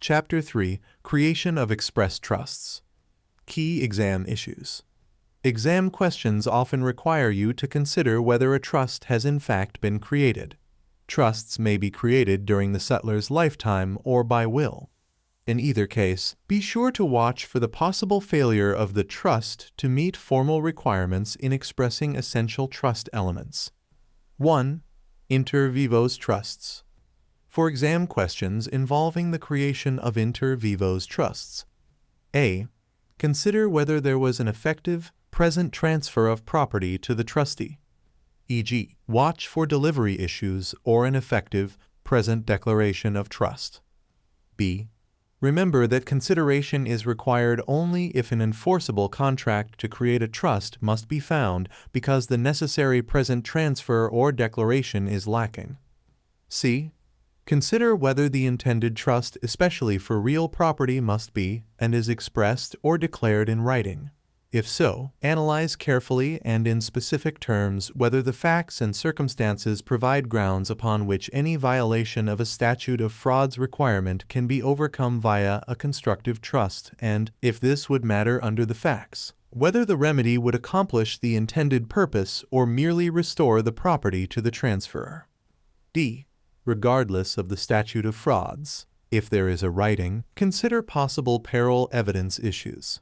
Chapter 3: Creation of Express Trusts. Key exam issues. Exam questions often require you to consider whether a trust has in fact been created. Trusts may be created during the settler's lifetime or by will. In either case, be sure to watch for the possible failure of the trust to meet formal requirements in expressing essential trust elements. 1. Inter vivos trusts. For exam questions involving the creation of inter vivos trusts. A. Consider whether there was an effective, present transfer of property to the trustee. E.g., watch for delivery issues or an effective, present declaration of trust. B. Remember that consideration is required only if an enforceable contract to create a trust must be found because the necessary present transfer or declaration is lacking. C. Consider whether the intended trust, especially for real property, must be and is expressed or declared in writing. If so, analyze carefully and in specific terms whether the facts and circumstances provide grounds upon which any violation of a statute of frauds requirement can be overcome via a constructive trust and, if this would matter under the facts, whether the remedy would accomplish the intended purpose or merely restore the property to the transferor. D. Regardless of the statute of frauds, if there is a writing, consider possible parole evidence issues.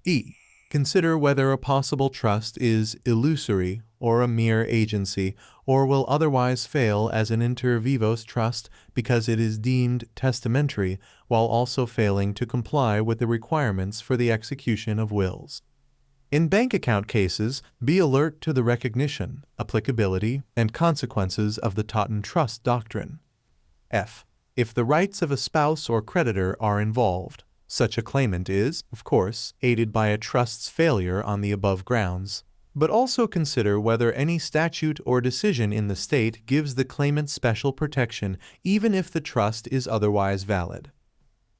E. Consider whether a possible trust is illusory or a mere agency, or will otherwise fail as an inter vivos trust because it is deemed testamentary while also failing to comply with the requirements for the execution of wills. In bank account cases, be alert to the recognition, applicability, and consequences of the Totten Trust doctrine. F. If the rights of a spouse or creditor are involved, such a claimant is, of course, aided by a trust's failure on the above grounds, but also consider whether any statute or decision in the state gives the claimant special protection even if the trust is otherwise valid.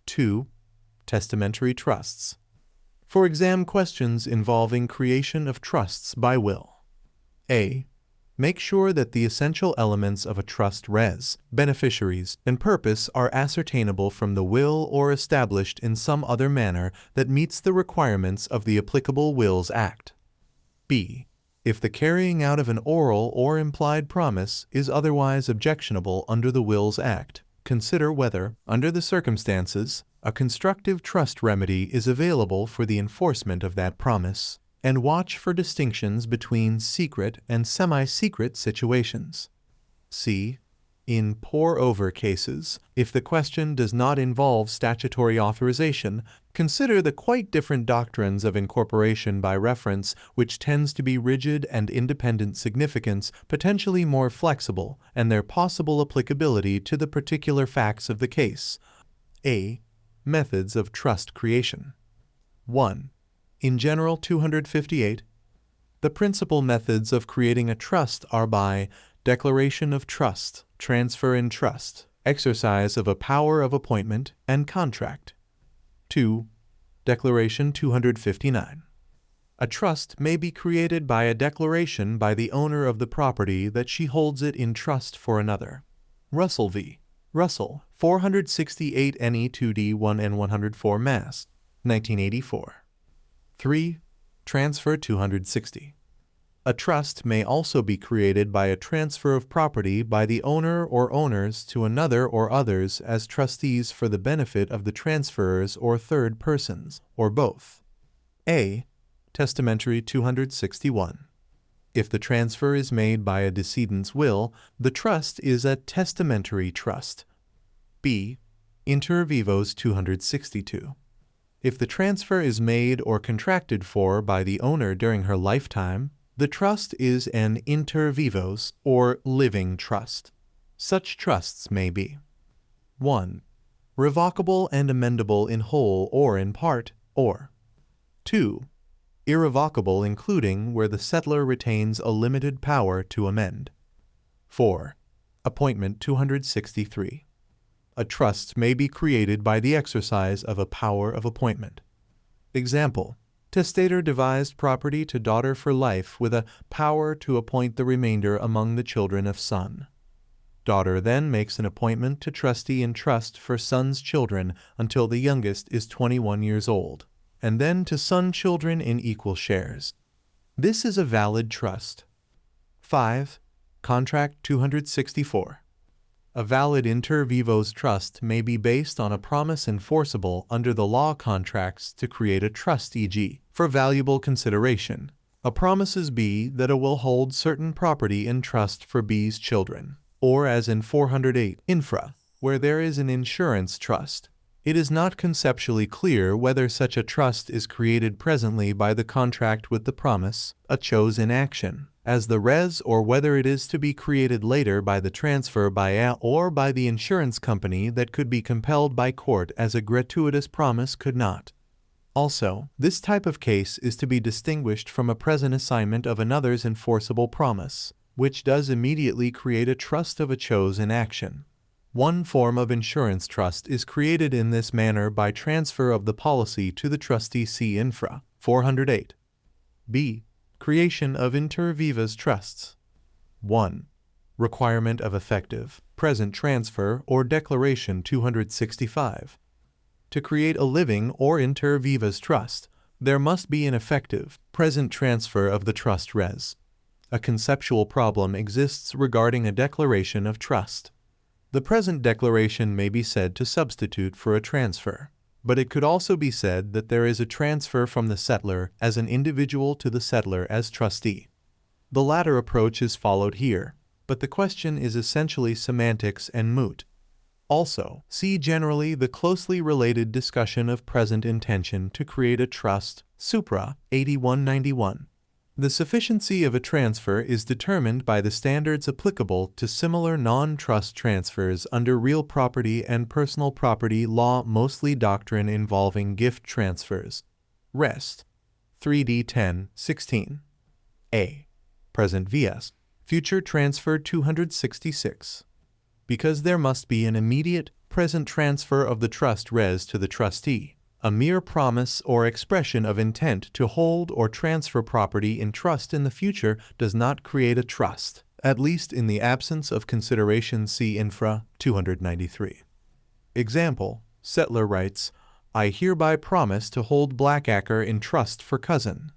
2. Testamentary trusts. For exam questions involving creation of trusts by will. A. Make sure that the essential elements of a trust res, beneficiaries, and purpose are ascertainable from the will or established in some other manner that meets the requirements of the applicable Wills Act. B. If the carrying out of an oral or implied promise is otherwise objectionable under the Wills Act, consider whether, under the circumstances, a constructive trust remedy is available for the enforcement of that promise, and watch for distinctions between secret and semi-secret situations. C. In pour-over cases, if the question does not involve statutory authorization, consider the quite different doctrines of incorporation by reference, which tends to be rigid and independent significance, potentially more flexible, and their possible applicability to the particular facts of the case. A. Methods of trust creation. 1. In General 258, the principal methods of creating a trust are by declaration of trust, transfer in trust, exercise of a power of appointment, and contract. 2. Declaration 259. A trust may be created by a declaration by the owner of the property that she holds it in trust for another. Russell v. Russell, 468 NE 2D 1 and 104 Mass, 1984. 3. Transfer 260. A trust may also be created by a transfer of property by the owner or owners to another or others as trustees for the benefit of the transferors or third persons, or both. A. Testamentary 261. If the transfer is made by a decedent's will, the trust is a testamentary trust. B. Inter vivos 262. If the transfer is made or contracted for by the owner during her lifetime, the trust is an inter vivos, or living trust. Such trusts may be 1. Revocable and amendable in whole or in part, or 2. Irrevocable including where the settlor retains a limited power to amend. 4. Appointment 263. A trust may be created by the exercise of a power of appointment. Example: testator devised property to daughter for life with a power to appoint the remainder among the children of son. Daughter then makes an appointment to trustee in trust for son's children until the youngest is 21 years old, and then to son children in equal shares. This is a valid trust. 5. Contract 264. A valid inter vivos trust may be based on a promise enforceable under the law contracts to create a trust, e.g., for valuable consideration. A promises B that A will hold certain property in trust for B's children, or as in 408 infra, where there is an insurance trust. It is not conceptually clear whether such a trust is created presently by the contract with the promise, a chose in action, as the res, or whether it is to be created later by the transfer by A or by the insurance company that could be compelled by court as a gratuitous promise could not. Also, this type of case is to be distinguished from a present assignment of another's enforceable promise, which does immediately create a trust of a chose in action. One form of insurance trust is created in this manner by transfer of the policy to the trustee, see infra 408. B. Creation of inter vivos trusts. 1. Requirement of effective, present transfer or declaration 265. To create a living or inter vivos trust, there must be an effective, present transfer of the trust res. A conceptual problem exists regarding a declaration of trust. The present declaration may be said to substitute for a transfer, but it could also be said that there is a transfer from the settlor as an individual to the settlor as trustee. The latter approach is followed here, but the question is essentially semantics and moot. Also, see generally the closely related discussion of present intention to create a trust, supra 8191. The sufficiency of a transfer is determined by the standards applicable to similar non-trust transfers under real property and personal property law, mostly doctrine involving gift transfers. Rest. 3D 1016. A. Present vs. Future transfer 266. Because there must be an immediate, present transfer of the trust res to the trustee, a mere promise or expression of intent to hold or transfer property in trust in the future does not create a trust, at least in the absence of consideration, see infra 293. Example, settler writes, I hereby promise to hold Blackacre in trust for cousin.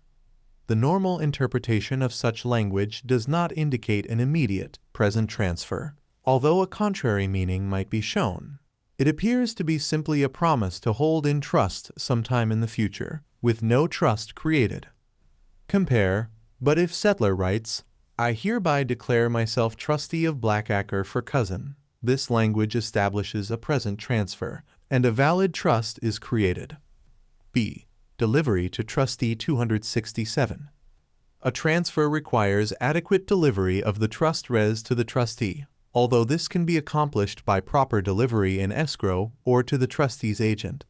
The normal interpretation of such language does not indicate an immediate, present transfer, although a contrary meaning might be shown. It appears to be simply a promise to hold in trust sometime in the future, with no trust created. Compare, but if settler writes, I hereby declare myself trustee of Blackacre for cousin, this language establishes a present transfer, and a valid trust is created. B. Delivery to trustee 267. A transfer requires adequate delivery of the trust res to the trustee, although this can be accomplished by proper delivery in escrow or to the trustee's agent.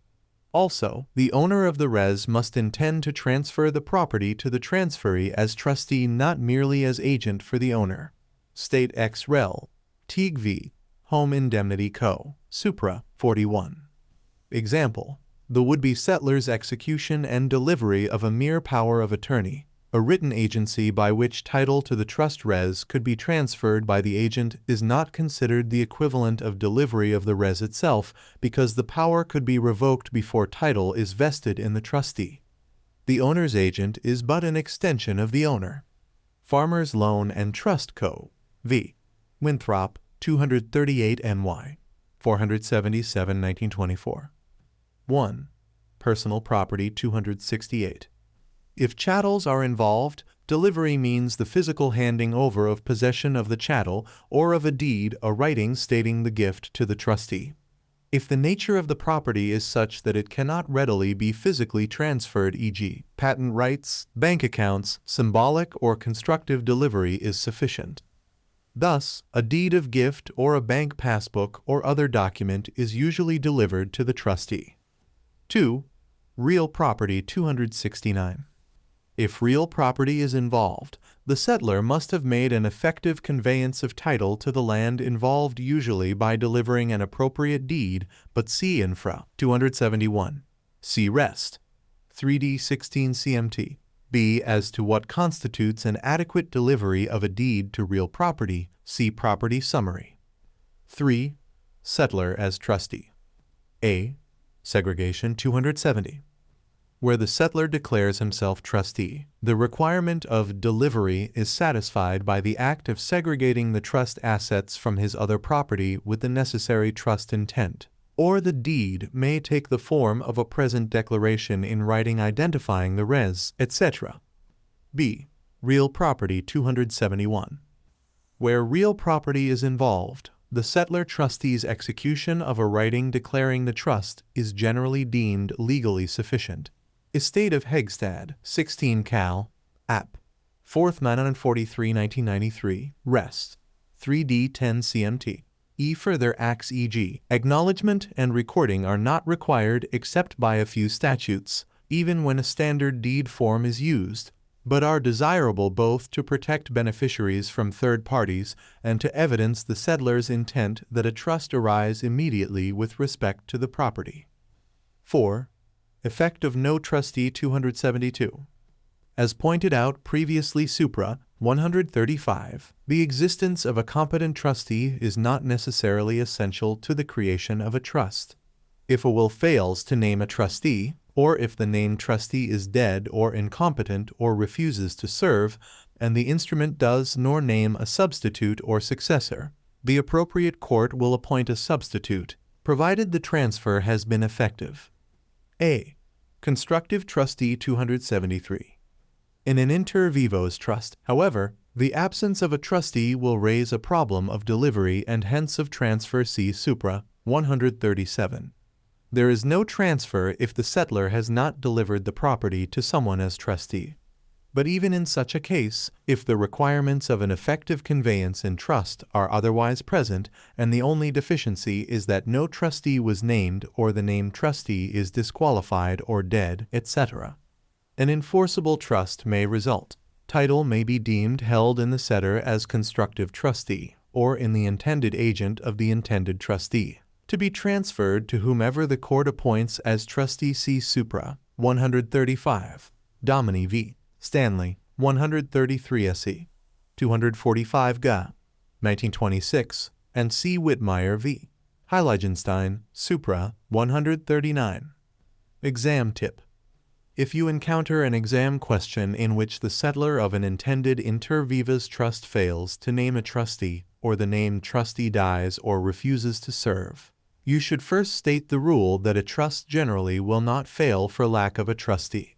Also, the owner of the res must intend to transfer the property to the transferee as trustee, not merely as agent for the owner. State ex rel. Teague v. Home Indemnity Co. Supra 41. Example, the would-be settler's execution and delivery of a mere power of attorney, a written agency by which title to the trust res could be transferred by the agent, is not considered the equivalent of delivery of the res itself because the power could be revoked before title is vested in the trustee. The owner's agent is but an extension of the owner. Farmers Loan and Trust Co. v. Winthrop 238 NY 477 1924. 1. Personal Property 268. If chattels are involved, delivery means the physical handing over of possession of the chattel or of a deed, a writing stating the gift to the trustee. If the nature of the property is such that it cannot readily be physically transferred, e.g., patent rights, bank accounts, symbolic or constructive delivery is sufficient. Thus, a deed of gift or a bank passbook or other document is usually delivered to the trustee. 2. Real Property 269. If real property is involved, the settler must have made an effective conveyance of title to the land involved, usually by delivering an appropriate deed, but see infra 271. See rest. 3D 16 CMT. B. As to what constitutes an adequate delivery of a deed to real property, see property summary. 3. Settlor as trustee. A. Segregation 270. Where the settlor declares himself trustee, the requirement of delivery is satisfied by the act of segregating the trust assets from his other property with the necessary trust intent, or the deed may take the form of a present declaration in writing identifying the res, etc. B. Real property 271. Where real property is involved, the settlor trustee's execution of a writing declaring the trust is generally deemed legally sufficient. Estate of Hegstad, 16 Cal. App. 4th 943 1993. Rest. 3D 10 CMT. Further acts e.g. acknowledgement and recording are not required except by a few statutes, even when a standard deed form is used, but are desirable both to protect beneficiaries from third parties and to evidence the settlor's intent that a trust arise immediately with respect to the property. 4. Effect of no trustee 272. As pointed out previously supra 135, the existence of a competent trustee is not necessarily essential to the creation of a trust. If a will fails to name a trustee, or if the named trustee is dead or incompetent or refuses to serve, and the instrument does nor name a substitute or successor, the appropriate court will appoint a substitute, provided the transfer has been effective. A. Constructive Trustee 273. In an inter vivos trust, however, the absence of a trustee will raise a problem of delivery and hence of transfer. See supra 137. There is no transfer if the settlor has not delivered the property to someone as trustee. But even in such a case, if the requirements of an effective conveyance in trust are otherwise present, and the only deficiency is that no trustee was named or the named trustee is disqualified or dead, etc., an enforceable trust may result. Title may be deemed held in the setter as constructive trustee, or in the intended agent of the intended trustee, to be transferred to whomever the court appoints as trustee. See supra 135. Domini v. Stanley, 133 SE, 245 GA, 1926, and C. Whitmire v. Heiligenstein, supra 139. Exam tip. If you encounter an exam question in which the settlor of an intended inter vivos trust fails to name a trustee, or the named trustee dies or refuses to serve, you should first state the rule that a trust generally will not fail for lack of a trustee.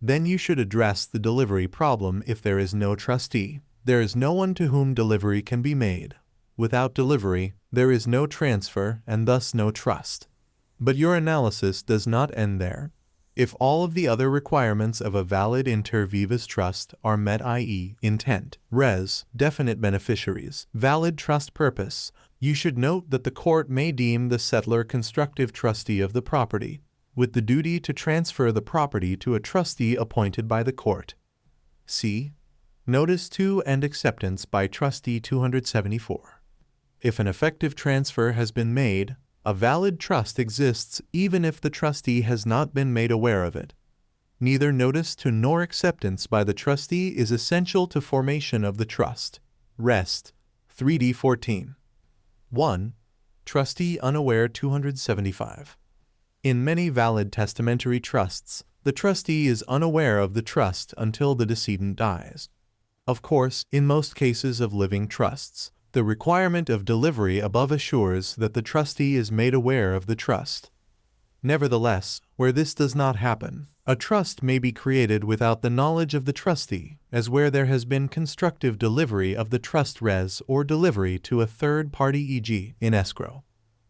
Then you should address the delivery problem. If there is no trustee, there is no one to whom delivery can be made. Without delivery, there is no transfer and thus no trust. But your analysis does not end there. If all of the other requirements of a valid inter vivos trust are met, i.e., intent, res, definite beneficiaries, valid trust purpose, you should note that the court may deem the settlor constructive trustee of the property, with the duty to transfer the property to a trustee appointed by the court. C. Notice to and acceptance by trustee 274. If an effective transfer has been made, a valid trust exists even if the trustee has not been made aware of it. Neither notice to nor acceptance by the trustee is essential to formation of the trust. Rest. 3D 14. 1. Trustee unaware 275. In many valid testamentary trusts, the trustee is unaware of the trust until the decedent dies. Of course, in most cases of living trusts, the requirement of delivery above assures that the trustee is made aware of the trust. Nevertheless, where this does not happen, a trust may be created without the knowledge of the trustee, as where there has been constructive delivery of the trust res or delivery to a third party, e.g., in escrow.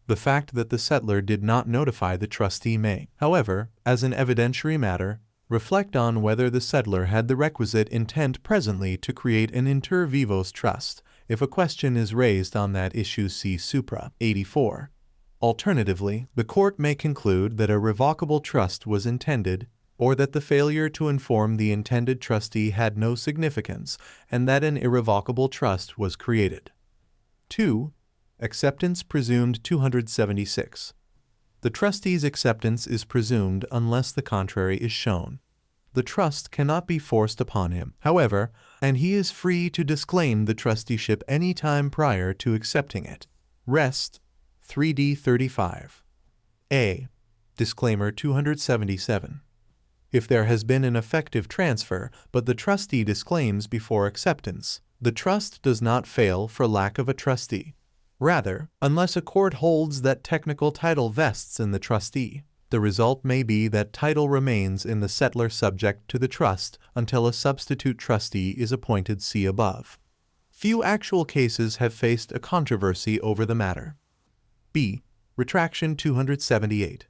The fact that the settlor did not notify the trustee may, however, as an evidentiary matter, reflect on whether the settlor had the requisite intent presently to create an inter vivos trust, if a question is raised on that issue. See supra 84. Alternatively, the court may conclude that a revocable trust was intended, or that the failure to inform the intended trustee had no significance, and that an irrevocable trust was created. 2. Acceptance presumed 276. The trustee's acceptance is presumed unless the contrary is shown. The trust cannot be forced upon him, however, and he is free to disclaim the trusteeship any time prior to accepting it. Rest 3D35. A. Disclaimer 277. If there has been an effective transfer, but the trustee disclaims before acceptance, the trust does not fail for lack of a trustee. Rather, unless a court holds that technical title vests in the trustee, the result may be that title remains in the settlor subject to the trust until a substitute trustee is appointed. See above. Few actual cases have faced a controversy over the matter. B. Retraction 278.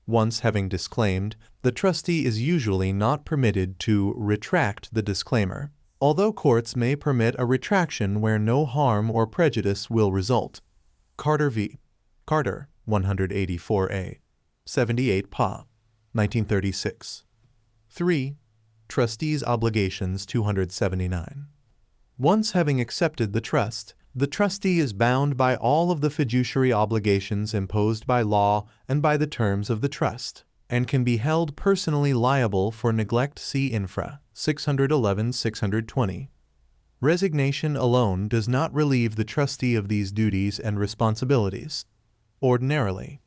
Once having disclaimed, the trustee is usually not permitted to retract the disclaimer, although courts may permit a retraction where no harm or prejudice will result. Carter v. Carter, 184A, 78 Pa, 1936. 3. Trustee's Obligations 279. Once having accepted the trust, the trustee is bound by all of the fiduciary obligations imposed by law and by the terms of the trust, and can be held personally liable for neglect. See infra 611-620. Resignation alone does not relieve the trustee of these duties and responsibilities. Ordinarily,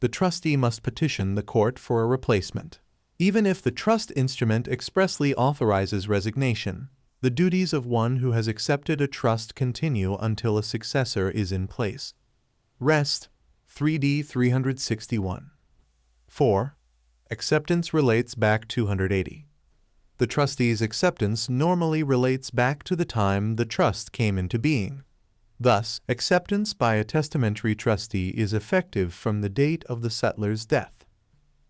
the trustee must petition the court for a replacement. Even if the trust instrument expressly authorizes resignation, the duties of one who has accepted a trust continue until a successor is in place. Rest 3D361. 4. Acceptance relates back 280. The trustee's acceptance normally relates back to the time the trust came into being. Thus, acceptance by a testamentary trustee is effective from the date of the settlor's death.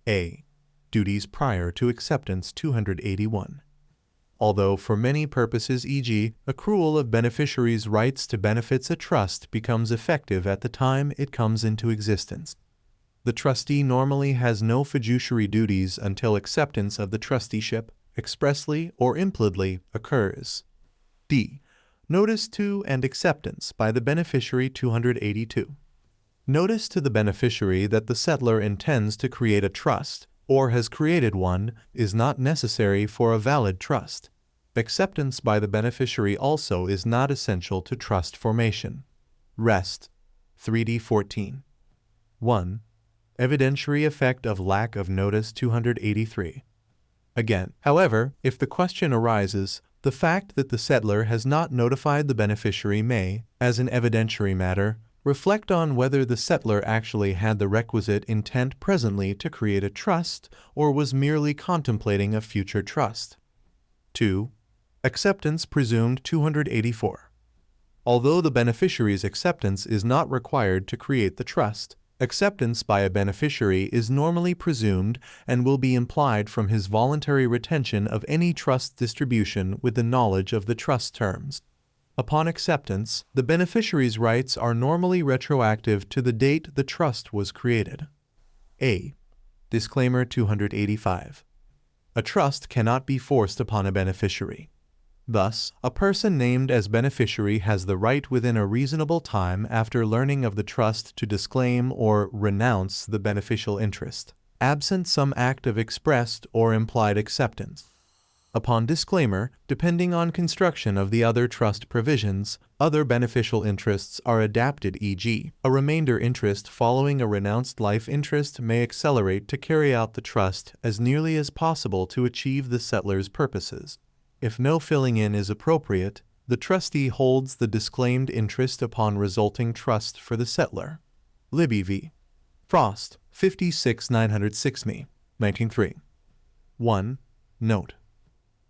A. Duties prior to acceptance 281. Although for many purposes, e.g., accrual of beneficiaries' rights to benefits, a trust becomes effective at the time it comes into existence. The trustee normally has no fiduciary duties until acceptance of the trusteeship, expressly or impliedly, occurs. D. Notice to and acceptance by the beneficiary 282. Notice to the beneficiary that the settlor intends to create a trust, or has created one, is not necessary for a valid trust. Acceptance by the beneficiary also is not essential to trust formation. Rest 3D14. 1. Evidentiary effect of lack of notice 283. Again, however, if the question arises, the fact that the settlor has not notified the beneficiary may, as an evidentiary matter, reflect on whether the settlor actually had the requisite intent presently to create a trust or was merely contemplating a future trust. 2. Acceptance presumed 284. Although the beneficiary's acceptance is not required to create the trust, acceptance by a beneficiary is normally presumed and will be implied from his voluntary retention of any trust distribution with the knowledge of the trust terms. Upon acceptance, the beneficiary's rights are normally retroactive to the date the trust was created. A. Disclaimer 285. A trust cannot be forced upon a beneficiary. Thus, a person named as beneficiary has the right within a reasonable time after learning of the trust to disclaim or renounce the beneficial interest, absent some act of expressed or implied acceptance. Upon disclaimer, depending on construction of the other trust provisions, other beneficial interests are adapted, e.g., a remainder interest following a renounced life interest may accelerate to carry out the trust as nearly as possible to achieve the settlor's purposes. If no filling in is appropriate, the trustee holds the disclaimed interest upon resulting trust for the settlor. Libby v. Frost, 56-906 me, 1903. 1. Note.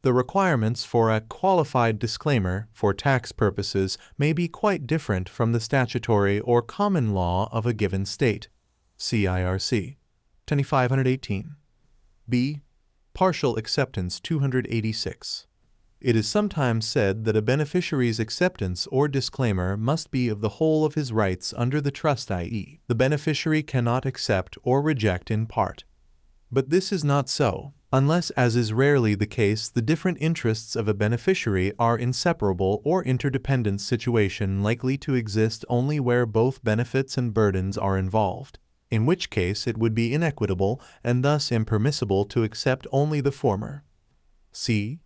The requirements for a qualified disclaimer for tax purposes may be quite different from the statutory or common law of a given state. CIRC 2518. B. Partial acceptance 286. It is sometimes said that a beneficiary's acceptance or disclaimer must be of the whole of his rights under the trust, i.e., the beneficiary cannot accept or reject in part. But this is not so, unless, as is rarely the case, the different interests of a beneficiary are inseparable or interdependent, situation likely to exist only where both benefits and burdens are involved, in which case it would be inequitable and thus impermissible to accept only the former. C.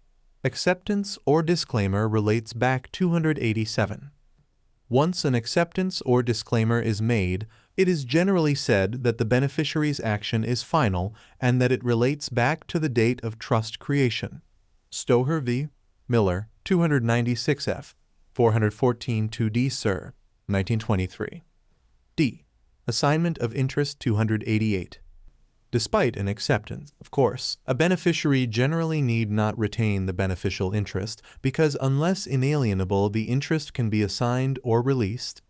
Acceptance or disclaimer relates back 287. Once an acceptance or disclaimer is made, it is generally said that the beneficiary's action is final and that it relates back to the date of trust creation. Stoher v. Miller, 296 F. 414 2D Sir, 1923. D. Assignment of interest 288. Despite an acceptance, of course, a beneficiary generally need not retain the beneficial interest because unless inalienable the interest can be assigned or released.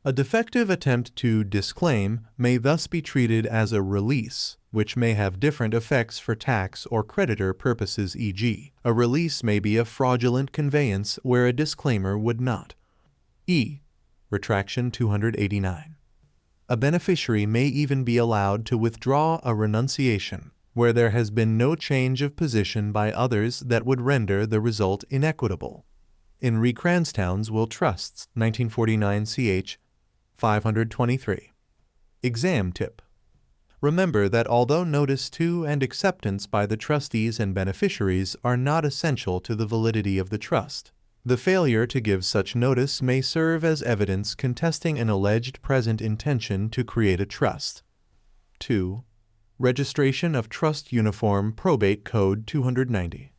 A defective attempt to disclaim may thus be treated as a release, which may have different effects for tax or creditor purposes, e.g., a release may be a fraudulent conveyance where a disclaimer would not. E. Retraction 289. A beneficiary may even be allowed to withdraw a renunciation where there has been no change of position by others that would render the result inequitable. In Re Cranstown's Will Trusts, 1949 ch. 523. Exam tip. Remember that although notice to and acceptance by the trustees and beneficiaries are not essential to the validity of the trust, the failure to give such notice may serve as evidence contesting an alleged present intention to create a trust. 2. Registration of Trust Uniform Probate Code 290.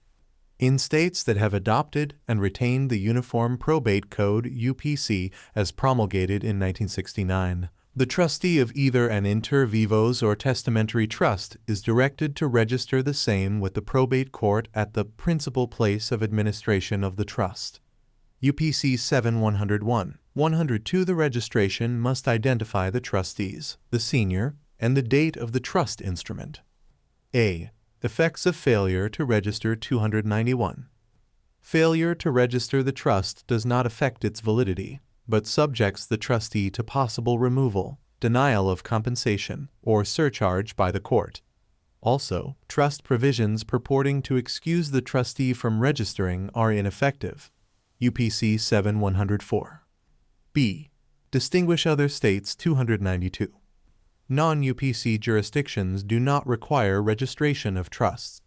In states that have adopted and retained the Uniform Probate Code (UPC) as promulgated in 1969, the trustee of either an inter vivos or testamentary trust is directed to register the same with the probate court at the principal place of administration of the trust. UPC 7-101. 102. The registration must identify the trustees, the senior, and the date of the trust instrument. A. Effects of failure to register 291. Failure to register the trust does not affect its validity, but subjects the trustee to possible removal, denial of compensation, or surcharge by the court. Also, trust provisions purporting to excuse the trustee from registering are ineffective. UPC 7-104. B. Distinguish other states 292. Non-UPC jurisdictions do not require registration of trusts.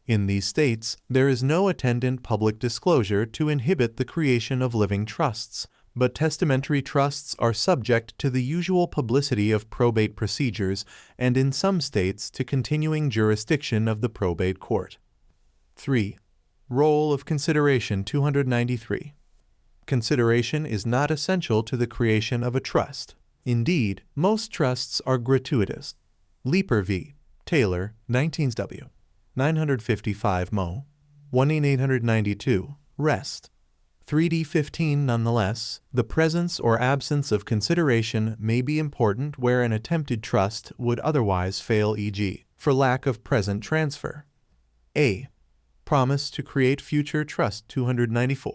In these states, there is no attendant public disclosure to inhibit the creation of living trusts, but testamentary trusts are subject to the usual publicity of probate procedures and in some states to continuing jurisdiction of the probate court. 3. Role of consideration 293. Consideration is not essential to the creation of a trust. Indeed, most trusts are gratuitous. Leeper v. Taylor, 19th W. 955 Mo. 1-892, Rest. 3D15. Nonetheless, the presence or absence of consideration may be important where an attempted trust would otherwise fail, e.g., for lack of present transfer. A. Promise to create future trust 294.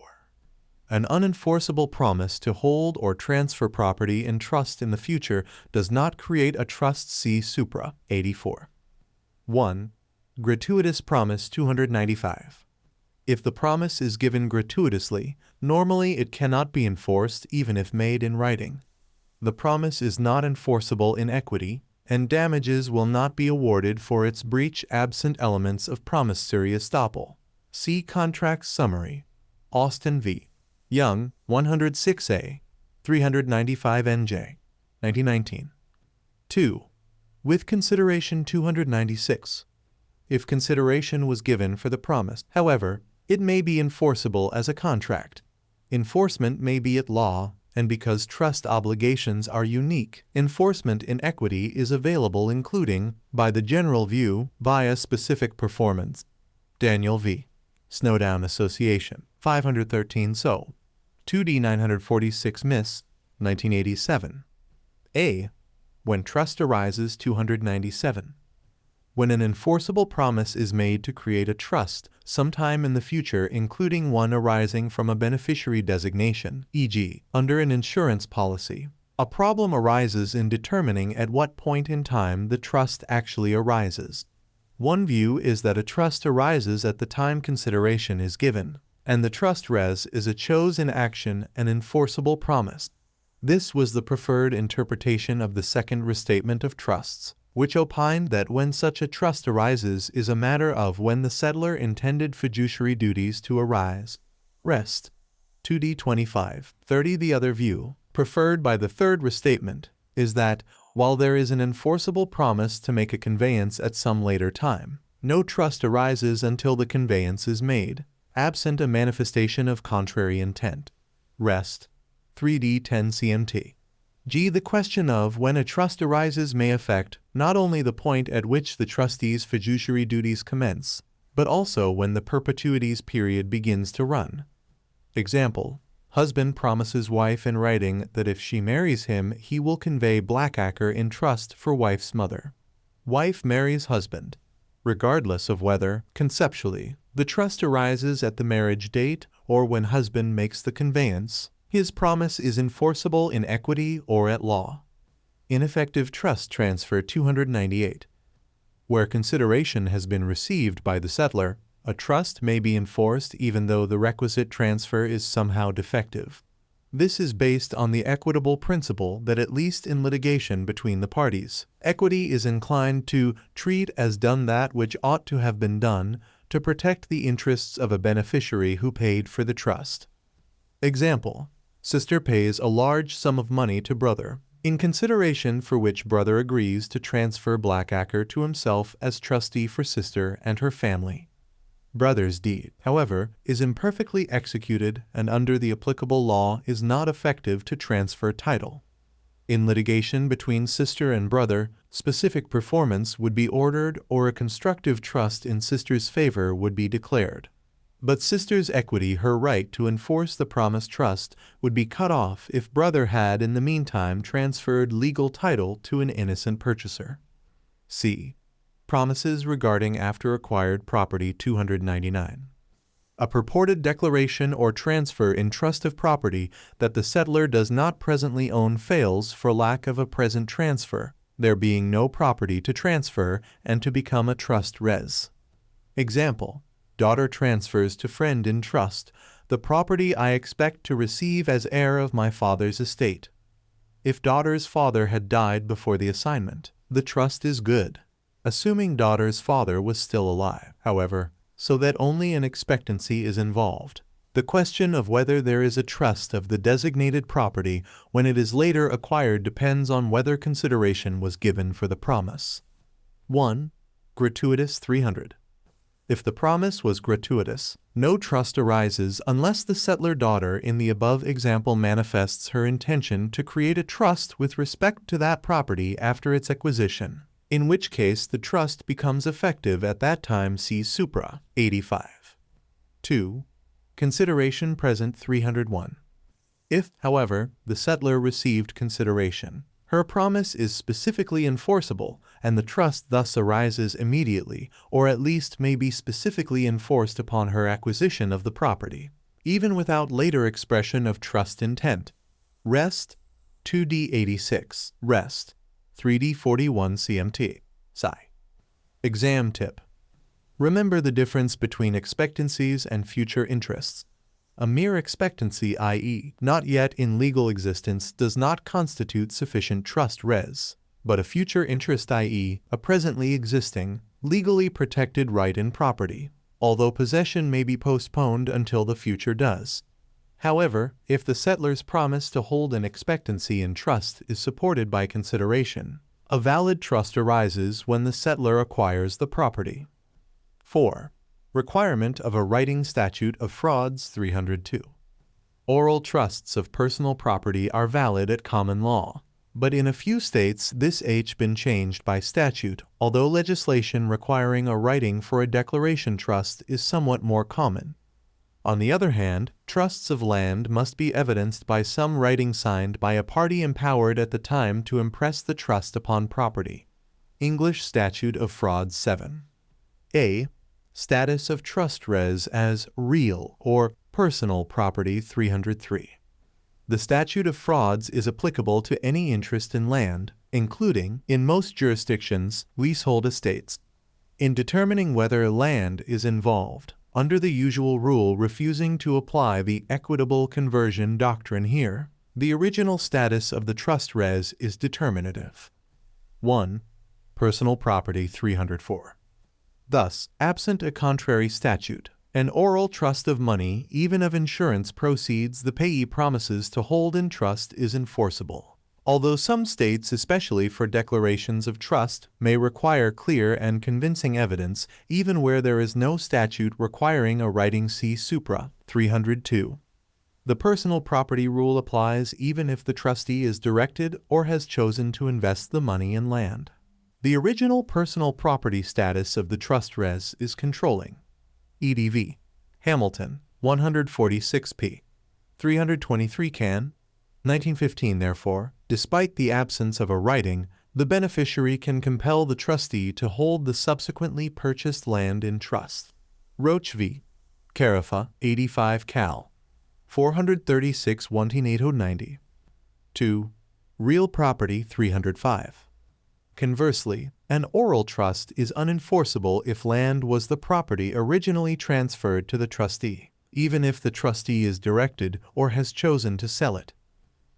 An unenforceable promise to hold or transfer property in trust in the future does not create a trust. See Supra 84. 1. Gratuitous promise 295. If the promise is given gratuitously, normally it cannot be enforced even if made in writing. The promise is not enforceable in equity, and damages will not be awarded for its breach absent elements of promissory estoppel. See Contract Summary. Austin v. Young, 106A, 395 NJ, 1919. 2. With consideration 296. If consideration was given for the promise, however, it may be enforceable as a contract. Enforcement may be at law, and because trust obligations are unique, enforcement in equity is available including, by the general view, via specific performance. Daniel v. Snowdown Association, 513 So. 2D 946 Miss, 1987. A. When trust arises 297. When an enforceable promise is made to create a trust sometime in the future, including one arising from a beneficiary designation, e.g., under an insurance policy, a problem arises in determining at what point in time the trust actually arises. One view is that a trust arises at the time consideration is given, and the trust res is a chose in action an enforceable promise. This was the preferred interpretation of the Second Restatement of Trusts, which opined that when such a trust arises is a matter of when the settlor intended fiduciary duties to arise. Rest. 2D 25. 30. The other view, preferred by the third restatement is that, while there is an enforceable promise to make a conveyance at some later time, no trust arises until the conveyance is made, absent a manifestation of contrary intent. Rest. 3D 10 CMT. G. The question of when a trust arises may affect not only the point at which the trustee's fiduciary duties commence, but also when the perpetuities period begins to run. Example: husband promises wife in writing that if she marries him, he will convey Blackacre in trust for wife's mother. Wife marries husband. Regardless of whether, conceptually, the trust arises at the marriage date or when husband makes the conveyance, his promise is enforceable in equity or at law. Ineffective trust transfer 298. Where consideration has been received by the settler, a trust may be enforced even though the requisite transfer is somehow defective. This is based on the equitable principle that at least in litigation between the parties, equity is inclined to treat as done that which ought to have been done to protect the interests of a beneficiary who paid for the trust. Example: sister pays a large sum of money to brother, in consideration for which brother agrees to transfer Blackacre to himself as trustee for sister and her family. Brother's deed, however, is imperfectly executed and under the applicable law is not effective to transfer title. In litigation between sister and brother, specific performance would be ordered or a constructive trust in sister's favor would be declared. But sister's equity, her right to enforce the promised trust, would be cut off if brother had in the meantime transferred legal title to an innocent purchaser. C. Promises regarding after acquired property 299. A purported declaration or transfer in trust of property that the settler does not presently own fails for lack of a present transfer, there being no property to transfer and to become a trust res. Example: daughter transfers to friend in trust the property I expect to receive as heir of my father's estate. If daughter's father had died before the assignment, the trust is good, assuming daughter's father was still alive, however, so that only an expectancy is involved. The question of whether there is a trust of the designated property when it is later acquired depends on whether consideration was given for the promise. 1. Gratuitous 300. If the promise was gratuitous, no trust arises unless the settler daughter in the above example manifests her intention to create a trust with respect to that property after its acquisition, in which case the trust becomes effective at that time. See Supra 85. 2. Consideration present 301. If, however, the settler received consideration, her promise is specifically enforceable, and the trust thus arises immediately, or at least may be specifically enforced upon her acquisition of the property, even without later expression of trust intent. Rest 2D 86. Rest 3D 41 CMT. Psi. Exam tip. Remember the difference between expectancies and future interests. A mere expectancy, i.e., not yet in legal existence, does not constitute sufficient trust res, but a future interest, i.e., a presently existing, legally protected right in property, although possession may be postponed until the future does. However, if the settler's promise to hold an expectancy in trust is supported by consideration, a valid trust arises when the settler acquires the property. 4. Requirement of a writing statute of frauds 302. Oral trusts of personal property are valid at common law, but in a few states this has been changed by statute, although legislation requiring a writing for a declaration trust is somewhat more common. On the other hand, trusts of land must be evidenced by some writing signed by a party empowered at the time to impress the trust upon property. English Statute of Frauds 7. A. Status of trust res as real or personal property 303. The statute of frauds is applicable to any interest in land, including, in most jurisdictions, leasehold estates. In determining whether land is involved, under the usual rule refusing to apply the equitable conversion doctrine here, the original status of the trust res is determinative. 1. Personal property 304. Thus, absent a contrary statute, An oral trust of money, even of insurance proceeds the payee promises to hold in trust, is enforceable. Although some states, especially for declarations of trust, may require clear and convincing evidence, even where there is no statute requiring a writing, see supra. 302. The personal property rule applies even if the trustee is directed or has chosen to invest the money in land. The original personal property status of the trust res is controlling. EDV. Hamilton, 146 p. 323 Can. 1915. Therefore, despite the absence of a writing, the beneficiary can compel the trustee to hold the subsequently purchased land in trust. Roach v. Carafa, 85 Cal. 436 18890. 2. Real property 305. Conversely, an oral trust is unenforceable if land was the property originally transferred to the trustee, even if the trustee is directed or has chosen to sell it.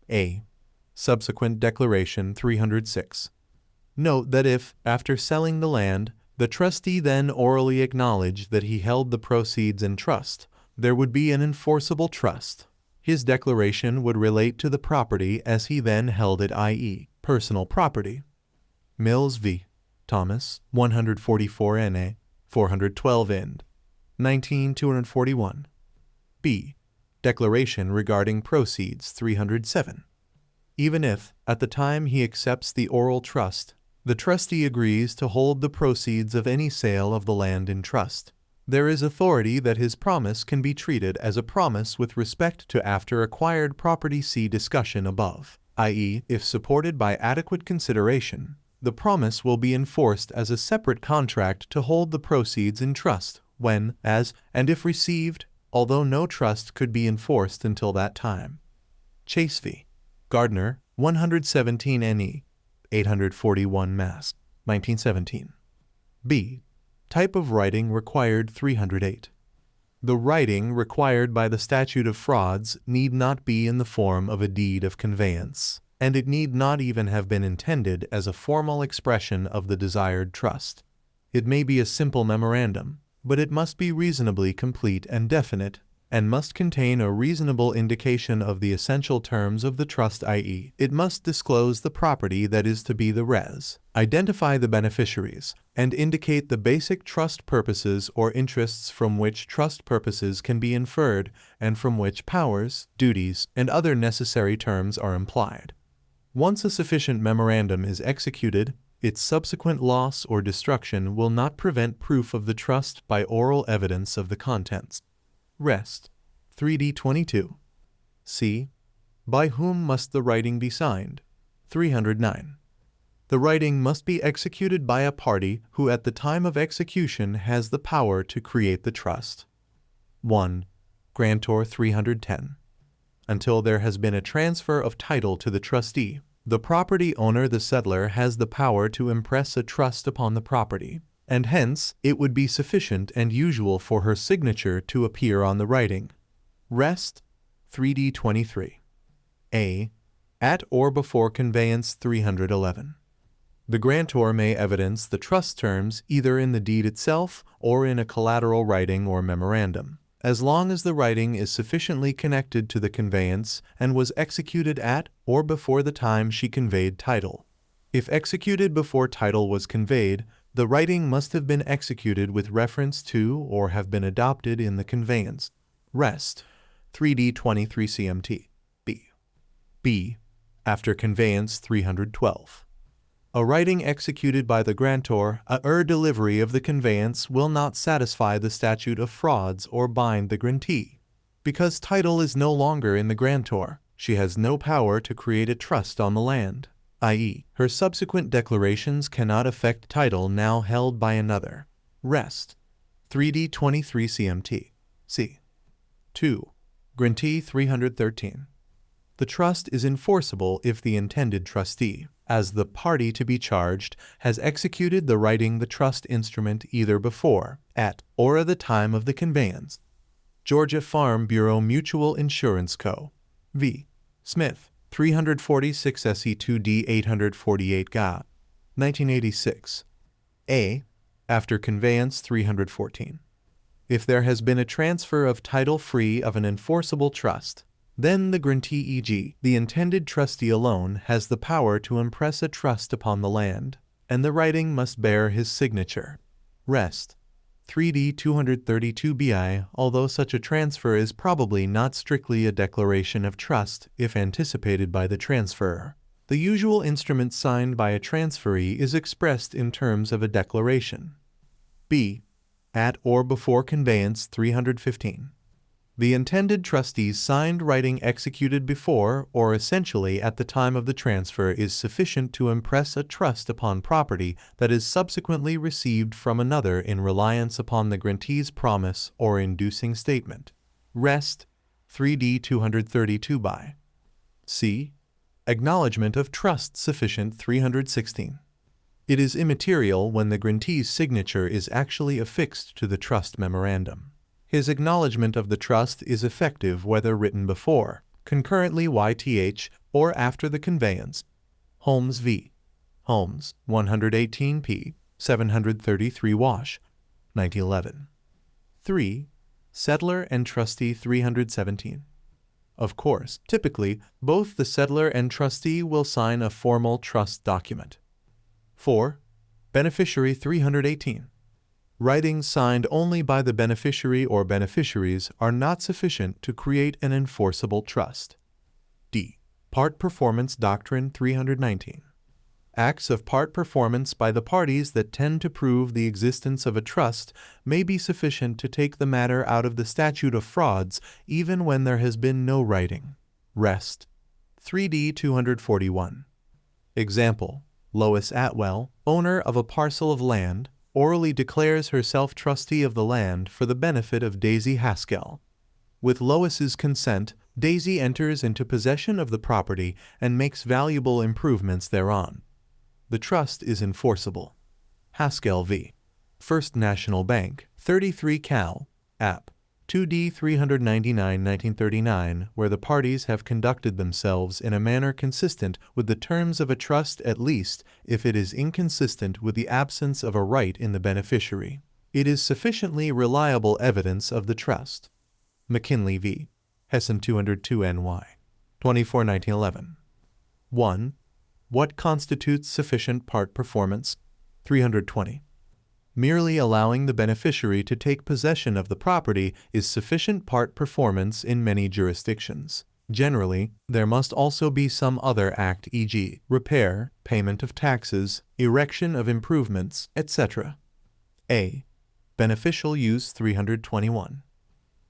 A. Subsequent Declaration 306. Note that if, after selling the land, the trustee then orally acknowledged that he held the proceeds in trust, there would be an enforceable trust. His declaration would relate to the property as he then held it, i.e., personal property. Mills v. Thomas, 144 N.A., 412 Ind. 19-241. B. Declaration regarding proceeds 307. Even if, at the time he accepts the oral trust, the trustee agrees to hold the proceeds of any sale of the land in trust, there is authority that his promise can be treated as a promise with respect to after acquired property, see discussion above, i.e., if supported by adequate consideration, the promise will be enforced as a separate contract to hold the proceeds in trust when, as, and if received, although no trust could be enforced until that time. Chase v. Gardner, 117 N.E., 841 Mass., 1917. B. Type of writing required 308. The writing required by the statute of frauds need not be in the form of a deed of conveyance, and it need not even have been intended as a formal expression of the desired trust. It may be a simple memorandum, but it must be reasonably complete and definite, and must contain a reasonable indication of the essential terms of the trust, i.e., it must disclose the property that is to be the res, identify the beneficiaries, and indicate the basic trust purposes or interests from which trust purposes can be inferred and from which powers, duties, and other necessary terms are implied. Once a sufficient memorandum is executed, its subsequent loss or destruction will not prevent proof of the trust by oral evidence of the contents. Rest. 3D22. C. By whom must the writing be signed? 309. The writing must be executed by a party who at the time of execution has the power to create the trust. 1. Grantor 310. Until there has been a transfer of title to the trustee, the property owner, the settlor, has the power to impress a trust upon the property, and hence it would be sufficient and usual for her signature to appear on the writing. Rest. 3D23. A. At or before conveyance 311. The grantor may evidence the trust terms either in the deed itself or in a collateral writing or memorandum, as long as the writing is sufficiently connected to the conveyance and was executed at or before the time she conveyed title. If executed before title was conveyed, the writing must have been executed with reference to or have been adopted in the conveyance. Rest. 3D23 CMT. B. B. After conveyance 312. A writing executed by the grantor delivery of the conveyance will not satisfy the statute of frauds or bind the grantee. Because title is no longer in the grantor, she has no power to create a trust on the land, i.e., her subsequent declarations cannot affect title now held by another. Rest. 3D23 CMT. C. 2. Grantee 313. The trust is enforceable if the intended trustee, as the party to be charged, has executed the writing the trust instrument either before, at, or at the time of the conveyance. Georgia Farm Bureau Mutual Insurance Co. v. Smith, 346 SE2D 848 GA, 1986. A. After conveyance 314. If there has been a transfer of title free of an enforceable trust, then the grantee, e.g., the intended trustee alone, has the power to impress a trust upon the land, and the writing must bear his signature. Rest. 3D 232 BI. Although such a transfer is probably not strictly a declaration of trust if anticipated by the transferor, the usual instrument signed by a transferee is expressed in terms of a declaration. B. At or before conveyance 315. The intended trustee's signed writing executed before or essentially at the time of the transfer is sufficient to impress a trust upon property that is subsequently received from another in reliance upon the grantee's promise or inducing statement. Rest. 3D 232 by. C. Acknowledgement of trust sufficient 316. It is immaterial when the grantee's signature is actually affixed to the trust memorandum. His acknowledgement of the trust is effective whether written before, concurrently YTH, or after the conveyance. Holmes v. Holmes, 118 p. 733 Wash, 1911. 3. Settlor and trustee 317. Of course, typically, both the settlor and trustee will sign a formal trust document. 4. Beneficiary 318. Writings signed only by the beneficiary or beneficiaries are not sufficient to create an enforceable trust. D. Part Performance Doctrine 319. Acts of part performance by the parties that tend to prove the existence of a trust may be sufficient to take the matter out of the statute of frauds even when there has been no writing. Rest. 3D 241. Example: Lois Atwell, owner of a parcel of land, orally declares herself trustee of the land for the benefit of Daisy Haskell. With Lois's consent, Daisy enters into possession of the property and makes valuable improvements thereon. The trust is enforceable. Haskell v. First National Bank, 33 Cal. App. 2D 399 1939, where the parties have conducted themselves in a manner consistent with the terms of a trust, at least if it is inconsistent with the absence of a right in the beneficiary. It is sufficiently reliable evidence of the trust. McKinley v. Hessen 202 NY. 24 1911. 1. What constitutes sufficient part performance? 320. Merely allowing the beneficiary to take possession of the property is sufficient part performance in many jurisdictions. Generally, there must also be some other act, e.g., repair, payment of taxes, erection of improvements, etc. A. Beneficial use 321.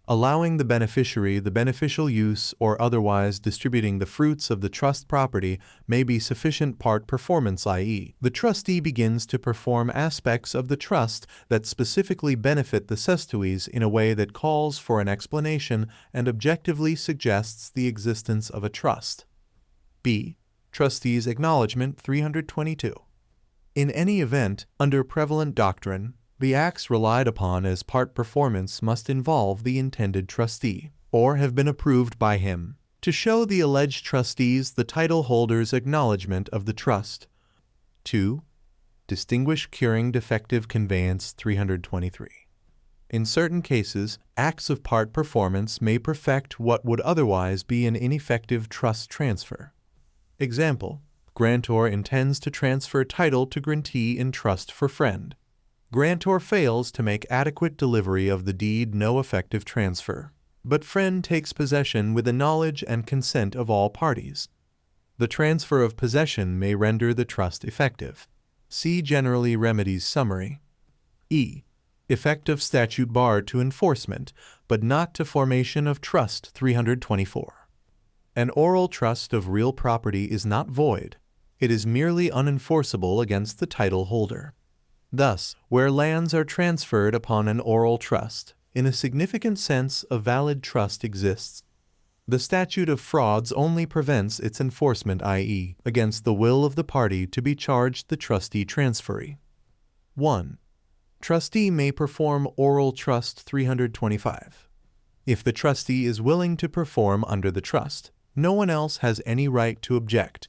Allowing the beneficiary the beneficial use or otherwise distributing the fruits of the trust property may be sufficient part performance, i.e., the trustee begins to perform aspects of the trust that specifically benefit the cestuees in a way that calls for an explanation and objectively suggests the existence of a trust. B. Trustee's acknowledgement 322. In any event, under prevalent doctrine, the acts relied upon as part performance must involve the intended trustee, or have been approved by him, to show the alleged trustees the title holder's acknowledgement of the trust. 2. Distinguish curing defective conveyance 323. In certain cases, acts of part performance may perfect what would otherwise be an ineffective trust transfer. Example: grantor intends to transfer title to grantee in trust for friend. Grantor fails to make adequate delivery of the deed, no effective transfer, but friend takes possession with the knowledge and consent of all parties. The transfer of possession may render the trust effective. See Generally Remedies Summary. E. Effect of statute barred to enforcement, but not to formation of trust 324. An oral trust of real property is not void. It is merely unenforceable against the title holder. Thus, where lands are transferred upon an oral trust, in a significant sense a valid trust exists. The statute of frauds only prevents its enforcement, i.e., against the will of the party to be charged the trustee transferee. 1. Trustee may perform oral trust 325. If the trustee is willing to perform under the trust, no one else has any right to object.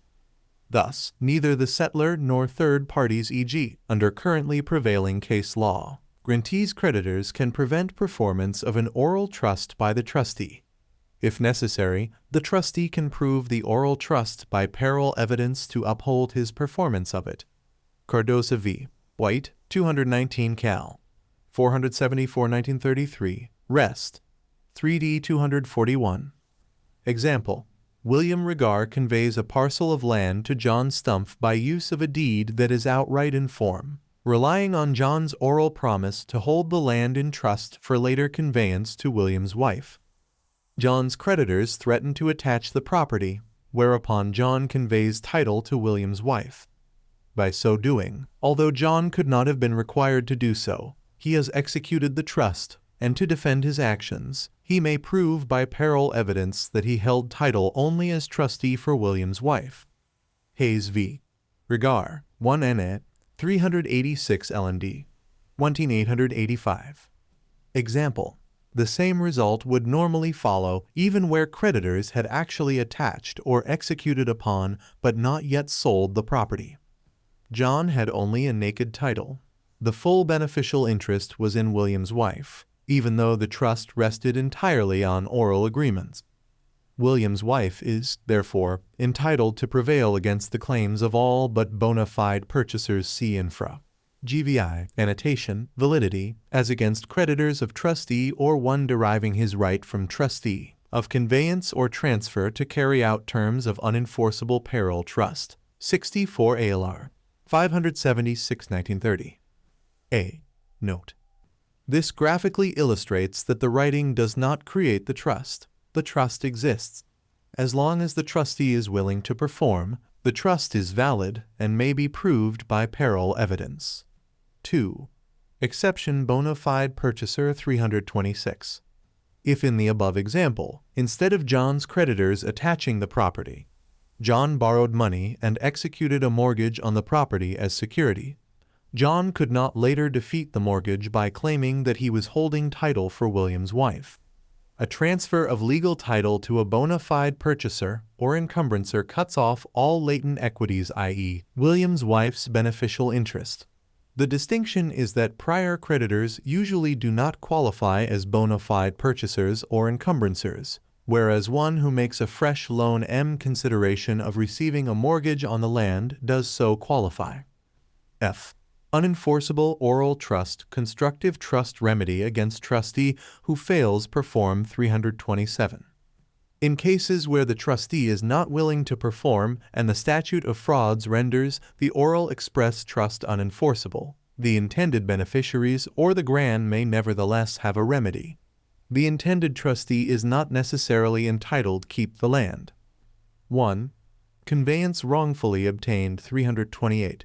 Thus, neither the settlor nor third parties, e.g., under currently prevailing case law, Grantee's creditors can prevent performance of an oral trust by the trustee. If necessary, the trustee can prove the oral trust by parole evidence to uphold his performance of it. Cardosa v. White, 219 Cal. 474 1933, Rest. 3D 241. Example: William Regar conveys a parcel of land to John Stumpf by use of a deed that is outright in form, relying on John's oral promise to hold the land in trust for later conveyance to William's wife. John's creditors threaten to attach the property, whereupon John conveys title to William's wife. By so doing, although John could not have been required to do so, he has executed the trust, and to defend his actions, he may prove by parole evidence that he held title only as trustee for William's wife. Hayes v. Regar, 1 N. 386 LND, 18885. Example: the same result would normally follow even where creditors had actually attached or executed upon but not yet sold the property. John had only a naked title. The full beneficial interest was in William's wife, even though the trust rested entirely on oral agreements. William's wife is, therefore, entitled to prevail against the claims of all but bona fide purchasers. See infra. GVI, annotation, validity, as against creditors of trustee or one deriving his right from trustee, of conveyance or transfer to carry out terms of unenforceable parole trust. 64 ALR. 576 1930. A. Note: this graphically illustrates that the writing does not create the trust. The trust exists. As long as the trustee is willing to perform, the trust is valid and may be proved by parole evidence. 2. Exception bona fide purchaser 326. If in the above example, instead of John's creditors attaching the property, John borrowed money and executed a mortgage on the property as security, John could not later defeat the mortgage by claiming that he was holding title for William's wife. A transfer of legal title to a bona fide purchaser or encumbrancer cuts off all latent equities, i.e., William's wife's beneficial interest. The distinction is that prior creditors usually do not qualify as bona fide purchasers or encumbrances, whereas one who makes a fresh loan consideration of receiving a mortgage on the land does so qualify. F. Unenforceable oral trust, constructive trust remedy against trustee who fails perform 327. In cases where the trustee is not willing to perform and the statute of frauds renders the oral express trust unenforceable, the intended beneficiaries or the gran may nevertheless have a remedy. The intended trustee is not necessarily entitled to keep the land. 1. Conveyance wrongfully obtained 328.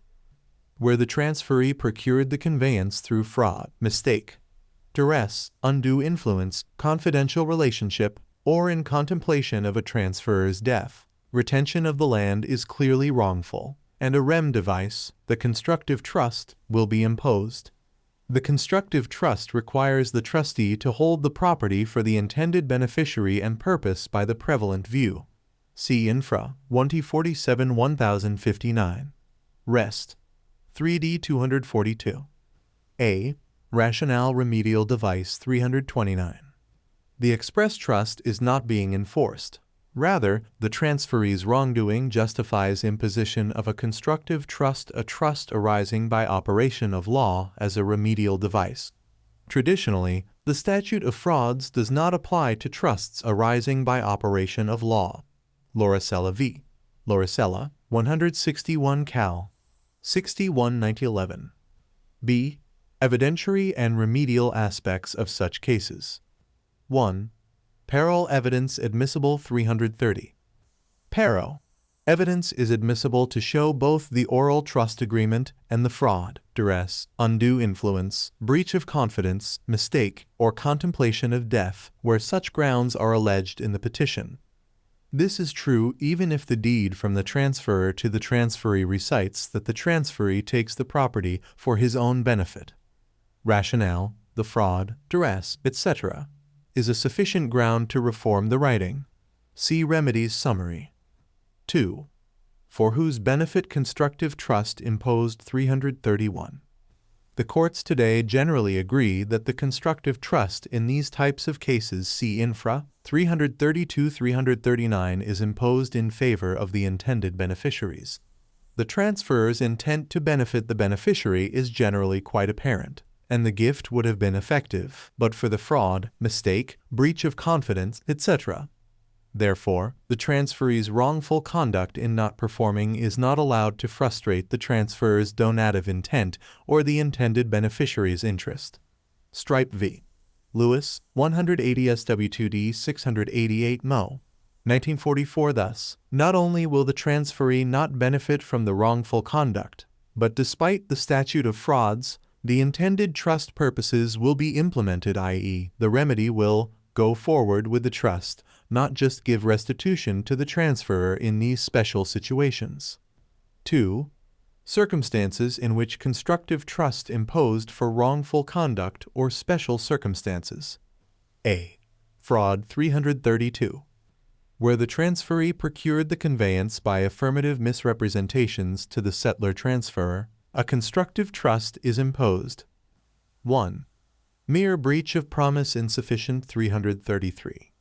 Where the transferee procured the conveyance through fraud, mistake, duress, undue influence, confidential relationship, or in contemplation of a transferor's death, retention of the land is clearly wrongful, and a rem device, the constructive trust, will be imposed. The constructive trust requires the trustee to hold the property for the intended beneficiary and purpose by the prevalent view. See infra 1T47 1059. Rest. 3D 242. A. Rationale remedial device 329. The express trust is not being enforced. Rather, the transferee's wrongdoing justifies imposition of a constructive trust, a trust arising by operation of law, as a remedial device. Traditionally, the statute of frauds does not apply to trusts arising by operation of law. Lauricella v. Lauricella, 161 Cal. 61 1911. B. Evidentiary and remedial aspects of such cases. 1. Parole evidence admissible 330. Parole evidence is admissible to show both the oral trust agreement and the fraud, duress, undue influence, breach of confidence, mistake, or contemplation of death, where such grounds are alleged in the petition. This is true even if the deed from the transferor to the transferee recites that the transferee takes the property for his own benefit. Rationale, the fraud, duress, etc., is a sufficient ground to reform the writing. See remedies summary. 2. For whose benefit constructive trust imposed 331. The courts today generally agree that the constructive trust in these types of cases, see infra 332-339, is imposed in favor of the intended beneficiaries. The transferor's intent to benefit the beneficiary is generally quite apparent, and the gift would have been effective but for the fraud, mistake, breach of confidence, etc. Therefore, the transferee's wrongful conduct in not performing is not allowed to frustrate the transferor's donative intent or the intended beneficiary's interest. Stripe v. Lewis, 180 SW2D 688 Mo. 1944. Thus, not only will the transferee not benefit from the wrongful conduct, but despite the statute of frauds, the intended trust purposes will be implemented, i.e., the remedy will go forward with the trust, not just give restitution to the transferor in these special situations. 2. Circumstances in which constructive trust imposed for wrongful conduct or special circumstances. A. Fraud 332. Where the transferee procured the conveyance by affirmative misrepresentations to the settler transferor, a constructive trust is imposed. 1. Mere breach of promise insufficient 333.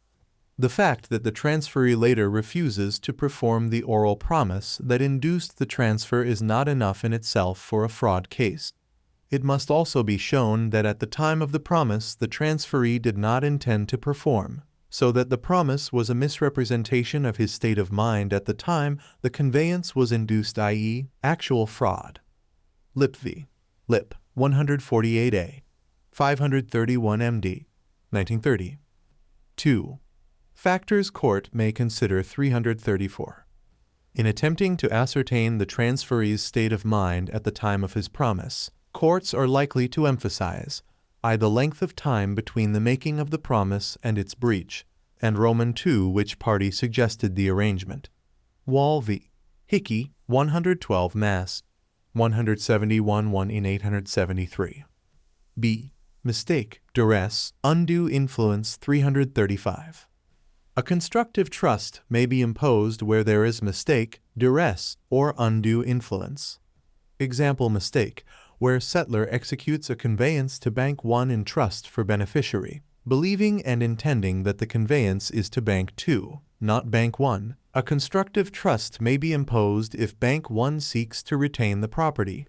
The fact that the transferee later refuses to perform the oral promise that induced the transfer is not enough in itself for a fraud case. It must also be shown that at the time of the promise the transferee did not intend to perform, so that the promise was a misrepresentation of his state of mind at the time the conveyance was induced, i.e., actual fraud. Lip v. Lip, 148A, 531 MD, 1930. 2. Factors court may consider 334. In attempting to ascertain the transferee's state of mind at the time of his promise, courts are likely to emphasize I. the length of time between the making of the promise and its breach, and Roman II. which party suggested the arrangement. Wall v. Hickey, 112 Mass. 171 1 in 873. B. Mistake, duress, undue influence 335. A constructive trust may be imposed where there is mistake, duress, or undue influence. Example: mistake, where settler executes a conveyance to Bank 1 in trust for beneficiary, believing and intending that the conveyance is to Bank 2, not Bank 1. A constructive trust may be imposed if Bank 1 seeks to retain the property.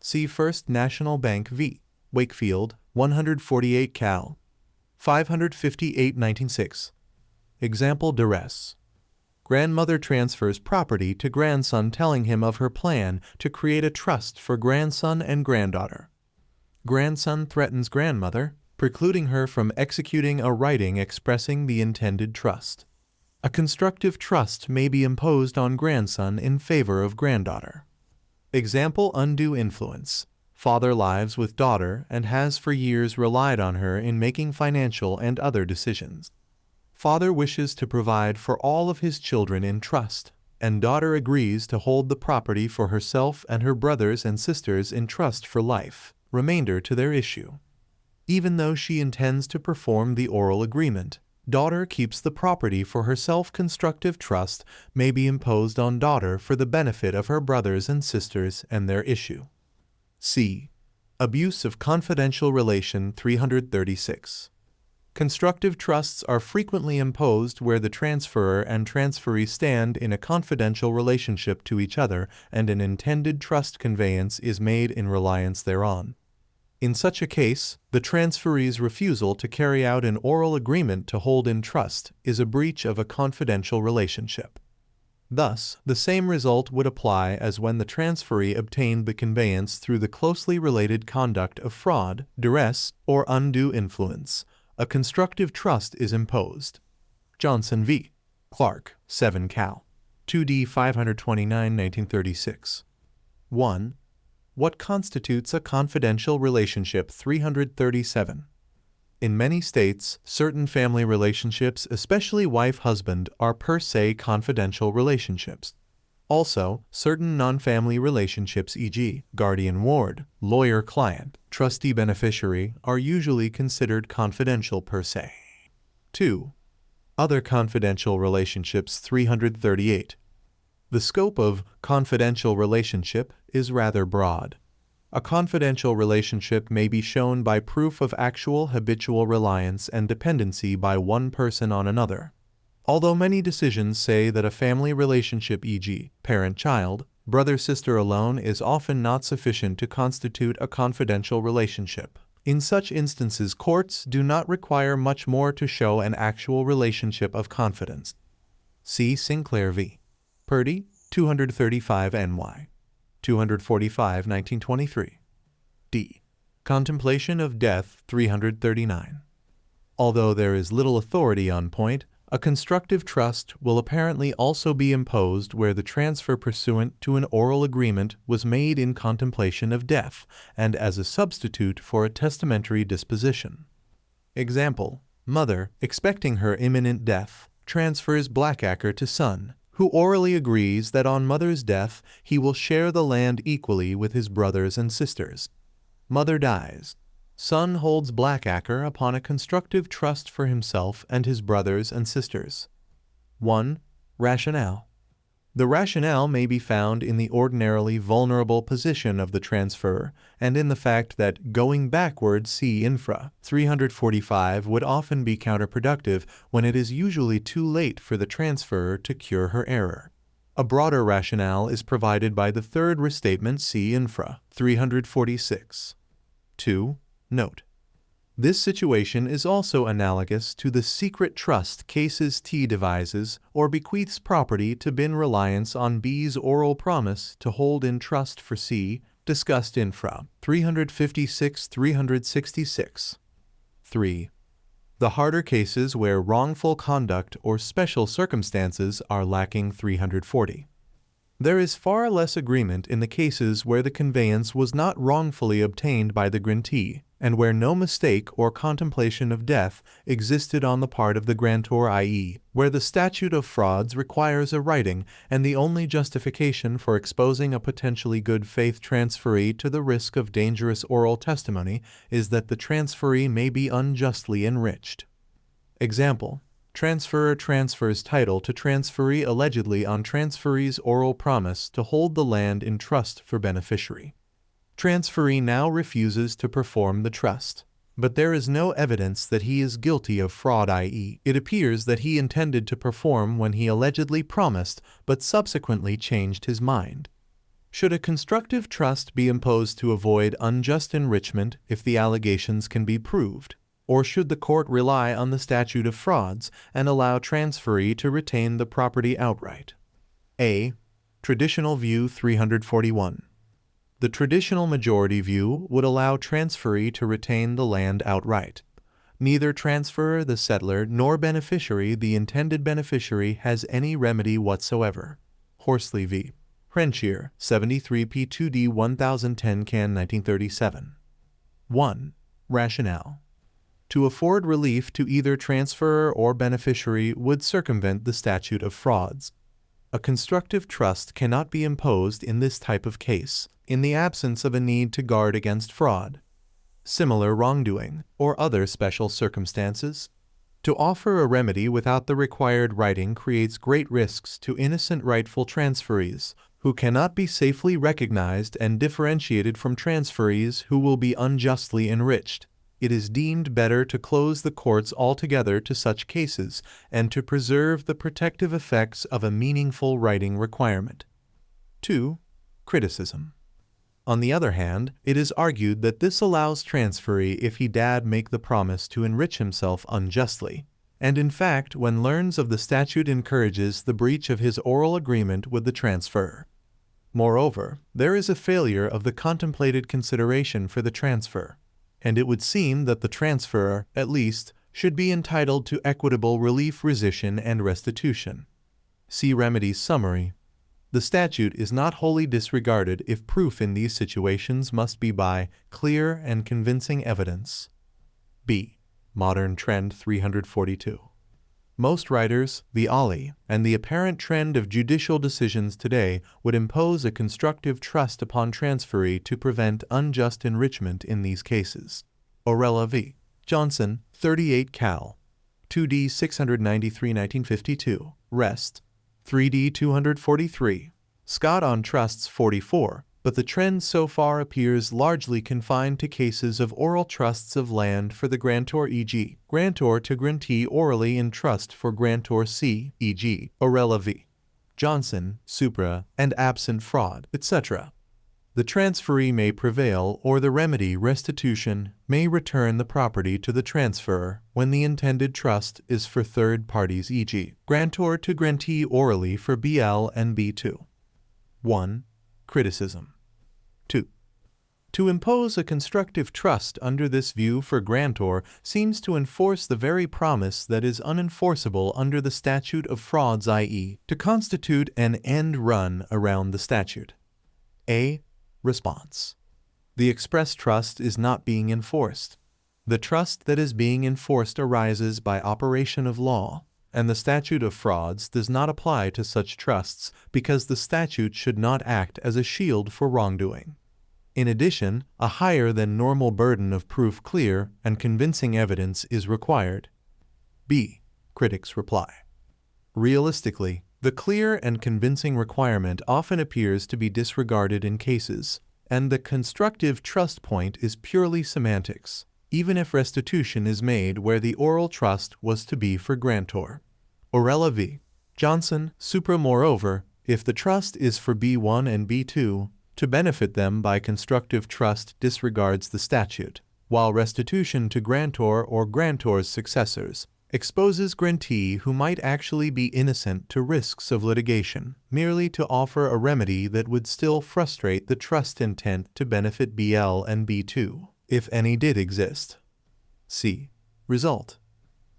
See First National Bank v. Wakefield, 148 Cal. 558 1906. Example: duress. Grandmother transfers property to grandson telling him of her plan to create a trust for grandson and granddaughter. Grandson threatens grandmother, precluding her from executing a writing expressing the intended trust. A constructive trust may be imposed on grandson in favor of granddaughter. Example: undue influence. Father lives with daughter and has for years relied on her in making financial and other decisions. Father wishes to provide for all of his children in trust, and daughter agrees to hold the property for herself and her brothers and sisters in trust for life, remainder to their issue. Even though she intends to perform the oral agreement, daughter keeps the property for herself. Constructive trust may be imposed on daughter for the benefit of her brothers and sisters and their issue. C. Abuse of confidential relation 336. Constructive trusts are frequently imposed where the transferor and transferee stand in a confidential relationship to each other and an intended trust conveyance is made in reliance thereon. In such a case, the transferee's refusal to carry out an oral agreement to hold in trust is a breach of a confidential relationship. Thus, the same result would apply as when the transferee obtained the conveyance through the closely related conduct of fraud, duress, or undue influence. A constructive trust is imposed. Johnson v. Clark, 7 Cal. 2D 529 1936. 1. What constitutes a confidential relationship 337. In many states, certain family relationships, especially wife-husband, are per se confidential relationships. Also, certain non-family relationships, e.g., guardian-ward, lawyer-client, trustee-beneficiary, are usually considered confidential per se. 2. Other confidential relationships 338. The scope of confidential relationship is rather broad. A confidential relationship may be shown by proof of actual habitual reliance and dependency by one person on another. Although many decisions say that a family relationship, e.g., parent-child, brother-sister alone, is often not sufficient to constitute a confidential relationship. In such instances, courts do not require much more to show an actual relationship of confidence. See Sinclair v. Purdy, 235 NY. 245, 1923. D. Contemplation of death, 339. Although there is little authority on point, a constructive trust will apparently also be imposed where the transfer pursuant to an oral agreement was made in contemplation of death and as a substitute for a testamentary disposition. Example: mother, expecting her imminent death, transfers Blackacre to son, who orally agrees that on mother's death he will share the land equally with his brothers and sisters. Mother dies. Son holds Blackacre upon a constructive trust for himself and his brothers and sisters. 1. Rationale. The rationale may be found in the ordinarily vulnerable position of the transferor and in the fact that going backwards, see infra 345, would often be counterproductive when it is usually too late for the transferor to cure her error. A broader rationale is provided by the third restatement, see infra 346. 2. Note: this situation is also analogous to the secret trust cases T devises or bequeaths property to bin reliance on B's oral promise to hold in trust for C, discussed infra 356-366. 3. The harder cases where wrongful conduct or special circumstances are lacking, 340. There is far less agreement in the cases where the conveyance was not wrongfully obtained by the grantee, and where no mistake or contemplation of death existed on the part of the grantor, i.e., where the statute of frauds requires a writing and the only justification for exposing a potentially good faith transferee to the risk of dangerous oral testimony is that the transferee may be unjustly enriched. Example: transferor transfers title to transferee allegedly on transferee's oral promise to hold the land in trust for beneficiary. Transferee now refuses to perform the trust, but there is no evidence that he is guilty of fraud, i.e., it appears that he intended to perform when he allegedly promised but subsequently changed his mind. Should a constructive trust be imposed to avoid unjust enrichment if the allegations can be proved? Or should the court rely on the statute of frauds and allow transferee to retain the property outright? A. Traditional view 341. The traditional majority view would allow transferee to retain the land outright. Neither transferor, the settlor, nor beneficiary, the intended beneficiary, has any remedy whatsoever. Horsley v. Hrenchier, 73 P2D 1010 Can 1937. 1. Rationale. To afford relief to either transferor or beneficiary would circumvent the statute of frauds. A constructive trust cannot be imposed in this type of case, in the absence of a need to guard against fraud, similar wrongdoing, or other special circumstances. To offer a remedy without the required writing creates great risks to innocent rightful transferees, who cannot be safely recognized and differentiated from transferees who will be unjustly enriched. It is deemed better to close the courts altogether to such cases and to preserve the protective effects of a meaningful writing requirement. 2. Criticism. On the other hand, it is argued that this allows transferee if he dad make the promise to enrich himself unjustly, and in fact when learns of the statute encourages the breach of his oral agreement with the transferor. Moreover, there is a failure of the contemplated consideration for the transfer, and it would seem that the transferor, at least, should be entitled to equitable relief, rescission, and restitution. See Remedies Summary. The statute is not wholly disregarded if proof in these situations must be by clear and convincing evidence. B. Modern Trend 342. Most writers, the ollie, and the apparent trend of judicial decisions today would impose a constructive trust upon transferee to prevent unjust enrichment in these cases. Orella v. Johnson, 38 Cal. 2D 693 1952, Rest. 3D 243. Scott on Trusts 44, but the trend so far appears largely confined to cases of oral trusts of land for the grantor, e.g., grantor to grantee orally in trust for grantor C, e.g., Orella v. Johnson, supra, and absent fraud, etc. The transferee may prevail, or the remedy, restitution, may return the property to the transferor when the intended trust is for third parties, e.g., grantor to grantee orally for BL and B2. 1. Criticism. 2. To impose a constructive trust under this view for grantor seems to enforce the very promise that is unenforceable under the statute of frauds, i.e., to constitute an end run around the statute. A. Response. The express trust is not being enforced. The trust that is being enforced arises by operation of law, and the statute of frauds does not apply to such trusts because the statute should not act as a shield for wrongdoing. In addition, a higher than normal burden of proof, clear and convincing evidence is required. B. Critics reply. Realistically, the clear and convincing requirement often appears to be disregarded in cases, and the constructive trust point is purely semantics, even if restitution is made where the oral trust was to be for grantor. Orella v. Johnson, supra. Moreover, if the trust is for B1 and B2, to benefit them by constructive trust disregards the statute, while restitution to grantor or grantor's successors exposes grantee who might actually be innocent to risks of litigation, merely to offer a remedy that would still frustrate the trust intent to benefit BL and B2, if any did exist. C. Result.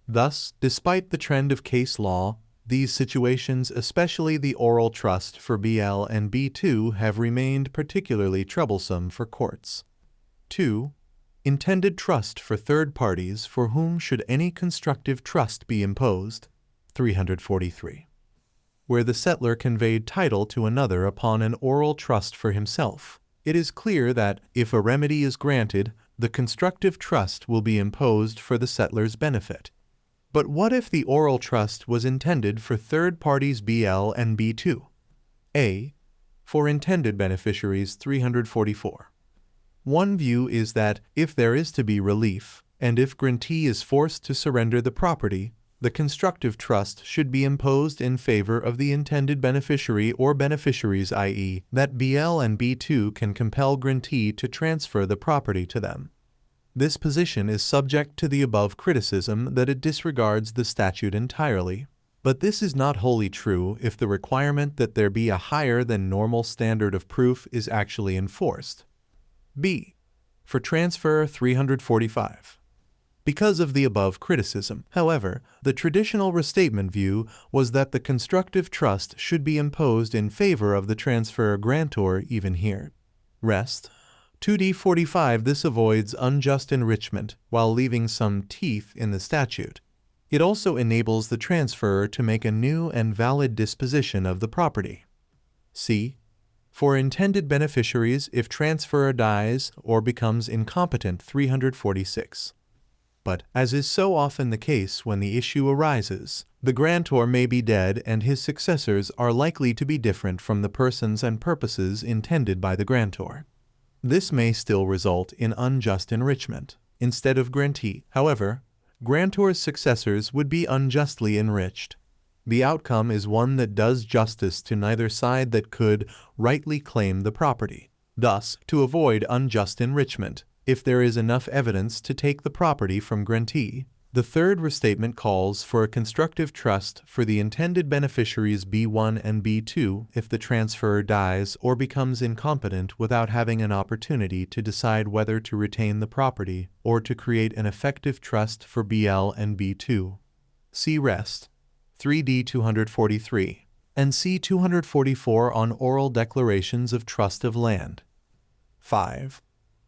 Thus, despite the trend of case law, these situations, especially the oral trust for BL and B2, have remained particularly troublesome for courts. 2. Intended trust for third parties for whom should any constructive trust be imposed. 343. Where the settlor conveyed title to another upon an oral trust for himself, it is clear that, if a remedy is granted, the constructive trust will be imposed for the settlor's benefit. But what if the oral trust was intended for third parties BL and B2? A. For intended beneficiaries. 344. One view is that, if there is to be relief, and if grantee is forced to surrender the property, the constructive trust should be imposed in favor of the intended beneficiary or beneficiaries, i.e., that BL and B2 can compel grantee to transfer the property to them. This position is subject to the above criticism that it disregards the statute entirely, but this is not wholly true if the requirement that there be a higher than normal standard of proof is actually enforced. B. For transfer. 345. Because of the above criticism, however, the traditional restatement view was that the constructive trust should be imposed in favor of the transferor grantor even here. Rest. 2d45. This avoids unjust enrichment while leaving some teeth in the statute. It also enables the transferor to make a new and valid disposition of the property. C. For intended beneficiaries if transferor dies or becomes incompetent. 346. But, as is so often the case when the issue arises, the grantor may be dead and his successors are likely to be different from the persons and purposes intended by the grantor. This may still result in unjust enrichment. Instead of grantee, however, grantor's successors would be unjustly enriched. The outcome is one that does justice to neither side that could rightly claim the property. Thus, to avoid unjust enrichment, if there is enough evidence to take the property from grantee, the third restatement calls for a constructive trust for the intended beneficiaries B1 and B2 if the transferor dies or becomes incompetent without having an opportunity to decide whether to retain the property or to create an effective trust for BL and B2. See Rest. 3d 243 and c 244 on oral declarations of trust of land. 5.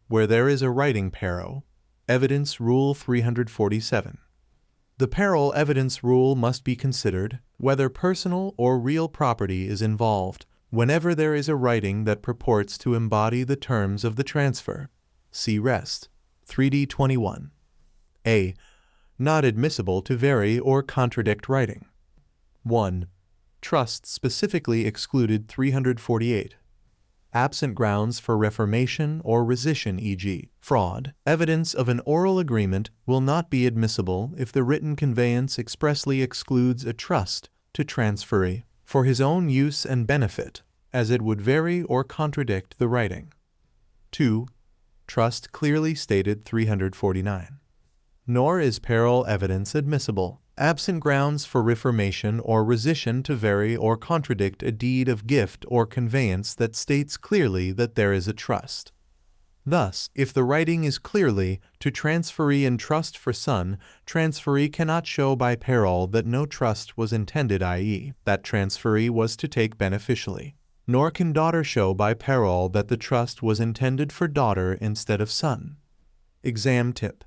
Where there is a writing peril. Evidence Rule 347. The peril evidence rule must be considered, whether personal or real property is involved, whenever there is a writing that purports to embody the terms of the transfer. See Rest. 3d 21. A. Not admissible to vary or contradict writing. 1. Trust specifically excluded. 348. Absent grounds for reformation or rescission, e.g., fraud. Evidence of an oral agreement will not be admissible if the written conveyance expressly excludes a trust to transferee for his own use and benefit, as it would vary or contradict the writing. 2. Trust clearly stated 349. Nor is parole evidence admissible. Absent grounds for reformation or rescission to vary or contradict a deed of gift or conveyance that states clearly that there is a trust. Thus, if the writing is clearly to transferee and trust for son, transferee cannot show by parole that no trust was intended, i.e., that transferee was to take beneficially. Nor can daughter show by parole that the trust was intended for daughter instead of son. Exam tip.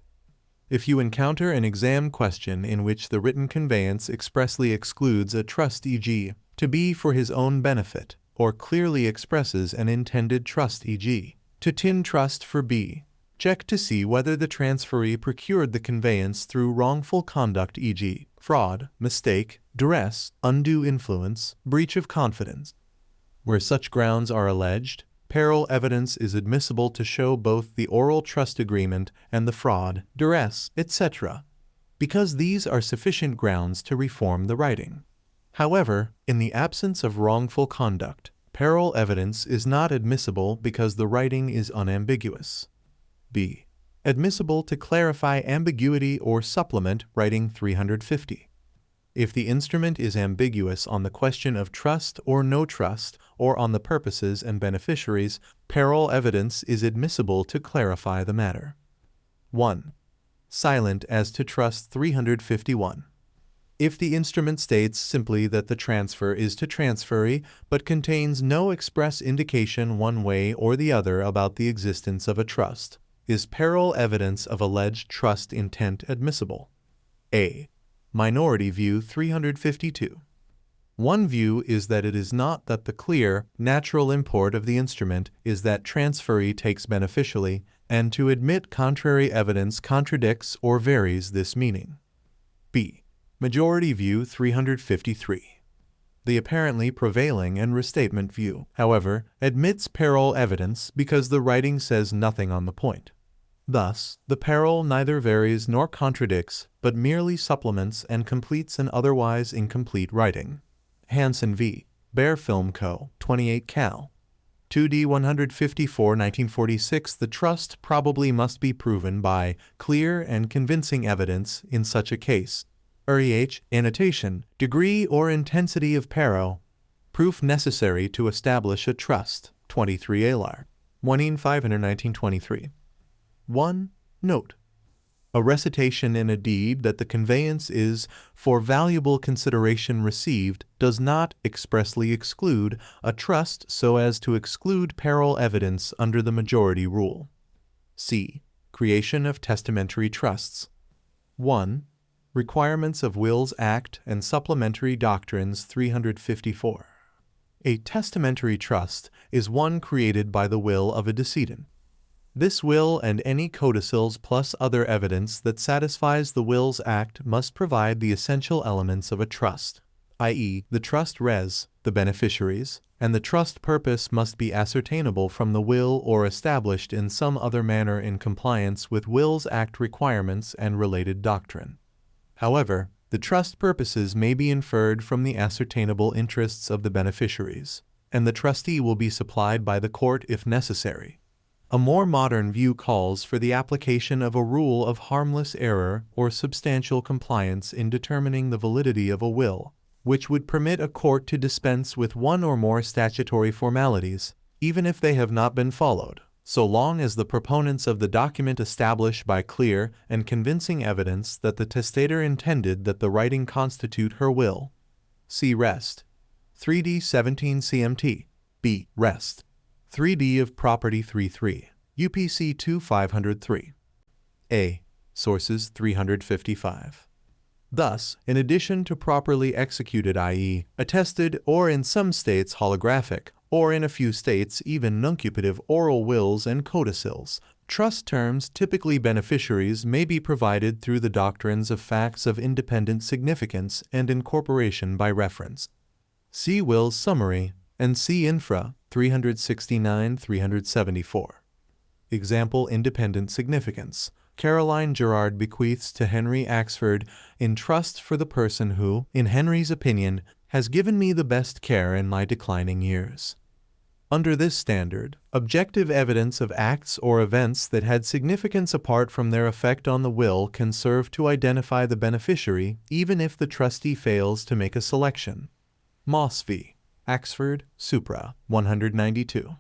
If you encounter an exam question in which the written conveyance expressly excludes a trust, e.g., to be for his own benefit, or clearly expresses an intended trust, e.g., to tin trust for B, check to see whether the transferee procured the conveyance through wrongful conduct, e.g., fraud, mistake, duress, undue influence, breach of confidence. Where such grounds are alleged, parole evidence is admissible to show both the oral trust agreement and the fraud, duress, etc., because these are sufficient grounds to reform the writing. However, in the absence of wrongful conduct, parole evidence is not admissible because the writing is unambiguous. B. Admissible to clarify ambiguity or supplement writing 350. If the instrument is ambiguous on the question of trust or no trust, or on the purposes and beneficiaries, parole evidence is admissible to clarify the matter. 1. Silent as to trust 351. If the instrument states simply that the transfer is to transferee, but contains no express indication one way or the other about the existence of a trust, is parole evidence of alleged trust intent admissible? A. Minority view 352. One view is that it is not that the clear, natural import of the instrument is that transferee takes beneficially, and to admit contrary evidence contradicts or varies this meaning. B. Majority view 353. The apparently prevailing and restatement view, however, admits parole evidence because the writing says nothing on the point. Thus, the parole neither varies nor contradicts, but merely supplements and completes an otherwise incomplete writing. Hansen v. Bear Film Co., 28 Cal. 2D 154, 1946. The trust probably must be proven by clear and convincing evidence in such a case. REH, annotation, degree or intensity of parole. Proof necessary to establish a trust. 23 Alar. 1 500, 1923. 1. Note. A recitation in a deed that the conveyance is for valuable consideration received does not expressly exclude a trust so as to exclude parole evidence under the majority rule. C. Creation of testamentary trusts. 1. Requirements of Wills Act and Supplementary Doctrines 354. A testamentary trust is one created by the will of a decedent. This will and any codicils plus other evidence that satisfies the Wills Act must provide the essential elements of a trust, i.e., the trust res, the beneficiaries, and the trust purpose must be ascertainable from the will or established in some other manner in compliance with Wills Act requirements and related doctrine. However, the trust purposes may be inferred from the ascertainable interests of the beneficiaries, and the trustee will be supplied by the court if necessary. A more modern view calls for the application of a rule of harmless error or substantial compliance in determining the validity of a will, which would permit a court to dispense with one or more statutory formalities, even if they have not been followed, so long as the proponents of the document establish by clear and convincing evidence that the testator intended that the writing constitute her will. See Rest. 3D 17 CMT. B. Rest. 3D of Property 33. UPC 2503. A. Sources 355. Thus, in addition to properly executed, i.e., attested or in some states holographic, or in a few states even nuncupative oral wills and codicils, trust terms typically beneficiaries may be provided through the doctrines of facts of independent significance and incorporation by reference. See Wills Summary and see Infra 369-374. Example independent significance. Caroline Gerard bequeaths to Henry Axford in trust for the person who, in Henry's opinion, has given me the best care in my declining years. Under this standard, objective evidence of acts or events that had significance apart from their effect on the will can serve to identify the beneficiary even if the trustee fails to make a selection. Moss v. Axford, Supra, 192.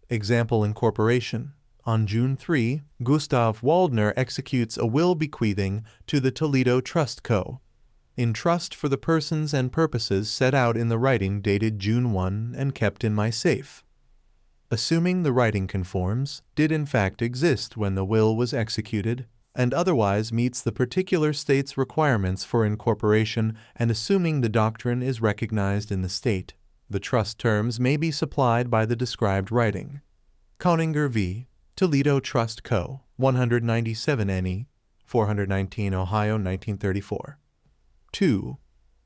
Example incorporation. On June 3, Gustav Waldner executes a will bequeathing to the Toledo Trust Co. in trust for the persons and purposes set out in the writing dated June 1 and kept in my safe. Assuming the writing conforms, did in fact exist when the will was executed, and otherwise meets the particular state's requirements for incorporation, and assuming the doctrine is recognized in the state, the trust terms may be supplied by the described writing. Coninger v. Toledo Trust Co., 197 NE, 419 Ohio, 1934. 2.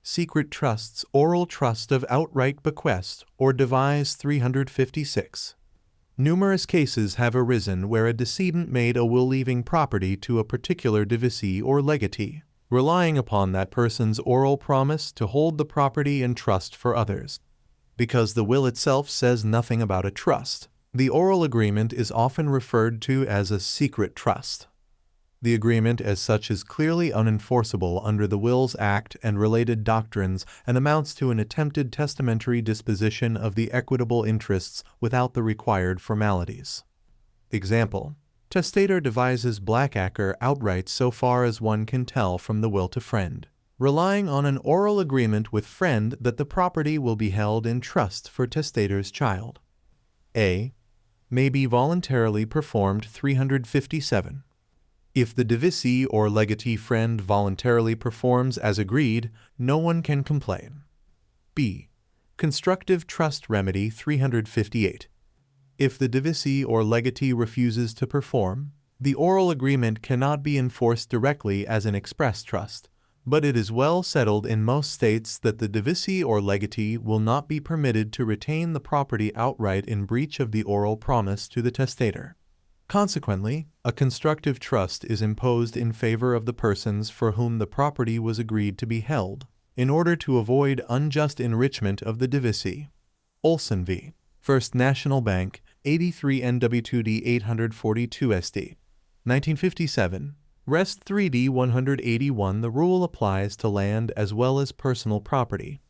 Secret Trusts, Oral Trust of Outright Bequest, or Devise 356. Numerous cases have arisen where a decedent made a will leaving property to a particular divicee or legatee, relying upon that person's oral promise to hold the property in trust for others. Because the will itself says nothing about a trust, the oral agreement is often referred to as a secret trust. The agreement as such is clearly unenforceable under the Wills Act and related doctrines and amounts to an attempted testamentary disposition of the equitable interests without the required formalities. Example: testator devises Blackacre outright so far as one can tell from the will to friend, relying on an oral agreement with friend that the property will be held in trust for testator's child. A. May be voluntarily performed 357. If the divicee or legatee friend voluntarily performs as agreed, no one can complain. B. Constructive trust remedy 358. If the divicee or legatee refuses to perform, the oral agreement cannot be enforced directly as an express trust, but it is well settled in most states that the divicee or legatee will not be permitted to retain the property outright in breach of the oral promise to the testator. Consequently, a constructive trust is imposed in favor of the persons for whom the property was agreed to be held, in order to avoid unjust enrichment of the divicee. Olson v. First National Bank, 83 NW2D 842 SD. 1957. Rest 3D 181. The rule applies to land as well as personal property.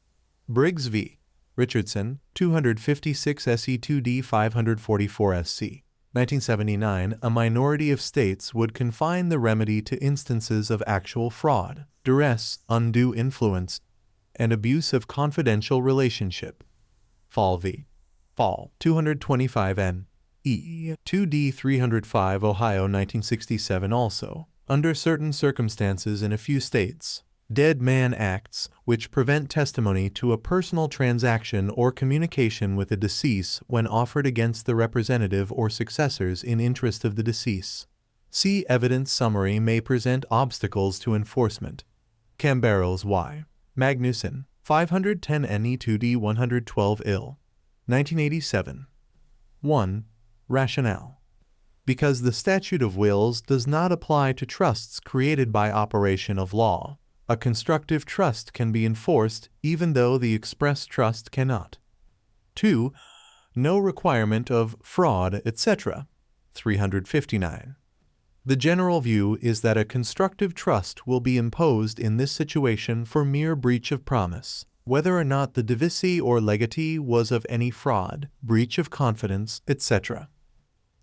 Briggs v. Richardson, 256 SE2D 544 SC. 1979. A minority of states would confine the remedy to instances of actual fraud, duress, undue influence, and abuse of confidential relationship. Fall v. Fall, 225 N. E. 2D 305 Ohio, 1967. Also, under certain circumstances in a few states, dead man acts which prevent testimony to a personal transaction or communication with a deceased when offered against the representative or successors in interest of the deceased. See evidence summary may present obstacles to enforcement. Cambarels Y. Magnuson, 510 NE2D 112 IL. 1987. 1. Rationale. Because the statute of wills does not apply to trusts created by operation of law, a constructive trust can be enforced even though the express trust cannot. 2. No requirement of fraud, etc. 359. The general view is that a constructive trust will be imposed in this situation for mere breach of promise, whether or not the divicee or legatee was of any fraud, breach of confidence, etc.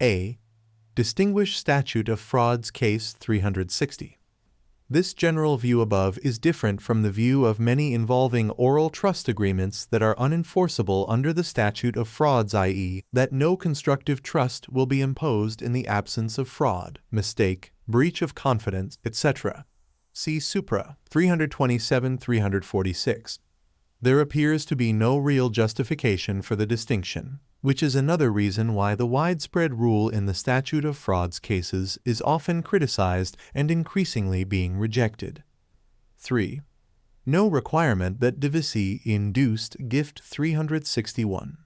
A. Distinguished Statute of Frauds Case 360. This general view above is different from the view of many involving oral trust agreements that are unenforceable under the statute of frauds, i.e., that no constructive trust will be imposed in the absence of fraud, mistake, breach of confidence, etc. See Supra, 327-346. There appears to be no real justification for the distinction, which is another reason why the widespread rule in the statute of frauds cases is often criticized and increasingly being rejected. 3. No requirement that divicee induced gift 361.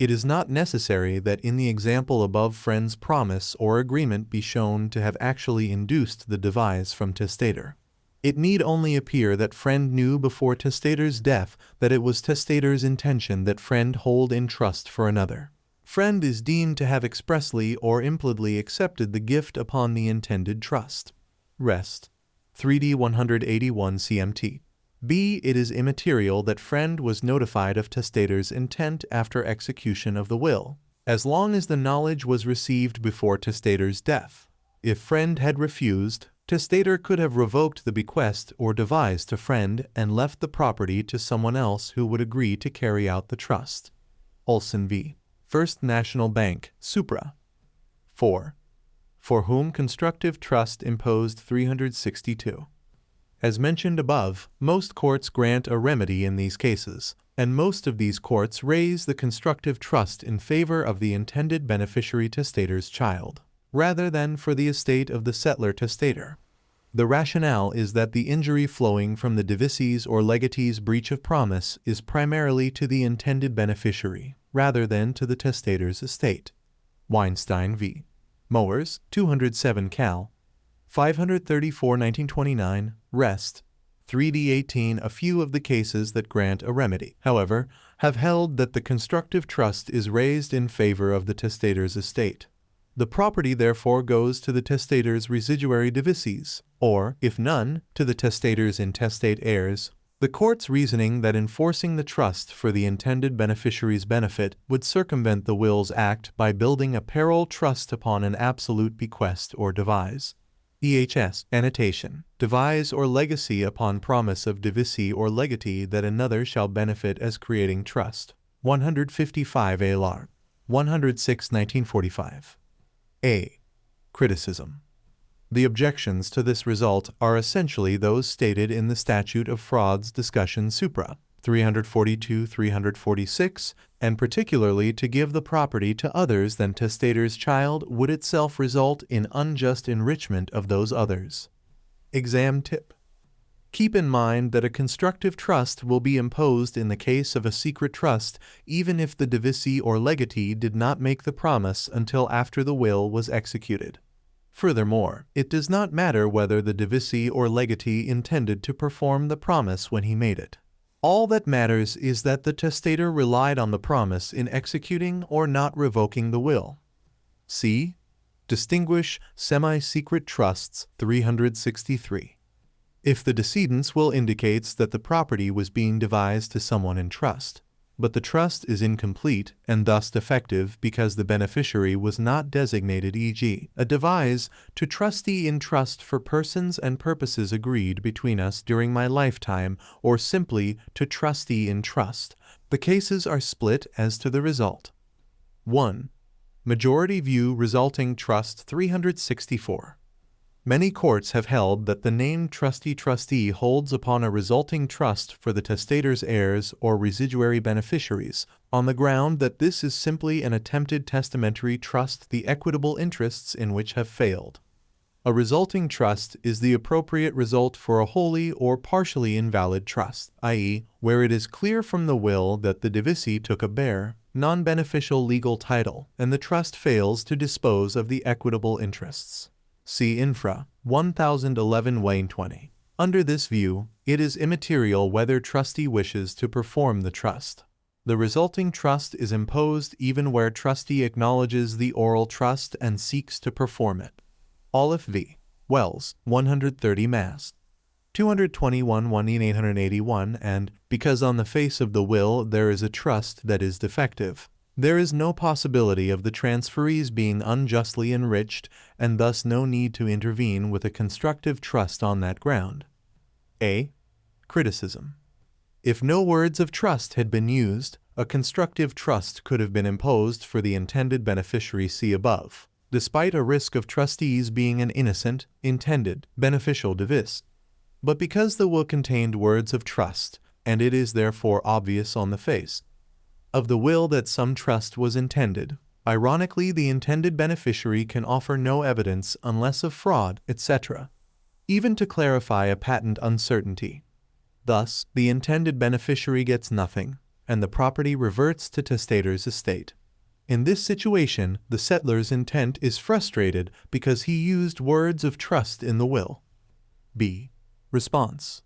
It is not necessary that in the example above friend's promise or agreement be shown to have actually induced the devise from testator. It need only appear that friend knew before testator's death that it was testator's intention that friend hold in trust for another. Friend is deemed to have expressly or impliedly accepted the gift upon the intended trust. Rest. 3D 181 CMT. B. It is immaterial that friend was notified of testator's intent after execution of the will, as long as the knowledge was received before testator's death. If friend had refused, testator could have revoked the bequest or devise to friend and left the property to someone else who would agree to carry out the trust. Olson v. First National Bank, Supra. 4. For whom constructive trust imposed 362. As mentioned above, most courts grant a remedy in these cases, and most of these courts raise the constructive trust in favor of the intended beneficiary testator's child, rather than for the estate of the settler testator. The rationale is that the injury flowing from the divisee's or legatee's breach of promise is primarily to the intended beneficiary, rather than to the testator's estate. Weinstein v. Mowers, 207 Cal. 534 1929, Rest. 3D18. A few of the cases that grant a remedy, however, have held that the constructive trust is raised in favor of the testator's estate. The property therefore goes to the testator's residuary divisees, or, if none, to the testator's intestate heirs. The court's reasoning that enforcing the trust for the intended beneficiary's benefit would circumvent the will's act by building a parallel trust upon an absolute bequest or devise. EHS. Annotation. Devise or legacy upon promise of divisee or legatee that another shall benefit as creating trust. 155 A. Lar. 106 1945. A. Criticism. The objections to this result are essentially those stated in the Statute of Frauds discussion supra, 342-346, and particularly to give the property to others than testator's child would itself result in unjust enrichment of those others. Exam tip. Keep in mind that a constructive trust will be imposed in the case of a secret trust even if the divisee or legatee did not make the promise until after the will was executed. Furthermore, it does not matter whether the divisee or legatee intended to perform the promise when he made it. All that matters is that the testator relied on the promise in executing or not revoking the will. C. Distinguish semi-secret trusts 363. If the decedent's will indicates that the property was being devised to someone in trust, but the trust is incomplete and thus defective because the beneficiary was not designated, e.g., a devise to trustee in trust for persons and purposes agreed between us during my lifetime, or simply to trustee in trust, the cases are split as to the result. 1. Majority view resulting trust 364. Many courts have held that the named trustee holds upon a resulting trust for the testator's heirs or residuary beneficiaries, on the ground that this is simply an attempted testamentary trust, the equitable interests in which have failed. A resulting trust is the appropriate result for a wholly or partially invalid trust, i.e., where it is clear from the will that the divisee took a bare, non-beneficial legal title, and the trust fails to dispose of the equitable interests. See Infra 1011 Wayne 20. Under this view, it is immaterial whether trustee wishes to perform the trust. The resulting trust is imposed even where trustee acknowledges the oral trust and seeks to perform it. Olive v. Wells, 130 Mass. 221 1881, and because on the face of the will there is a trust that is defective, there is no possibility of the transferees being unjustly enriched, and thus no need to intervene with a constructive trust on that ground. A. Criticism. If no words of trust had been used, a constructive trust could have been imposed for the intended beneficiary see above, despite a risk of trustees being an innocent, intended, beneficial devise. But because the will contained words of trust, and it is therefore obvious on the face of the will that some trust was intended, ironically the intended beneficiary can offer no evidence unless of fraud, etc., even to clarify a patent uncertainty. Thus, the intended beneficiary gets nothing, and the property reverts to testator's estate. In this situation, the settler's intent is frustrated because he used words of trust in the will. B. Response.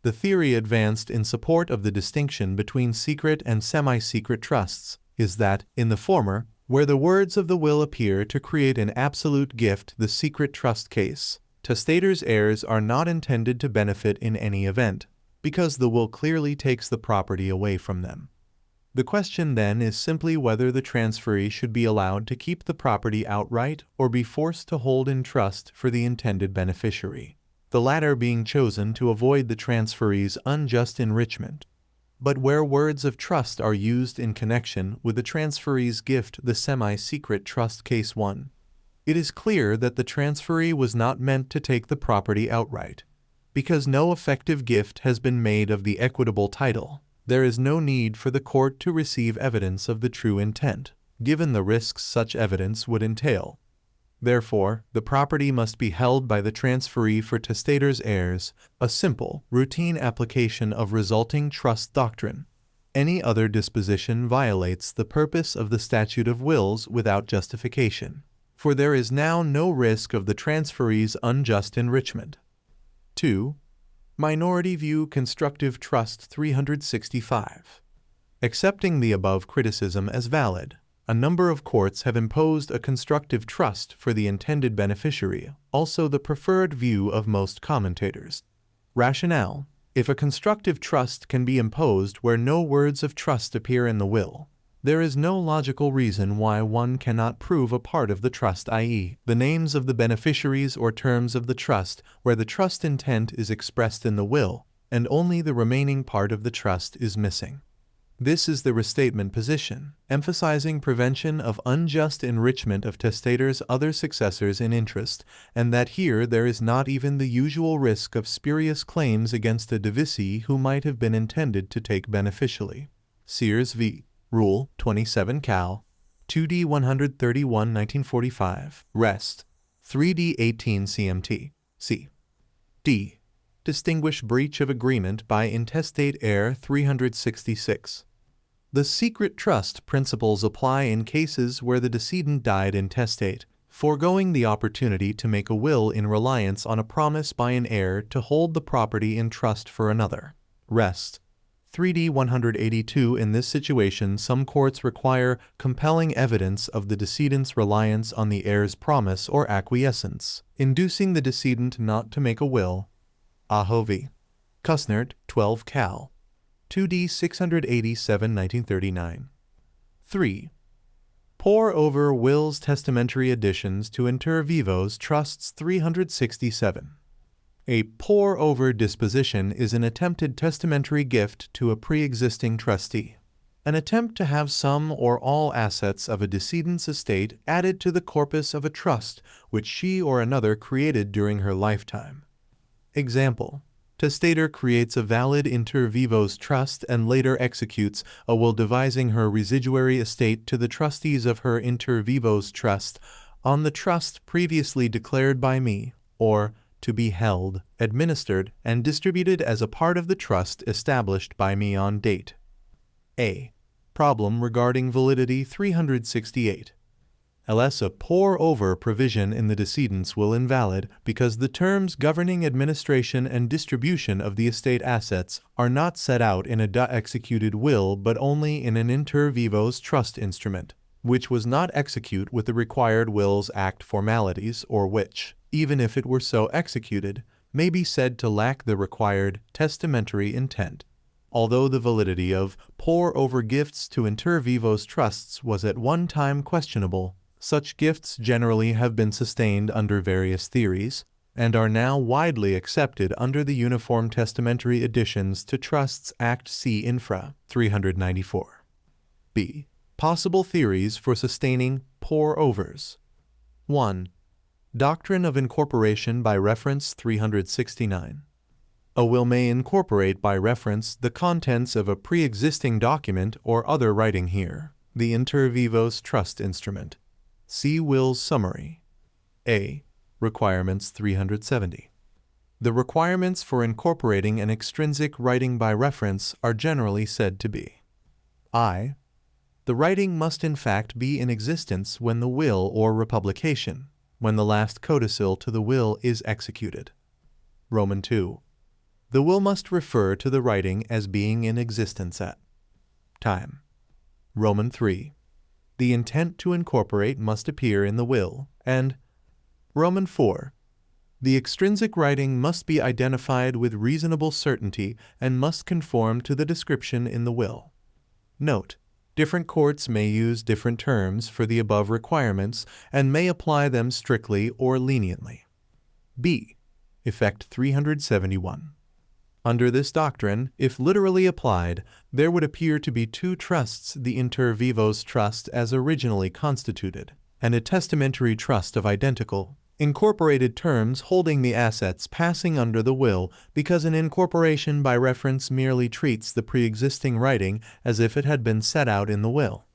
The theory advanced in support of the distinction between secret and semi-secret trusts is that, in the former, where the words of the will appear to create an absolute gift, the secret trust case, testator's heirs are not intended to benefit in any event, because the will clearly takes the property away from them. The question then is simply whether the transferee should be allowed to keep the property outright or be forced to hold in trust for the intended beneficiary, the latter being chosen to avoid the transferee's unjust enrichment. But where words of trust are used in connection with the transferee's gift, the semi-secret trust case 1, it is clear that the transferee was not meant to take the property outright. Because no effective gift has been made of the equitable title, there is no need for the court to receive evidence of the true intent, given the risks such evidence would entail. Therefore, the property must be held by the transferee for testator's heirs, a simple, routine application of resulting trust doctrine. Any other disposition violates the purpose of the statute of wills without justification, for there is now no risk of the transferee's unjust enrichment. 2. Minority View Constructive Trust 365. Accepting the above criticism as valid, a number of courts have imposed a constructive trust for the intended beneficiary, also the preferred view of most commentators. Rationale: if a constructive trust can be imposed where no words of trust appear in the will, there is no logical reason why one cannot prove a part of the trust, i.e., the names of the beneficiaries or terms of the trust, where the trust intent is expressed in the will, and only the remaining part of the trust is missing. This is the restatement position, emphasizing prevention of unjust enrichment of testator's other successors in interest, and that here there is not even the usual risk of spurious claims against a divisi who might have been intended to take beneficially. Sears v. Rule 27 Cal. 2D 131 1945. Rest. 3D 18 CMT. C. D. Distinguish breach of agreement by intestate heir 366. The secret trust principles apply in cases where the decedent died intestate, foregoing the opportunity to make a will in reliance on a promise by an heir to hold the property in trust for another. Rest. 3D 182. In this situation, some courts require compelling evidence of the decedent's reliance on the heir's promise or acquiescence, inducing the decedent not to make a will. Aho v. Kusnert, 12 Cal. 2D 687 1939. 3. Pour over wills testamentary additions to inter vivos trusts 367. A pour-over disposition is an attempted testamentary gift to a pre-existing trustee, an attempt to have some or all assets of a decedent's estate added to the corpus of a trust which she or another created during her lifetime. Example: testator creates a valid inter vivos trust and later executes a will devising her residuary estate to the trustees of her inter vivos trust on the trust previously declared by me, or to be held, administered, and distributed as a part of the trust established by me on date. A. Problem regarding validity 368. Ls. A pour-over provision in the decedent's will invalid because the terms governing administration and distribution of the estate assets are not set out in a executed will but only in an inter vivos trust instrument, which was not execute with the required Wills Act formalities, or which, even if it were so executed, may be said to lack the required testamentary intent. Although the validity of pour-over gifts to inter vivos trusts was at one time questionable, such gifts generally have been sustained under various theories, and are now widely accepted under the Uniform Testamentary Additions to Trusts Act C. Infra 394. B. Possible theories for sustaining pour-overs. 1. Doctrine of incorporation by reference 369. A will may incorporate by reference the contents of a pre-existing document or other writing here, the inter vivos trust instrument. See Will's Summary. A. Requirements 370. The requirements for incorporating an extrinsic writing by reference are generally said to be: I. The writing must in fact be in existence when the will or republication, when the last codicil to the will is executed. Roman 2. The will must refer to the writing as being in existence at time. Roman 3. The intent to incorporate must appear in the will, and Roman 4. The extrinsic writing must be identified with reasonable certainty and must conform to the description in the will. Note: different courts may use different terms for the above requirements and may apply them strictly or leniently. B. Effect 371. Under this doctrine, if literally applied, there would appear to be two trusts: the inter vivos trust as originally constituted, and a testamentary trust of identical, incorporated terms holding the assets passing under the will, because an incorporation by reference merely treats the pre-existing writing as if it had been set out in the will.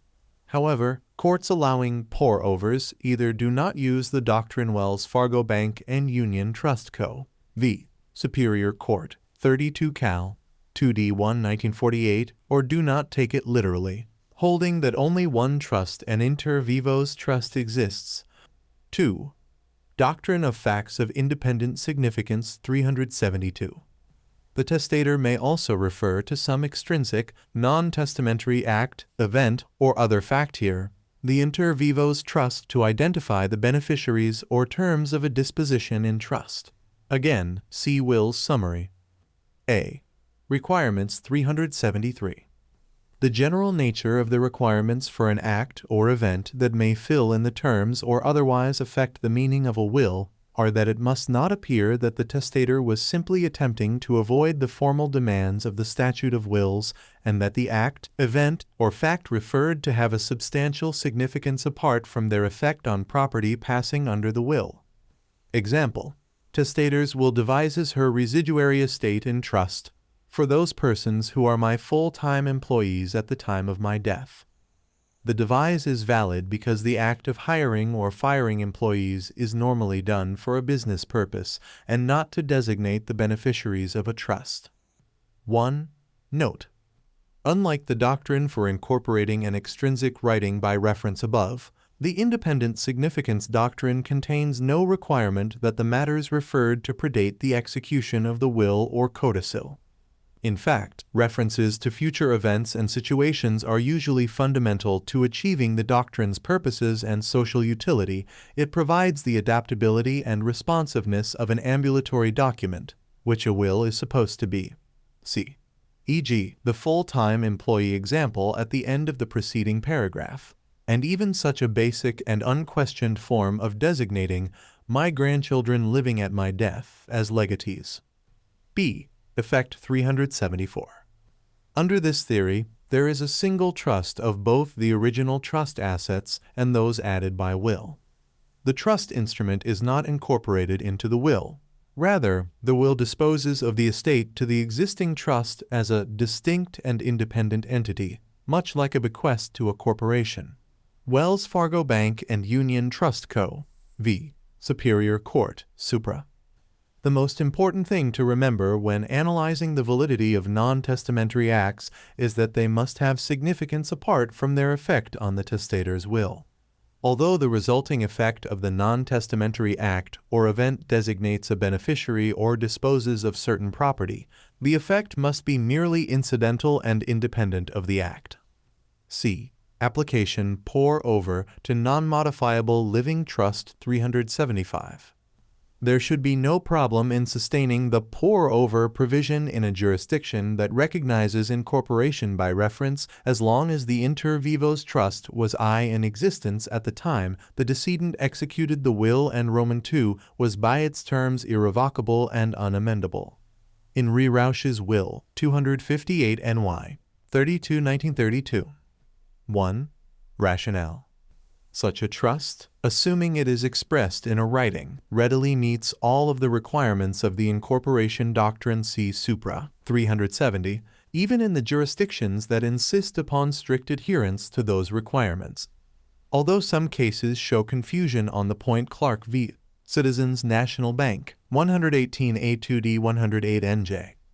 However, courts allowing pour-overs either do not use the doctrine Wells Fargo Bank and Union Trust Co. v. Superior Court, 32 Cal. 2D 1 1948, or do not take it literally, holding that only one trust, an inter vivos trust, exists. 2. Doctrine of Facts of Independent Significance 372. The testator may also refer to some extrinsic, non-testamentary act, event, or other fact here, the inter vivos trust, to identify the beneficiaries or terms of a disposition in trust. Again, see Will's summary. A. Requirements 373. The general nature of the requirements for an act or event that may fill in the terms or otherwise affect the meaning of a will are that it must not appear that the testator was simply attempting to avoid the formal demands of the statute of wills, and that the act, event, or fact referred to have a substantial significance apart from their effect on property passing under the will. Example: testators will devises her residuary estate in trust for those persons who are my full-time employees at the time of my death. The devise is valid because the act of hiring or firing employees is normally done for a business purpose and not to designate the beneficiaries of a trust. 1. Note: unlike the doctrine for incorporating an extrinsic writing by reference above, the independent significance doctrine contains no requirement that the matters referred to predate the execution of the will or codicil. In fact, references to future events and situations are usually fundamental to achieving the doctrine's purposes and social utility. It provides the adaptability and responsiveness of an ambulatory document, which a will is supposed to be. See, e.g., the full-time employee example at the end of the preceding paragraph, and even such a basic and unquestioned form of designating my grandchildren living at my death as legatees. B. Effect 374. Under this theory, there is a single trust of both the original trust assets and those added by will. The trust instrument is not incorporated into the will. Rather, the will disposes of the estate to the existing trust as a distinct and independent entity, much like a bequest to a corporation. Wells Fargo Bank and Union Trust Co. v. Superior Court, Supra. The most important thing to remember when analyzing the validity of non-testamentary acts is that they must have significance apart from their effect on the testator's will. Although the resulting effect of the non-testamentary act or event designates a beneficiary or disposes of certain property, the effect must be merely incidental and independent of the act. C. Application pour over to non-modifiable living trust 375. There should be no problem in sustaining the pour-over provision in a jurisdiction that recognizes incorporation by reference as long as the inter vivos trust was in existence at the time the decedent executed the will and Roman II was by its terms irrevocable and unamendable. In Re Rausch's Will, 258 NY, 32 1932. 1. Rationale. Such a trust, assuming it is expressed in a writing, readily meets all of the requirements of the incorporation doctrine. See Supra 370, even in the jurisdictions that insist upon strict adherence to those requirements. Although some cases show confusion on the point, Clark v. Citizens National Bank, 118 A2D 108 NJ,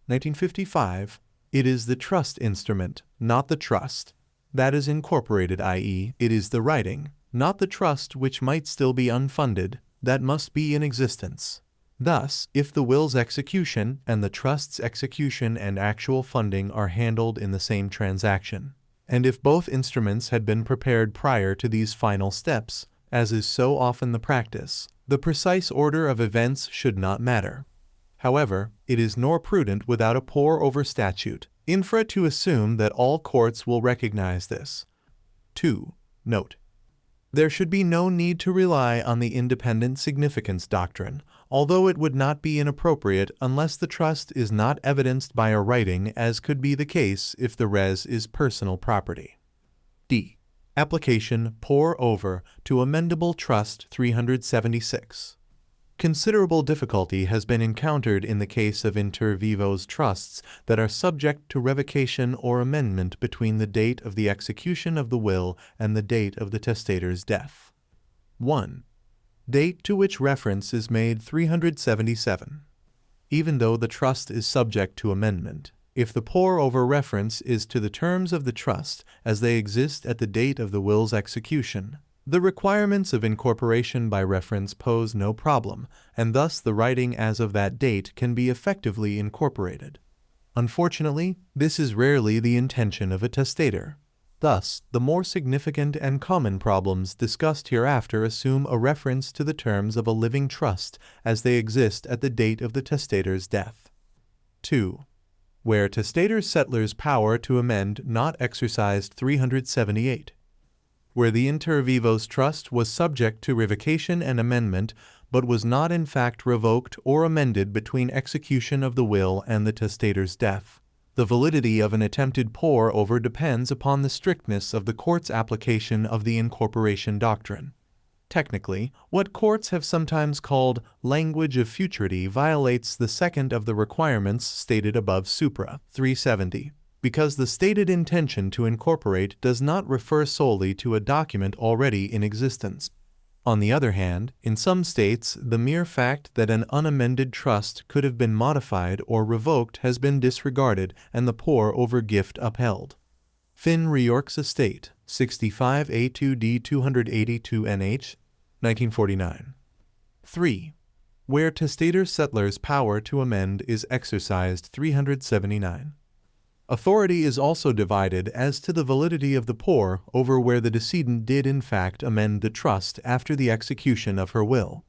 1955, it is the trust instrument, not the trust, that is incorporated, i.e., it is the writing, not the trust which might still be unfunded, that must be in existence. Thus, if the will's execution and the trust's execution and actual funding are handled in the same transaction, and if both instruments had been prepared prior to these final steps, as is so often the practice, the precise order of events should not matter. However, it is nor prudent without a pour-over statute infra to assume that all courts will recognize this. 2. Note: there should be no need to rely on the independent significance doctrine, although it would not be inappropriate unless the trust is not evidenced by a writing, as could be the case if the res is personal property. D. Application pour-over to amendable trust 376. Considerable difficulty has been encountered in the case of inter vivos trusts that are subject to revocation or amendment between the date of the execution of the will and the date of the testator's death. 1. Date to which reference is made 377. Even though the trust is subject to amendment, if the pour-over reference is to the terms of the trust as they exist at the date of the will's execution, the requirements of incorporation by reference pose no problem, and thus the writing as of that date can be effectively incorporated. Unfortunately, this is rarely the intention of a testator. Thus, the more significant and common problems discussed hereafter assume a reference to the terms of a living trust as they exist at the date of the testator's death. 2. Where testator's settlor's power to amend not exercised 378. Where the inter vivos trust was subject to revocation and amendment, but was not in fact revoked or amended between execution of the will and the testator's death, the validity of an attempted pour-over depends upon the strictness of the court's application of the incorporation doctrine. Technically, what courts have sometimes called language of futurity violates the second of the requirements stated above supra 370. Because the stated intention to incorporate does not refer solely to a document already in existence. On the other hand, in some states, the mere fact that an unamended trust could have been modified or revoked has been disregarded and the pour-over gift upheld. Finn Reyork's Estate, 65A2D 282 NH, 1949. 3. Where testator settlor's power to amend is exercised 379. Authority is also divided as to the validity of the pour-over where the decedent did in fact amend the trust after the execution of her will.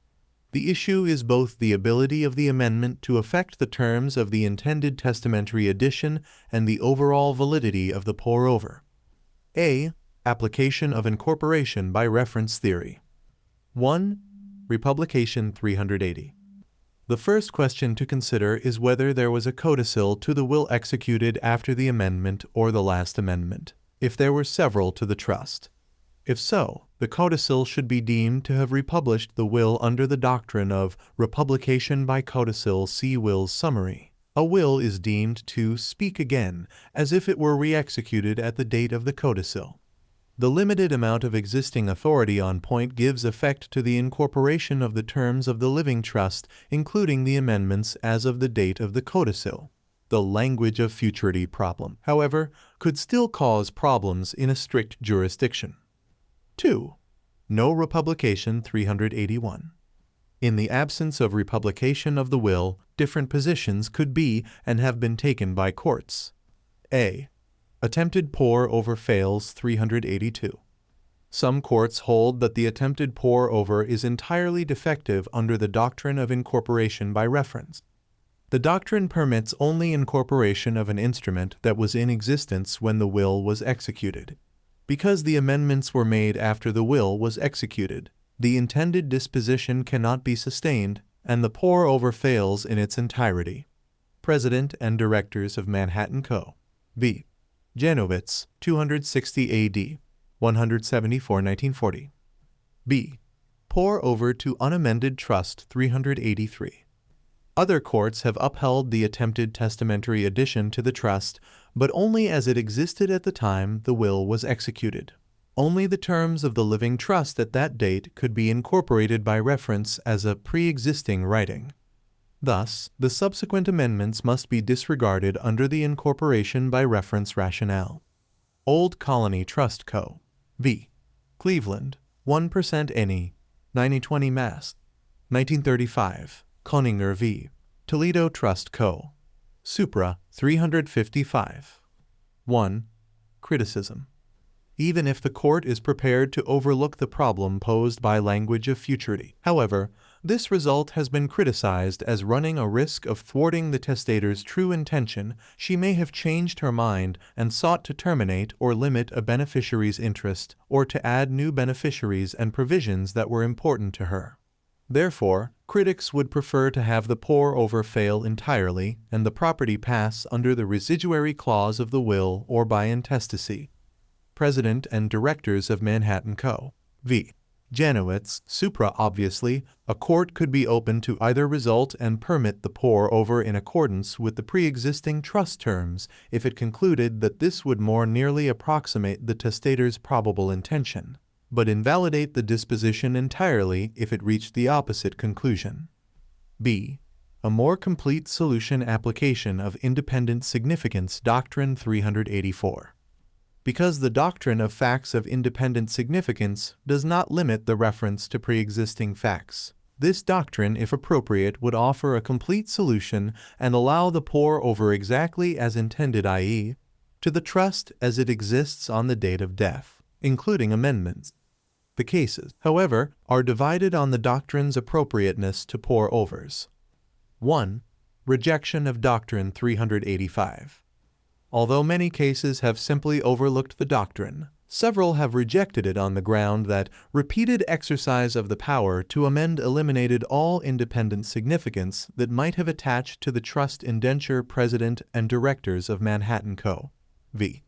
The issue is both the ability of the amendment to affect the terms of the intended testamentary addition and the overall validity of the pour-over. A. Application of incorporation by reference theory. 1. Republication 380. The first question to consider is whether there was a codicil to the will executed after the amendment or the last amendment, if there were several to the trust. If so, the codicil should be deemed to have republished the will under the doctrine of republication by codicil. See Will's Summary. A will is deemed to speak again, as if it were re-executed at the date of the codicil. The limited amount of existing authority on point gives effect to the incorporation of the terms of the living trust, including the amendments as of the date of the codicil. The language of futurity problem, however, could still cause problems in a strict jurisdiction. 2. No republication 381. In the absence of republication of the will, different positions could be and have been taken by courts. A. Attempted pour-over fails 382. Some courts hold that the attempted pour-over is entirely defective under the doctrine of incorporation by reference. The doctrine permits only incorporation of an instrument that was in existence when the will was executed. Because the amendments were made after the will was executed, the intended disposition cannot be sustained, and the pour-over fails in its entirety. President and Directors of Manhattan Co. v. Janowitz, 260 A.D., 174 1940. B. Pour-over to unamended trust 383. Other courts have upheld the attempted testamentary addition to the trust, but only as it existed at the time the will was executed. Only the terms of the living trust at that date could be incorporated by reference as a pre-existing writing. Thus, the subsequent amendments must be disregarded under the incorporation by reference rationale. Old Colony Trust Co. v. Cleveland, 1% NE, 9020 Mass. 1935. Koninger v. Toledo Trust Co. Supra, 355. 1. Criticism. Even if the court is prepared to overlook the problem posed by language of futurity. However, this result has been criticized as running a risk of thwarting the testator's true intention. She may have changed her mind and sought to terminate or limit a beneficiary's interest or to add new beneficiaries and provisions that were important to her. Therefore, critics would prefer to have the pour-over fail entirely and the property pass under the residuary clause of the will or by intestacy. President and Directors of Manhattan Co. v. Janowitz, Supra. Obviously, a court could be open to either result and permit the pour-over in accordance with the pre-existing trust terms if it concluded that this would more nearly approximate the testator's probable intention, but invalidate the disposition entirely if it reached the opposite conclusion. b. A more complete solution application of independent significance doctrine 384. Because the doctrine of facts of independent significance does not limit the reference to pre-existing facts, this doctrine, if appropriate, would offer a complete solution and allow the pour-over exactly as intended, i.e., to the trust as it exists on the date of death, including amendments. The cases, however, are divided on the doctrine's appropriateness to pour-overs. 1. Rejection of Doctrine 385. Although many cases have simply overlooked the doctrine, several have rejected it on the ground that repeated exercise of the power to amend eliminated all independent significance that might have attached to the trust indenture President and Directors of Manhattan Co. v.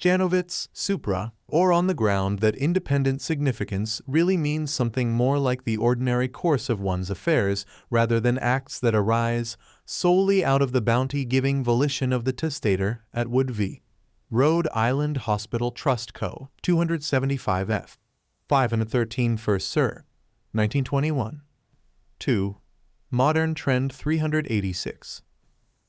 Janowitz, Supra, or on the ground that independent significance really means something more like the ordinary course of one's affairs rather than acts that arise solely out of the bounty-giving volition of the testator. Atwood v. Rhode Island Hospital Trust Co. 275 F. 513 First Sir. 1921. 2. Modern Trend 386.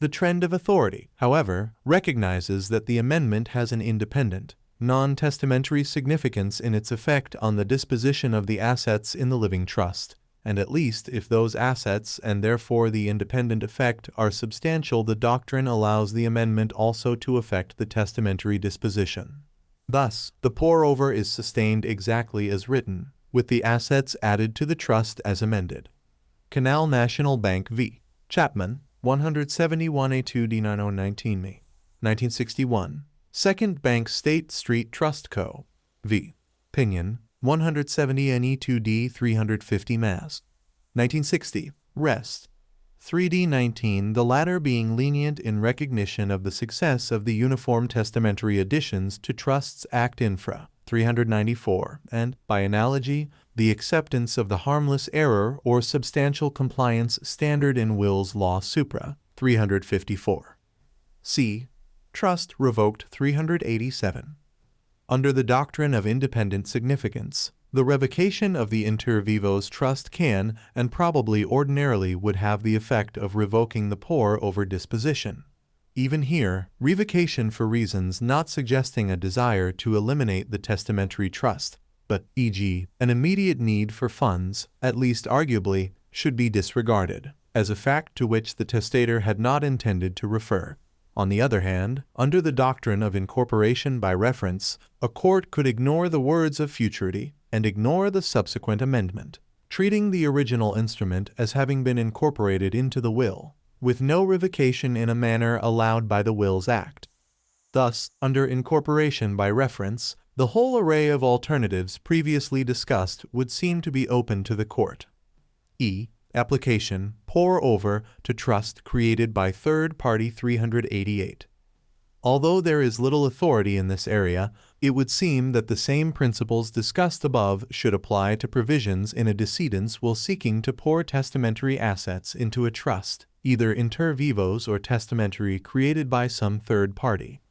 The trend of authority, however, recognizes that the amendment has an independent, non-testamentary significance in its effect on the disposition of the assets in the living trust, and at least if those assets and therefore the independent effect are substantial, the doctrine allows the amendment also to affect the testamentary disposition. Thus, the pour-over is sustained exactly as written, with the assets added to the trust as amended. Canal National Bank v. Chapman, 171A2D 9019 Me. 1961. Second Bank State Street Trust Co. v. Pinion, 170 NE2D 350 Mass. 1960. Rest. 3D19, the latter being lenient in recognition of the success of the Uniform Testamentary Additions to Trusts Act Infra 394, and, by analogy, the acceptance of the harmless error or substantial compliance standard in Wills Law Supra 354. C. Trust revoked 387. Under the doctrine of independent significance, the revocation of the inter vivos trust can and probably ordinarily would have the effect of revoking the pour-over disposition. Even here, revocation for reasons not suggesting a desire to eliminate the testamentary trust, but e.g., an immediate need for funds, at least arguably, should be disregarded, as a fact to which the testator had not intended to refer. On the other hand, under the doctrine of incorporation by reference, a court could ignore the words of futurity and ignore the subsequent amendment, treating the original instrument as having been incorporated into the will, with no revocation in a manner allowed by the Wills Act. Thus, under incorporation by reference, the whole array of alternatives previously discussed would seem to be open to the court. E. Application, pour-over to trust created by third party 388. Although there is little authority in this area, it would seem that the same principles discussed above should apply to provisions in a decedent's will seeking to pour testamentary assets into a trust, either inter vivos or testamentary created by some third party.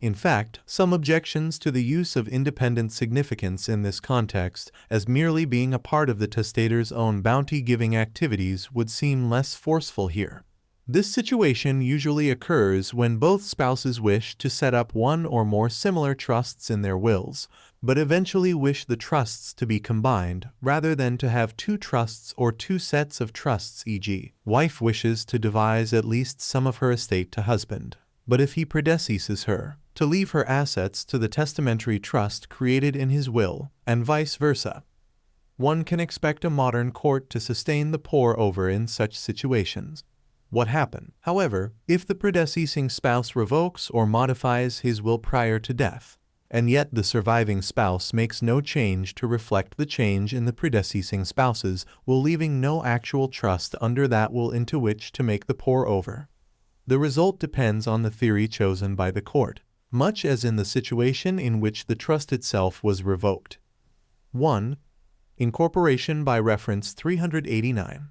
In fact, some objections to the use of independent significance in this context as merely being a part of the testator's own bounty-giving activities would seem less forceful here. This situation usually occurs when both spouses wish to set up one or more similar trusts in their wills, but eventually wish the trusts to be combined rather than to have two trusts or two sets of trusts, e.g., wife wishes to devise at least some of her estate to husband, but if he predeceases her, to leave her assets to the testamentary trust created in his will, and vice versa. One can expect a modern court to sustain the pour-over in such situations. What happens, however, if the predeceasing spouse revokes or modifies his will prior to death, and yet the surviving spouse makes no change to reflect the change in the predeceasing spouse's will, leaving no actual trust under that will into which to make the pour-over? The result depends on the theory chosen by the court, much as in the situation in which the trust itself was revoked. 1. Incorporation by reference 389.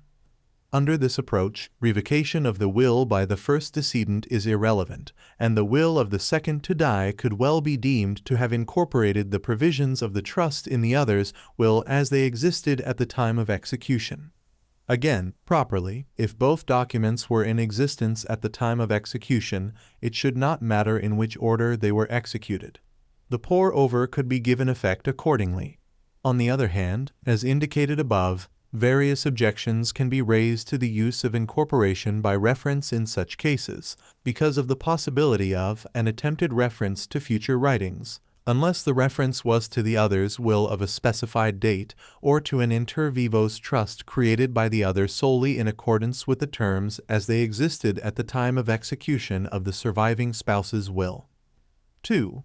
Under this approach, revocation of the will by the first decedent is irrelevant, and the will of the second to die could well be deemed to have incorporated the provisions of the trust in the other's will as they existed at the time of execution. Again, properly, if both documents were in existence at the time of execution, it should not matter in which order they were executed. The pour-over could be given effect accordingly. On the other hand, as indicated above, various objections can be raised to the use of incorporation by reference in such cases, because of the possibility of an attempted reference to future writings, unless the reference was to the other's will of a specified date or to an inter vivos trust created by the other solely in accordance with the terms as they existed at the time of execution of the surviving spouse's will. 2.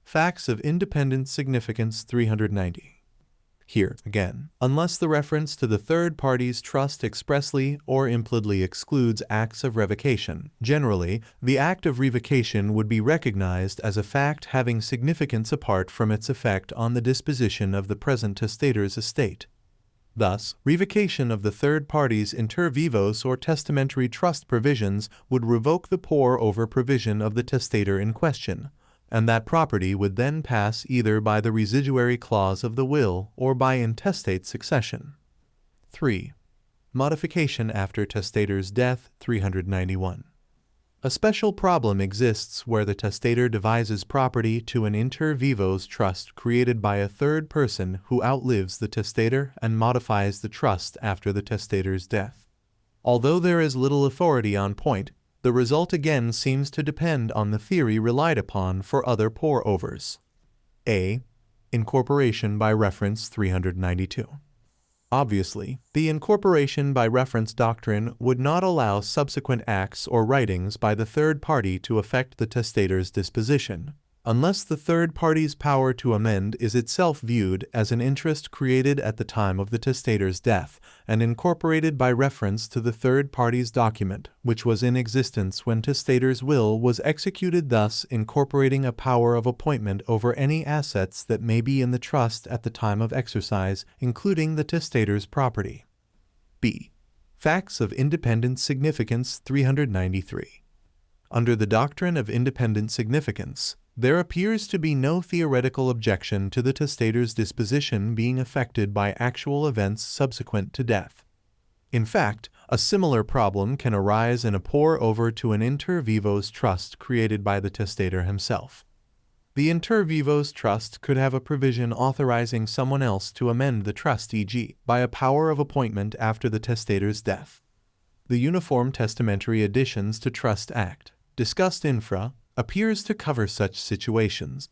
Facts of independent significance 390. Here, again, unless the reference to the third party's trust expressly or implicitly excludes acts of revocation, generally, the act of revocation would be recognized as a fact having significance apart from its effect on the disposition of the present testator's estate. Thus, revocation of the third party's inter vivos or testamentary trust provisions would revoke the pour-over provision of the testator in question, and that property would then pass either by the residuary clause of the will or by intestate succession. 3. Modification after testator's death 391. A special problem exists where the testator devises property to an inter vivos trust created by a third person who outlives the testator and modifies the trust after the testator's death. Although there is little authority on point, the result again seems to depend on the theory relied upon for other pour-overs. A. Incorporation by reference 392. Obviously, the incorporation by reference doctrine would not allow subsequent acts or writings by the third party to affect the testator's disposition, unless the third party's power to amend is itself viewed as an interest created at the time of the testator's death and incorporated by reference to the third party's document, which was in existence when testator's will was executed, thus incorporating a power of appointment over any assets that may be in the trust at the time of exercise, including the testator's property. B. Facts of independent significance 393. Under the doctrine of independent significance, there appears to be no theoretical objection to the testator's disposition being affected by actual events subsequent to death. In fact, a similar problem can arise in a pour-over to an inter vivos trust created by the testator himself. The inter vivos trust could have a provision authorizing someone else to amend the trust, e.g., by a power of appointment after the testator's death. The Uniform Testamentary Additions to Trust Act, discussed infra, appears to cover such situations.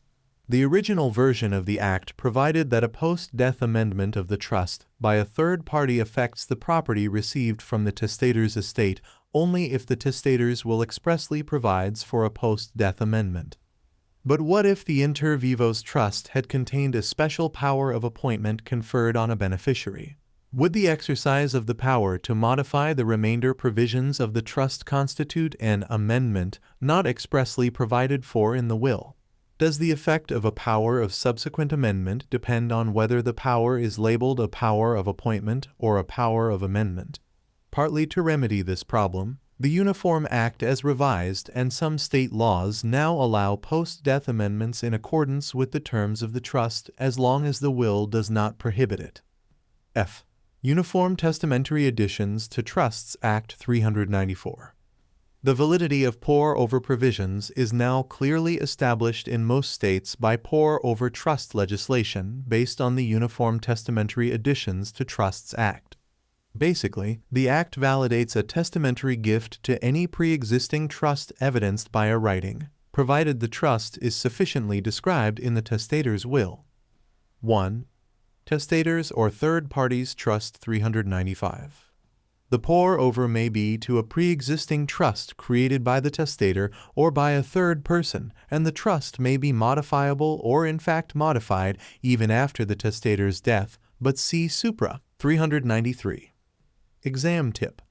The original version of the Act provided that a post-death amendment of the trust by a third party affects the property received from the testator's estate only if the testator's will expressly provides for a post-death amendment. But what if the inter vivos trust had contained a special power of appointment conferred on a beneficiary? Would the exercise of the power to modify the remainder provisions of the trust constitute an amendment not expressly provided for in the will? Does the effect of a power of subsequent amendment depend on whether the power is labeled a power of appointment or a power of amendment? Partly to remedy this problem, the Uniform Act as revised and some state laws now allow post-death amendments in accordance with the terms of the trust as long as the will does not prohibit it. F. Uniform Testamentary Additions to Trusts Act 394. The validity of pour-over provisions is now clearly established in most states by pour-over trust legislation based on the Uniform Testamentary Additions to Trusts Act. Basically, the Act validates a testamentary gift to any pre-existing trust evidenced by a writing, provided the trust is sufficiently described in the testator's will. 1. Testators or third parties trust 395. The pour-over may be to a pre-existing trust created by the testator or by a third person, and the trust may be modifiable or in fact modified even after the testator's death, but see Supra 393. Exam tip.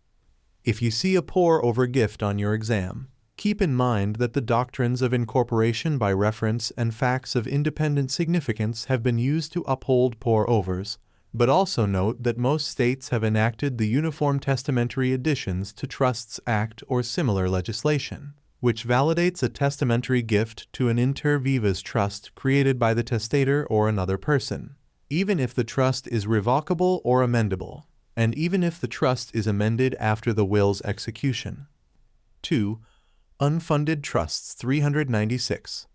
If you see a pour-over gift on your exam, keep in mind that the doctrines of incorporation by reference and facts of independent significance have been used to uphold pour-overs, but also note that most states have enacted the Uniform Testamentary Additions to Trusts Act or similar legislation, which validates a testamentary gift to an inter vivas trust created by the testator or another person, even if the trust is revocable or amendable, and even if the trust is amended after the will's execution. 2. Unfunded trusts 396.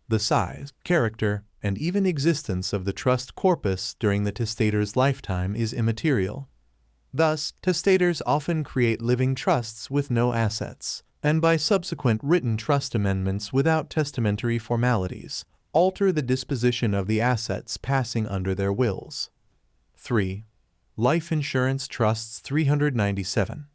The size, character, and even existence of the trust corpus during the testator's lifetime is immaterial. Thus, testators often create living trusts with no assets, and by subsequent written trust amendments without testamentary formalities, alter the disposition of the assets passing under their wills. 3. Life Insurance Trusts 397.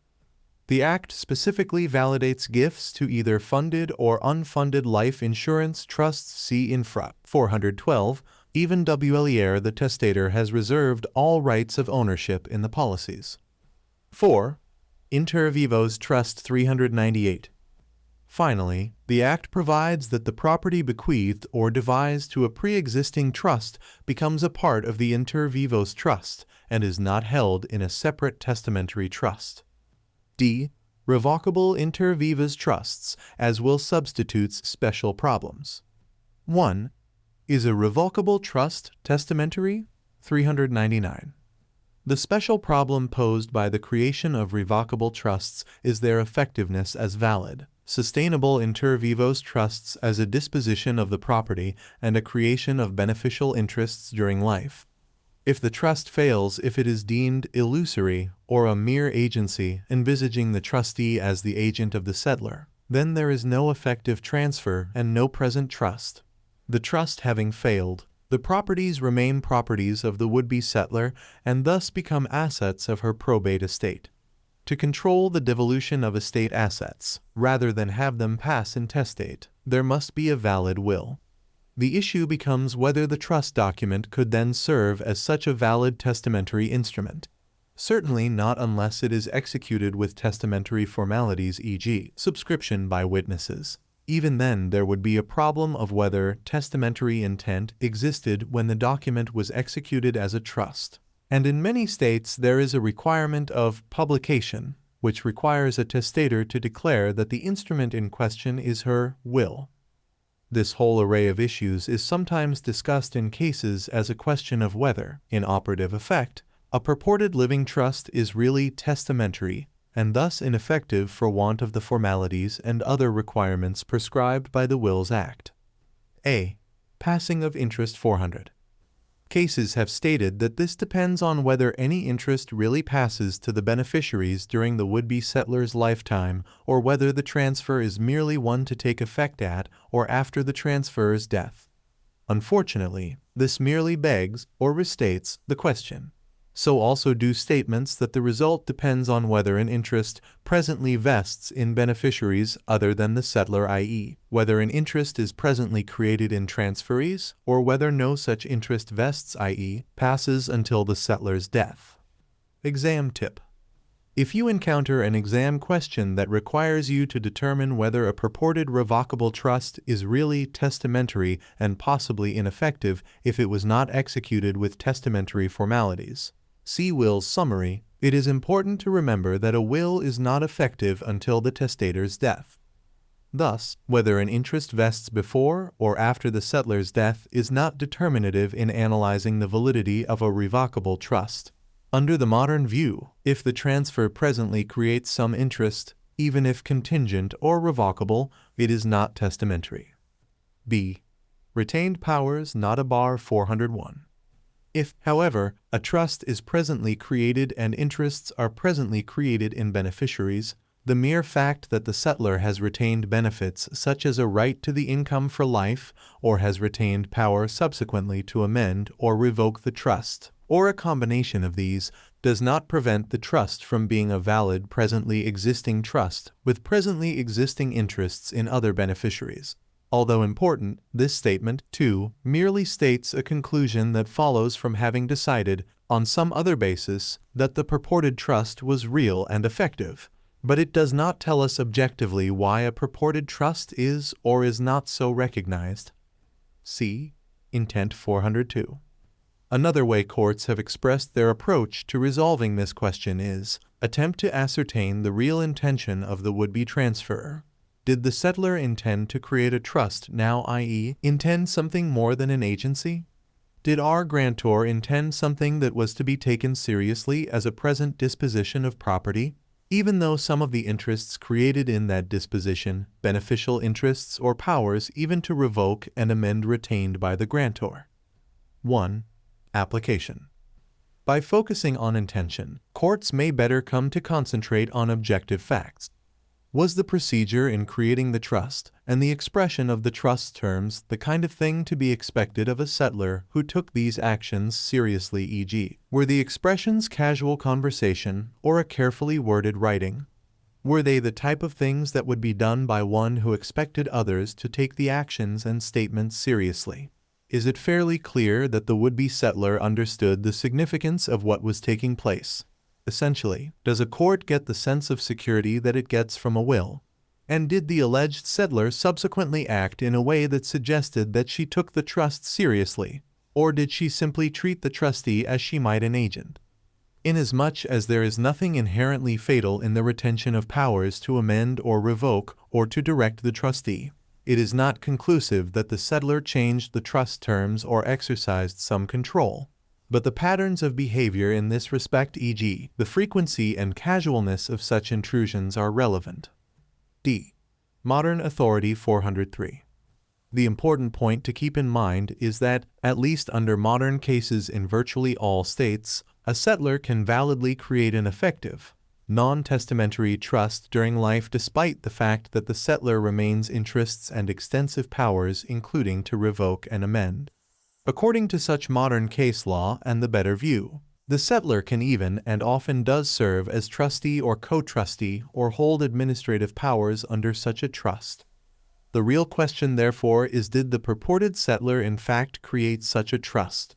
The Act specifically validates gifts to either funded or unfunded life insurance trusts. See Infra 412. Even WLER the testator has reserved all rights of ownership in the policies. 4. Inter vivos Trust 398. Finally, the Act provides that the property bequeathed or devised to a pre-existing trust becomes a part of the inter vivos trust and is not held in a separate testamentary trust. D. Revocable inter vivas trusts as will substitutes special problems. 1. Is a revocable trust testamentary? 399. The special problem posed by the creation of revocable trusts is their effectiveness as valid, sustainable inter vivos trusts as a disposition of the property and a creation of beneficial interests during life. If the trust fails if it is deemed illusory or a mere agency envisaging the trustee as the agent of the settlor, then there is no effective transfer and no present trust. The trust having failed, the properties remain properties of the would-be settlor and thus become assets of her probate estate. To control the devolution of estate assets, rather than have them pass intestate, there must be a valid will. The issue becomes whether the trust document could then serve as such a valid testamentary instrument. Certainly not unless it is executed with testamentary formalities, e.g., subscription by witnesses. Even then there would be a problem of whether testamentary intent existed when the document was executed as a trust. And in many states there is a requirement of publication, which requires a testator to declare that the instrument in question is her will. This whole array of issues is sometimes discussed in cases as a question of whether, in operative effect, a purported living trust is really testamentary and thus ineffective for want of the formalities and other requirements prescribed by the Wills Act. A. Passing of interest 400. Cases have stated that this depends on whether any interest really passes to the beneficiaries during the would-be settlor's lifetime or whether the transfer is merely one to take effect at or after the transferor's death. Unfortunately, this merely begs or restates the question. So also do statements that the result depends on whether an interest presently vests in beneficiaries other than the settlor, i.e., whether an interest is presently created in transferees, or whether no such interest vests, i.e., passes until the settlor's death. Exam tip. If you encounter an exam question that requires you to determine whether a purported revocable trust is really testamentary and possibly ineffective if it was not executed with testamentary formalities, see Will's summary. It is important to remember that a will is not effective until the testator's death. Thus, whether an interest vests before or after the settlor's death is not determinative in analyzing the validity of a revocable trust. Under the modern view, if the transfer presently creates some interest, Even if contingent or revocable, it is not testamentary. B. Retained powers not a bar 401. If, however, a trust is presently created and interests are presently created in beneficiaries, the mere fact that the settlor has retained benefits such as a right to the income for life, or has retained power subsequently to amend or revoke the trust, or a combination of these, does not prevent the trust from being a valid presently existing trust with presently existing interests in other beneficiaries. Although important, this statement, too, merely states a conclusion that follows from having decided, on some other basis, that the purported trust was real and effective, but it does not tell us objectively why a purported trust is or is not so recognized. See Intent 402. Another way courts have expressed their approach to resolving this question is, attempt to ascertain the real intention of the would-be transferor. Did the settlor intend to create a trust now, i.e., intend something more than an agency? Did our grantor intend something that was to be taken seriously as a present disposition of property, even though some of the interests created in that disposition, beneficial interests or powers even to revoke and amend retained by the grantor? 1. Application. By focusing on intention, courts may better come to concentrate on objective facts. Was the procedure in creating the trust and the expression of the trust terms the kind of thing to be expected of a settlor who took these actions seriously, e.g., were the expressions casual conversation or a carefully worded writing? Were they the type of things that would be done by one who expected others to take the actions and statements seriously? Is it fairly clear that the would-be settlor understood the significance of what was taking place? Essentially, does a court get the sense of security that it gets from a will? And did the alleged settlor subsequently act in a way that suggested that she took the trust seriously, or did she simply treat the trustee as she might an agent? Inasmuch as there is nothing inherently fatal in the retention of powers to amend or revoke or to direct the trustee, it is not conclusive that the settlor changed the trust terms or exercised some control. But the patterns of behavior in this respect, e.g., the frequency and casualness of such intrusions, are relevant. D. Modern Authority 403. The important point to keep in mind is that, at least under modern cases in virtually all states, a settlor can validly create an effective, non-testamentary trust during life despite the fact that the settlor remains interests and extensive powers including to revoke and amend. According to such modern case law and the better view, the settlor can even and often does serve as trustee or co-trustee or hold administrative powers under such a trust. The real question, therefore, is, did the purported settlor in fact create such a trust?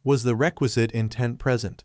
Was the requisite intent present?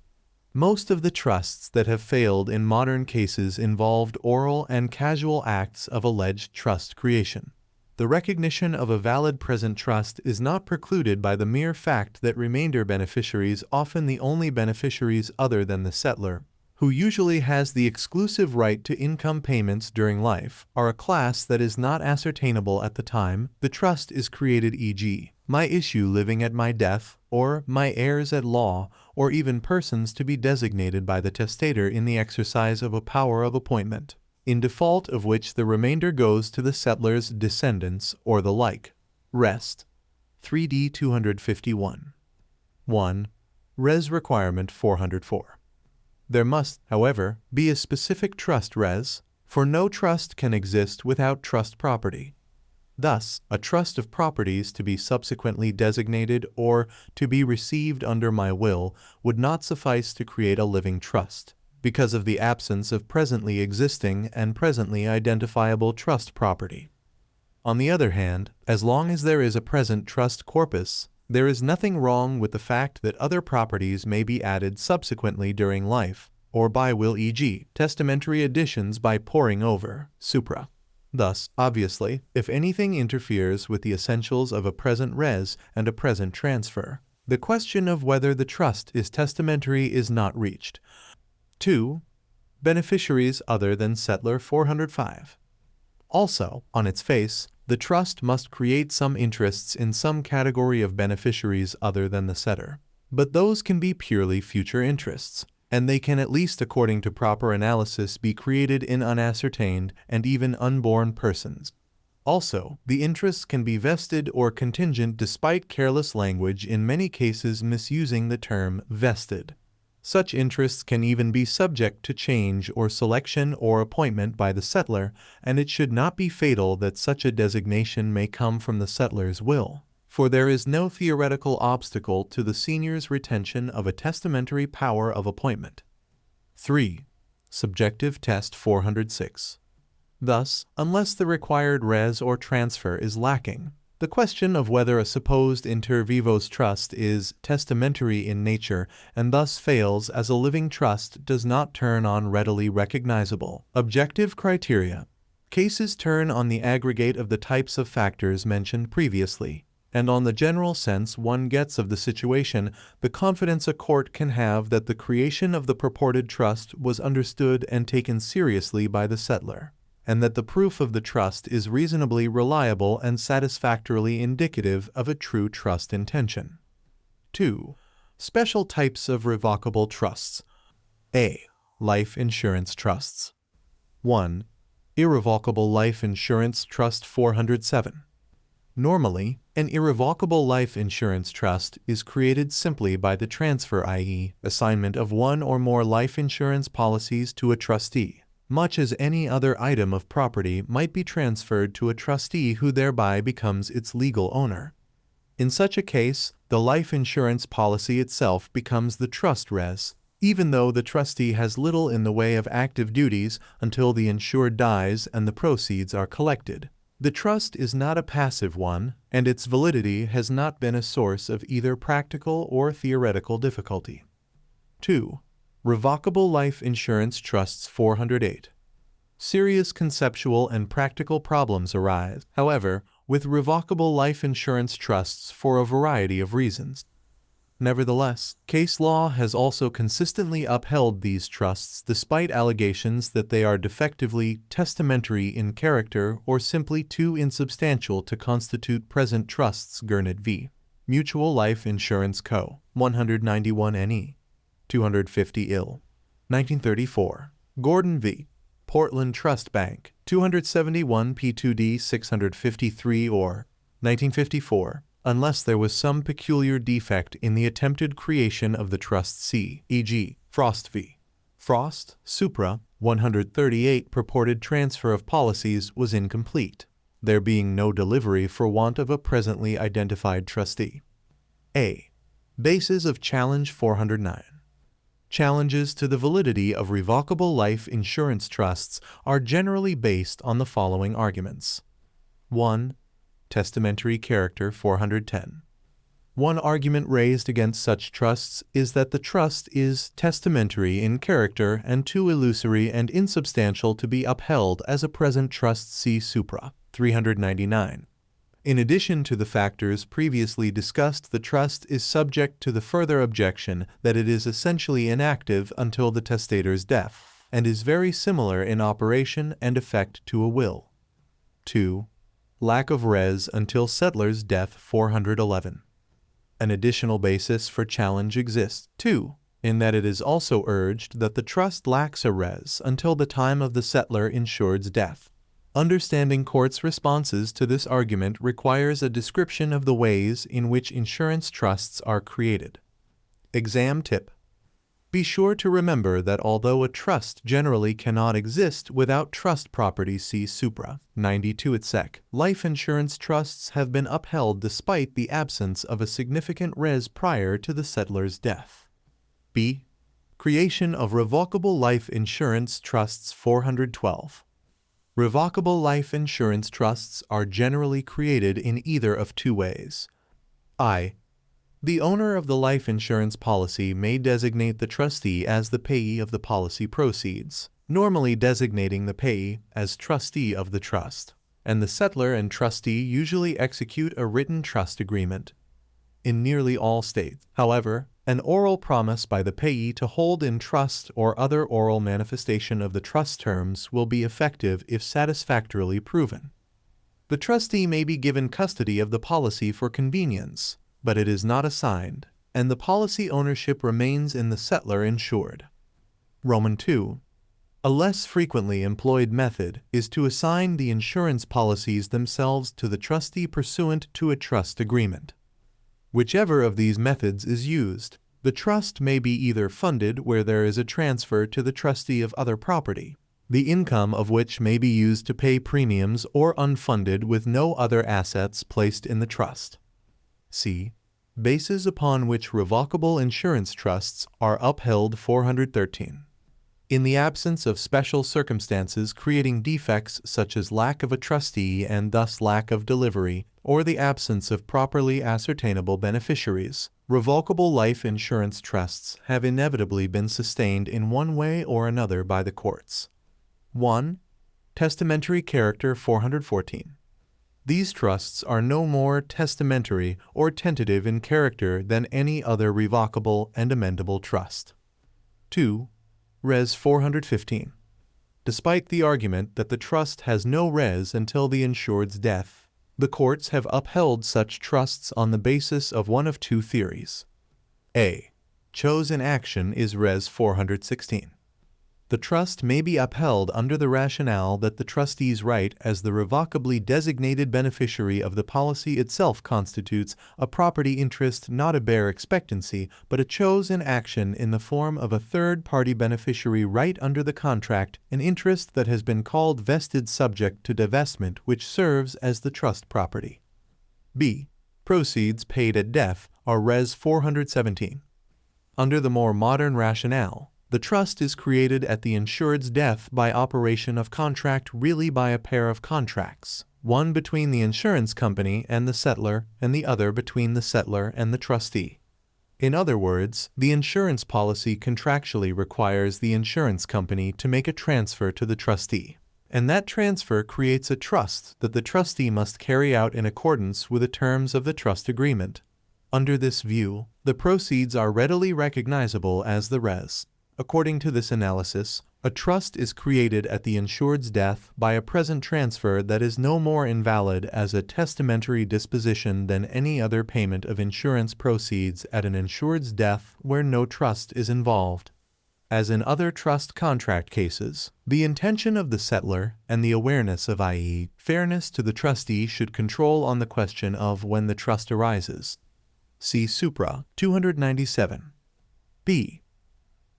Most of the trusts that have failed in modern cases involved oral and casual acts of alleged trust creation. The recognition of a valid present trust is not precluded by the mere fact that remainder beneficiaries, often the only beneficiaries other than the settlor, who usually has the exclusive right to income payments during life, are a class that is not ascertainable at the time the trust is created, e.g., my issue living at my death, or my heirs at law, or even persons to be designated by the testator in the exercise of a power of appointment, in default of which the remainder goes to the settlor's descendants or the like. Rest. 3D 251. 1. Res Requirement 404. There must, however, be a specific trust res, for no trust can exist without trust property. Thus, a trust of properties to be subsequently designated or to be received under my will would not suffice to create a living trust, because of the absence of presently existing and presently identifiable trust property. On the other hand, as long as there is a present trust corpus, there is nothing wrong with the fact that other properties may be added subsequently during life, or by will, e.g., testamentary additions by poring over, supra. Thus, obviously, if anything interferes with the essentials of a present res and a present transfer, the question of whether the trust is testamentary is not reached. 2. Beneficiaries other than settlor 405. Also, on its face, the trust must create some interests in some category of beneficiaries other than the settlor, but those can be purely future interests, and they can, at least according to proper analysis, be created in unascertained and even unborn persons. Also, the interests can be vested or contingent despite careless language, in many cases misusing the term vested. Such interests can even be subject to change or selection or appointment by the settlor, and it should not be fatal that such a designation may come from the settler's will, for there is no theoretical obstacle to the senior's retention of a testamentary power of appointment. 3. Subjective Test 406. Thus, unless the required res or transfer is lacking, the question of whether a supposed inter vivos trust is testamentary in nature and thus fails as a living trust does not turn on readily recognizable objective criteria. Cases turn on the aggregate of the types of factors mentioned previously, and on the general sense one gets of the situation, the confidence a court can have that the creation of the purported trust was understood and taken seriously by the settlor, and that the proof of the trust is reasonably reliable and satisfactorily indicative of a true trust intention. 2. Special types of revocable trusts. A. Life insurance trusts. 1. Irrevocable life insurance trust 407. Normally, an irrevocable life insurance trust is created simply by the transfer, i.e., assignment of one or more life insurance policies to a trustee, much as any other item of property might be transferred to a trustee who thereby becomes its legal owner. In such a case, the life insurance policy itself becomes the trust res, even though the trustee has little in the way of active duties until the insured dies and the proceeds are collected. The trust is not a passive one, and its validity has not been a source of either practical or theoretical difficulty. 2. Revocable life insurance trusts 408. Serious conceptual and practical problems arise, however, with revocable life insurance trusts for a variety of reasons. Nevertheless, case law has also consistently upheld these trusts despite allegations that they are defectively testamentary in character or simply too insubstantial to constitute present trusts. Gurnett v. Mutual Life Insurance Co., 191 NE. 250 IL. 1934. Gordon v. Portland Trust Bank, 271 P2D 653 or 1954, unless there was some peculiar defect in the attempted creation of the trustee, e.g., Frost v. Frost, Supra, 138 purported transfer of policies was incomplete, there being no delivery for want of a presently identified trustee. A. Basis of Challenge 409. Challenges to the validity of revocable life insurance trusts are generally based on the following arguments. 1. Testamentary character 410. One argument raised against such trusts is that the trust is testamentary in character and too illusory and insubstantial to be upheld as a present trust. See Supra, 399. In addition to the factors previously discussed, the trust is subject to the further objection that it is essentially inactive until the testator's death, and is very similar in operation and effect to a will. 2. Lack of res until settler's death 411. An additional basis for challenge exists, too, in that it is also urged that the trust lacks a res until the time of the settler insured's death. Understanding courts' responses to this argument requires a description of the ways in which insurance trusts are created. Exam tip. Be sure to remember that although a trust generally cannot exist without trust property, see Supra, 92 et seq., life insurance trusts have been upheld despite the absence of a significant res prior to the settler's death. B. Creation of revocable life insurance trusts 412. Revocable life insurance trusts are generally created in either of two ways. I. The owner of the life insurance policy may designate the trustee as the payee of the policy proceeds, normally designating the payee as trustee of the trust, and the settler and trustee usually execute a written trust agreement. In nearly all states, however, an oral promise by the payee to hold in trust or other oral manifestation of the trust terms will be effective if satisfactorily proven. The trustee may be given custody of the policy for convenience, but it is not assigned, and the policy ownership remains in the settler insured. Roman 2. A less frequently employed method is to assign the insurance policies themselves to the trustee pursuant to a trust agreement. Whichever of these methods is used, the trust may be either funded where there is a transfer to the trustee of other property, the income of which may be used to pay premiums, or unfunded with no other assets placed in the trust. C. Bases upon which revocable insurance trusts are upheld. 413. In the absence of special circumstances creating defects such as lack of a trustee and thus lack of delivery, or the absence of properly ascertainable beneficiaries, revocable life insurance trusts have inevitably been sustained in one way or another by the courts. 1. Testamentary character. 414. These trusts are no more testamentary or tentative in character than any other revocable and amendable trust. 2. Res. 415. Despite the argument that the trust has no res until the insured's death, the courts have upheld such trusts on the basis of one of two theories. A. Chose in action is res. 416. The trust may be upheld under the rationale that the trustee's right as the revocably designated beneficiary of the policy itself constitutes a property interest, not a bare expectancy, but a chose in action in the form of a third-party beneficiary right under the contract, an interest that has been called vested subject to divestment, which serves as the trust property. B. Proceeds paid at death are res. 417. Under the more modern rationale, the trust is created at the insured's death by operation of contract, really by a pair of contracts, one between the insurance company and the settler, and the other between the settler and the trustee. In other words, the insurance policy contractually requires the insurance company to make a transfer to the trustee, and that transfer creates a trust that the trustee must carry out in accordance with the terms of the trust agreement. Under this view, the proceeds are readily recognizable as the res. According to this analysis, a trust is created at the insured's death by a present transfer that is no more invalid as a testamentary disposition than any other payment of insurance proceeds at an insured's death where no trust is involved. As in other trust contract cases, the intention of the settler and the awareness of, i.e., fairness to the trustee should control on the question of when the trust arises. See Supra 297. B.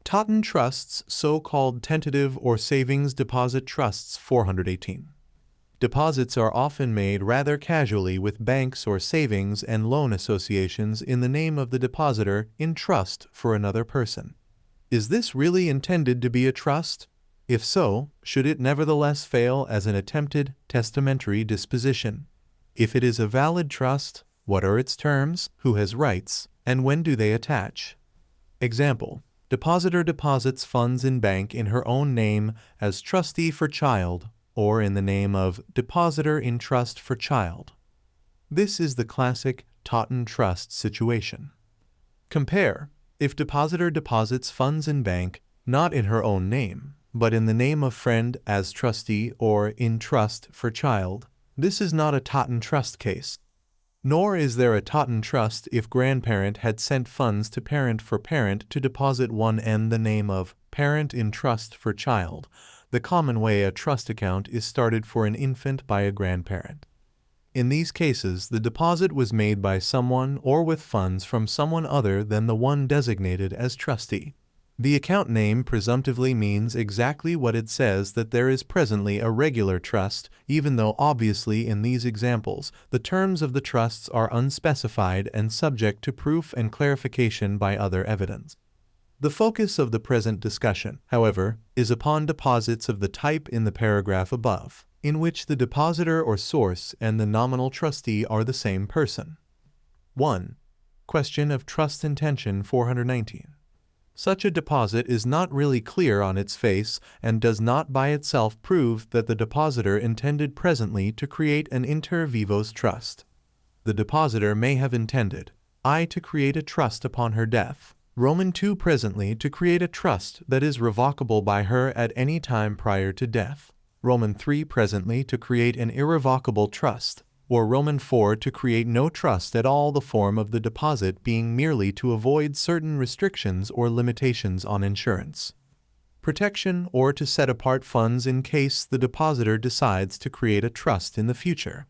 Totten trusts, so-called tentative or savings deposit trusts. 418. Deposits are often made rather casually with banks or savings and loan associations in the name of the depositor in trust for another person. Is this really intended to be a trust? If so, should it nevertheless fail as an attempted testamentary disposition? If it is a valid trust, what are its terms, who has rights, and when do they attach? Example: depositor deposits funds in bank in her own name as trustee for child, or in the name of depositor in trust for child. This is the classic Totten trust situation. Compare, if depositor deposits funds in bank not in her own name, but in the name of friend as trustee or in trust for child, this is not a Totten trust case. Nor is there a Totten trust if grandparent had sent funds to parent for parent to deposit one in the name of parent in trust for child, the common way a trust account is started for an infant by a grandparent. In these cases, the deposit was made by someone or with funds from someone other than the one designated as trustee. The account name presumptively means exactly what it says, that there is presently a regular trust, even though obviously in these examples the terms of the trusts are unspecified and subject to proof and clarification by other evidence. The focus of the present discussion, however, is upon deposits of the type in the paragraph above, in which the depositor or source and the nominal trustee are the same person. 1. Question of trust intention. 419. Such a deposit is not really clear on its face and does not by itself prove that the depositor intended presently to create an inter vivos trust. The depositor may have intended, I, to create a trust upon her death, Roman 2 presently to create a trust that is revocable by her at any time prior to death, Roman 3 presently to create an irrevocable trust, or Roman 4 to create no trust at all, the form of the deposit being merely to avoid certain restrictions or limitations on insurance. protection, or to set apart funds in case the depositor decides to create a trust in the future.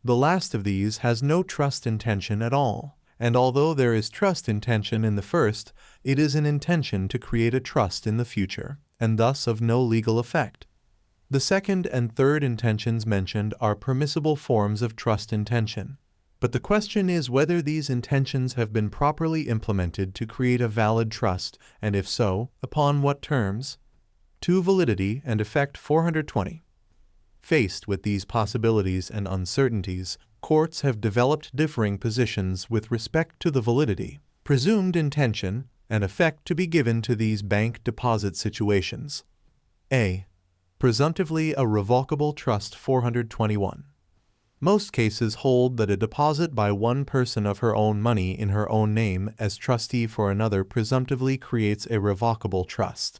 The last of these has no trust intention at all, and although there is trust intention in the first, it is an intention to create a trust in the future, and thus of no legal effect. The second and third intentions mentioned are permissible forms of trust intention, but the question is whether these intentions have been properly implemented to create a valid trust, and if so, upon what terms. 2. Validity and effect 420. Faced with these possibilities and uncertainties, courts have developed differing positions with respect to the validity, presumed intention, and effect to be given to these bank deposit situations. A. Presumptively a revocable trust 421. Most cases hold that a deposit by one person of her own money in her own name as trustee for another presumptively creates a revocable trust.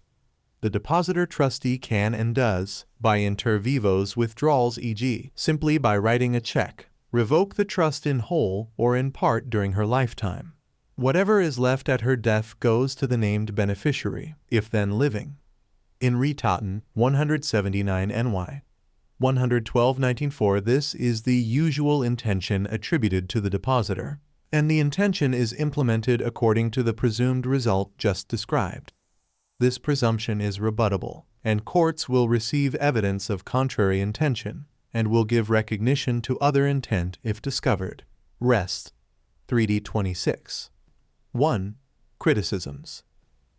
The depositor-trustee can and does, by inter vivos withdrawals, e.g., simply by writing a check, revoke the trust in whole or in part during her lifetime. Whatever is left at her death goes to the named beneficiary, if then living. In Re Totten, 179 NY. 112-19-4, this is the usual intention attributed to the depositor, and the intention is implemented according to the presumed result just described. This presumption is rebuttable, and courts will receive evidence of contrary intention, and will give recognition to other intent if discovered. Rest. 3D26. 1. Criticisms.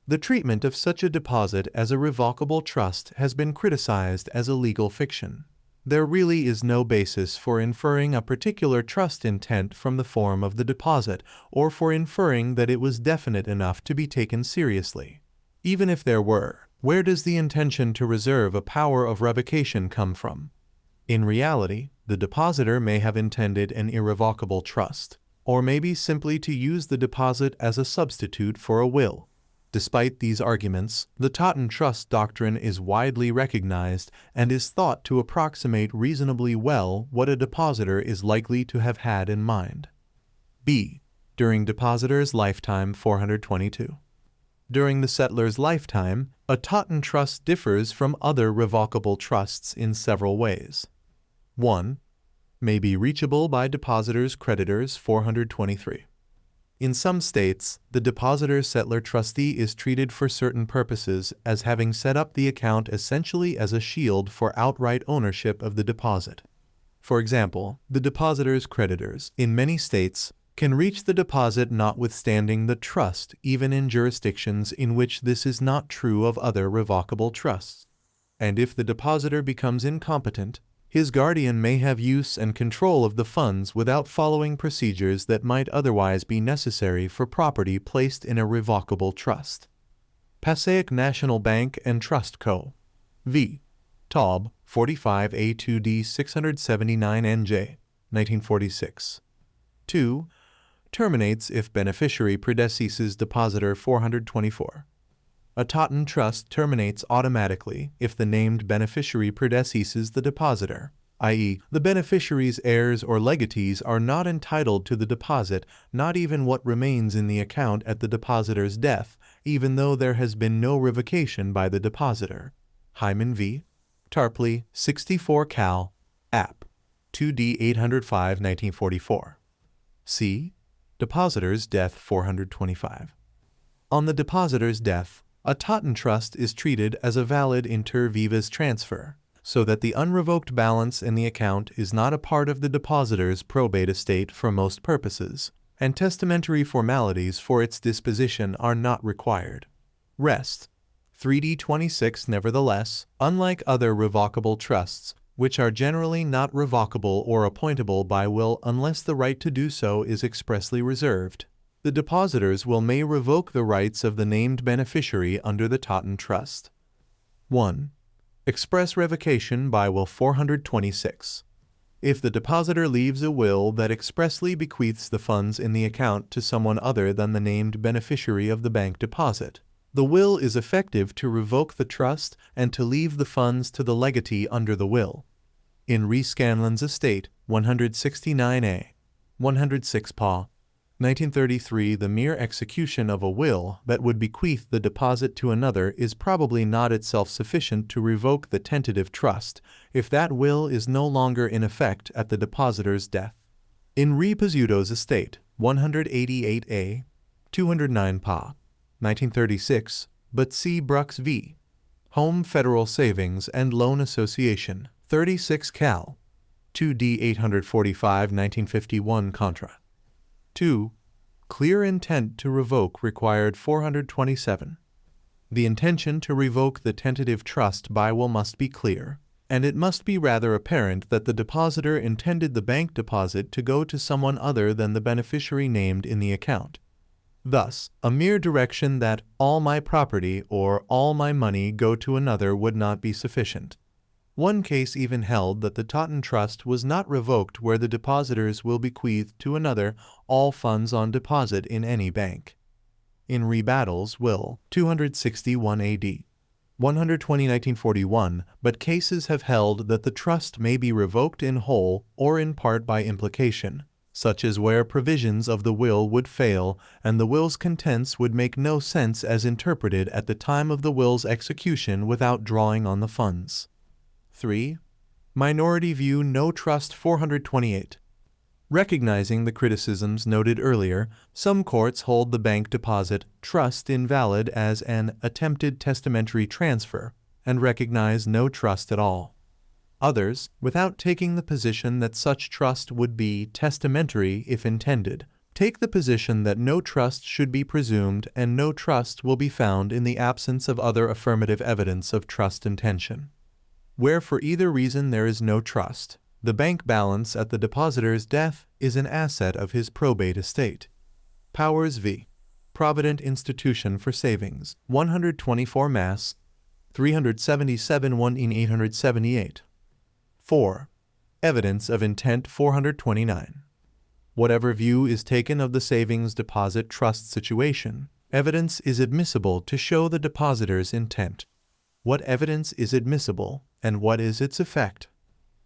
The treatment of such a deposit as a revocable trust has been criticized as a legal fiction. There really is no basis for inferring a particular trust intent from the form of the deposit, or for inferring that it was definite enough to be taken seriously. Even if there were, where does the intention to reserve a power of revocation come from? In reality, the depositor may have intended an irrevocable trust, or maybe simply to use the deposit as a substitute for a will. Despite these arguments, the Totten trust doctrine is widely recognized and is thought to approximate reasonably well what a depositor is likely to have had in mind. B. During depositor's lifetime 422. During the settler's lifetime, a Totten trust differs from other revocable trusts in several ways. 1. May be reachable by depositor's creditors 423. In some states, the depositor-settler trustee is treated for certain purposes as having set up the account essentially as a shield for outright ownership of the deposit. For example, the depositor's creditors, in many states, can reach the deposit notwithstanding the trust, even in jurisdictions in which this is not true of other revocable trusts. And if the depositor becomes incompetent, his guardian may have use and control of the funds without following procedures that might otherwise be necessary for property placed in a revocable trust. Passaic National Bank and Trust Co. v. Taub, 45A2D 679 NJ, 1946. 2. Terminates if beneficiary predeceases depositor 424. A Totten trust terminates automatically if the named beneficiary predeceases the depositor, i.e., the beneficiary's heirs or legatees are not entitled to the deposit, not even what remains in the account at the depositor's death, even though there has been no revocation by the depositor. Hyman v. Tarpley, 64 Cal. App. 2D 805 1944. C. Depositor's death 425. On the depositor's death, a Totten trust is treated as a valid inter vivas transfer, so that the unrevoked balance in the account is not a part of the depositor's probate estate for most purposes, and testamentary formalities for its disposition are not required. Rest. 3D26. Nevertheless, unlike other revocable trusts, which are generally not revocable or appointable by will unless the right to do so is expressly reserved, the depositors may revoke the rights of the named beneficiary under the Totten trust. 1. Express revocation by will 426. If the depositor leaves a will that expressly bequeaths the funds in the account to someone other than the named beneficiary of the bank deposit, the will is effective to revoke the trust and to leave the funds to the legatee under the will. In Re Scanlon's estate, 169a, 106 Pa. 1933. The mere execution of a will that would bequeath the deposit to another is probably not itself sufficient to revoke the tentative trust if that will is no longer in effect at the depositor's death. In Re Pizzuto's estate, 188A, 209 Pa, 1936, but see Brooks v. Home Federal Savings and Loan Association, 36 Cal. 2D 845, 1951 Contra. 2. Clear intent to revoke required 427. The intention to revoke the tentative trust by will must be clear, and it must be rather apparent that the depositor intended the bank deposit to go to someone other than the beneficiary named in the account. Thus, a mere direction that all my property or all my money go to another would not be sufficient. One case even held that the Totten Trust was not revoked where the depositors will bequeath to another all funds on deposit in any bank. In Re Battles Will, 261 AD, 120 1941, but cases have held that the trust may be revoked in whole or in part by implication, such as where provisions of the will would fail and the will's contents would make no sense as interpreted at the time of the will's execution without drawing on the funds. 3. Minority View No Trust 428. Recognizing the criticisms noted earlier, some courts hold the bank deposit trust invalid as an attempted testamentary transfer and recognize no trust at all. Others, without taking the position that such trust would be testamentary if intended, take the position that no trust should be presumed and no trust will be found in the absence of other affirmative evidence of trust intention. Where for either reason there is no trust, the bank balance at the depositor's death is an asset of his probate estate. Powers v. Provident Institution for Savings, 124 Mass, 377 1 in 878. 4. Evidence of Intent 429. Whatever view is taken of the savings deposit trust situation, evidence is admissible to show the depositor's intent. What evidence is admissible, and what is its effect?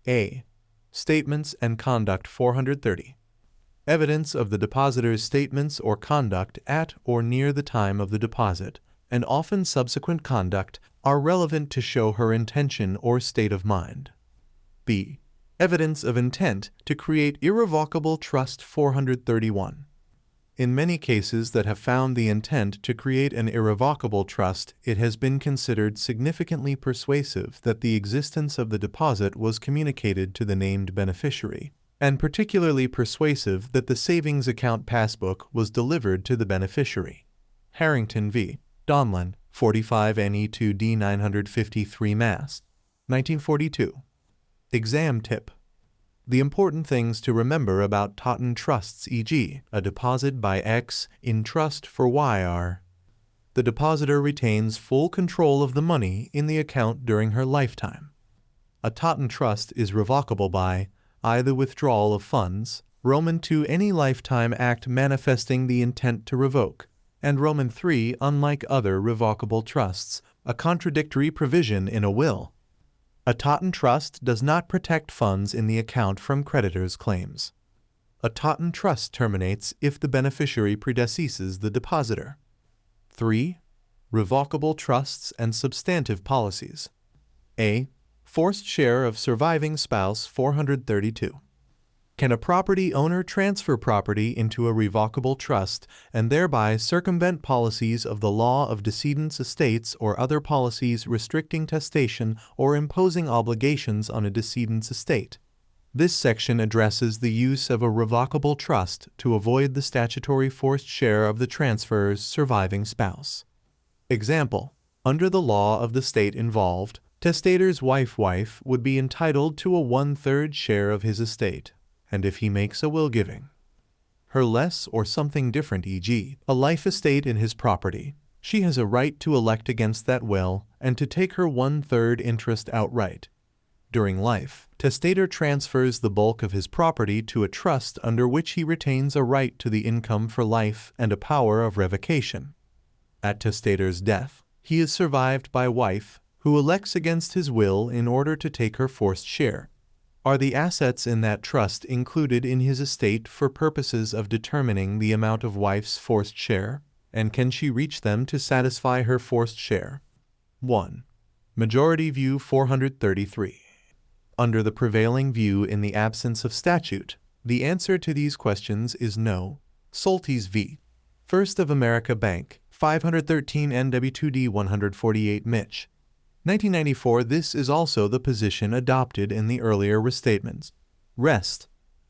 A. Statements and Conduct 430. Evidence of the depositor's statements or conduct at or near the time of the deposit, and often subsequent conduct, are relevant to show her intention or state of mind. B. Evidence of intent to create irrevocable trust 431. In many cases that have found the intent to create an irrevocable trust, it has been considered significantly persuasive that the existence of the deposit was communicated to the named beneficiary, and particularly persuasive that the savings account passbook was delivered to the beneficiary. Harrington v. Donlan, 45 NE2D 953 Mass, 1942. Exam tip. The important things to remember about Totten trusts, e.g., a deposit by X in trust for Y, are: the depositor retains full control of the money in the account during her lifetime. A Totten trust is revocable by I. the withdrawal of funds, Roman II. any lifetime act manifesting the intent to revoke, and Roman III. unlike other revocable trusts, a contradictory provision in a will. A Totten trust does not protect funds in the account from creditors' claims. A Totten trust terminates if the beneficiary predeceases the depositor. 3. Revocable trusts and substantive policies. A. Forced share of surviving spouse 432. Can a property owner transfer property into a revocable trust and thereby circumvent policies of the law of decedent's estates or other policies restricting testation or imposing obligations on a decedent's estate? This section addresses the use of a revocable trust to avoid the statutory forced share of the transferor's surviving spouse. Example: under the law of the state involved, testator's wife would be entitled to a 1/3 share of his estate, and if he makes a will giving her less or something different, e.g., a life estate in his property, she has a right to elect against that will and to take her 1/3 interest outright. During life, testator transfers the bulk of his property to a trust under which he retains a right to the income for life and a power of revocation. At testator's death, he is survived by wife, who elects against his will in order to take her forced share. Are the assets in that trust included in his estate for purposes of determining the amount of wife's forced share, and can she reach them to satisfy her forced share? 1. Majority View 433. Under the prevailing view in the absence of statute, the answer to these questions is no. Soltis v. First of America Bank, 513 NW2D 148 Mitch. 1994. This is also the position adopted in the earlier restatements. Rest.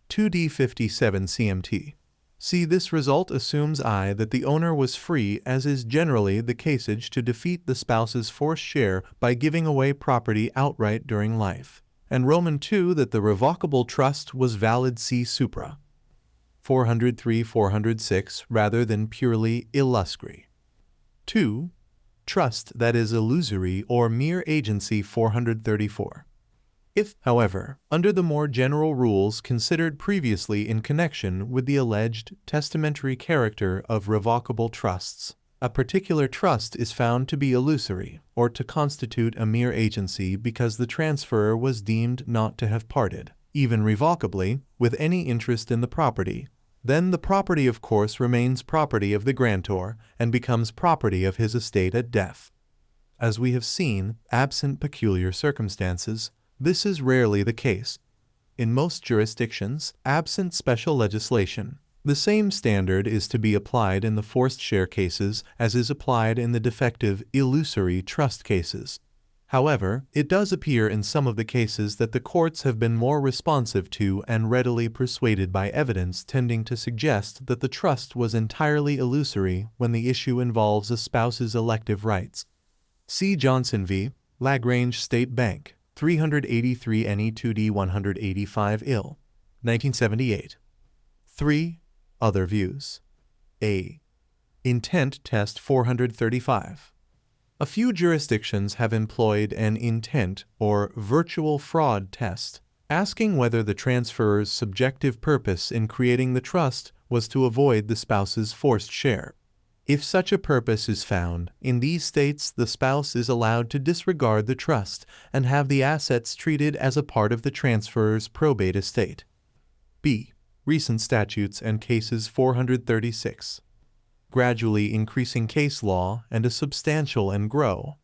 2D57 CMT. See, this result assumes I that the owner was free, as is generally the caseage, to defeat the spouse's forced share by giving away property outright during life, and Roman 2 that the revocable trust was valid. C. Supra. 403-406 rather than purely illussory. 2. Trust that is illusory or mere agency. 434. If, however, under the more general rules considered previously in connection with the alleged testamentary character of revocable trusts, a particular trust is found to be illusory or to constitute a mere agency because the transferor was deemed not to have parted, even revocably, with any interest in the property, then the property of course remains property of the grantor and becomes property of his estate at death. As we have seen, absent peculiar circumstances, this is rarely the case. In most jurisdictions, absent special legislation, the same standard is to be applied in the forced share cases as is applied in the defective, illusory trust cases. However, it does appear in some of the cases that the courts have been more responsive to and readily persuaded by evidence tending to suggest that the trust was entirely illusory when the issue involves a spouse's elective rights. C. Johnson v. Lagrange State Bank, 383 NE2D 185 IL, 1978. 3. Other views. A. Intent Test 435. A few jurisdictions have employed an intent or virtual fraud test, asking whether the transferor's subjective purpose in creating the trust was to avoid the spouse's forced share. If such a purpose is found, in these states the spouse is allowed to disregard the trust and have the assets treated as a part of the transferor's probate estate. B. Recent statutes and cases 436. Gradually increasing case law and a substantial and growing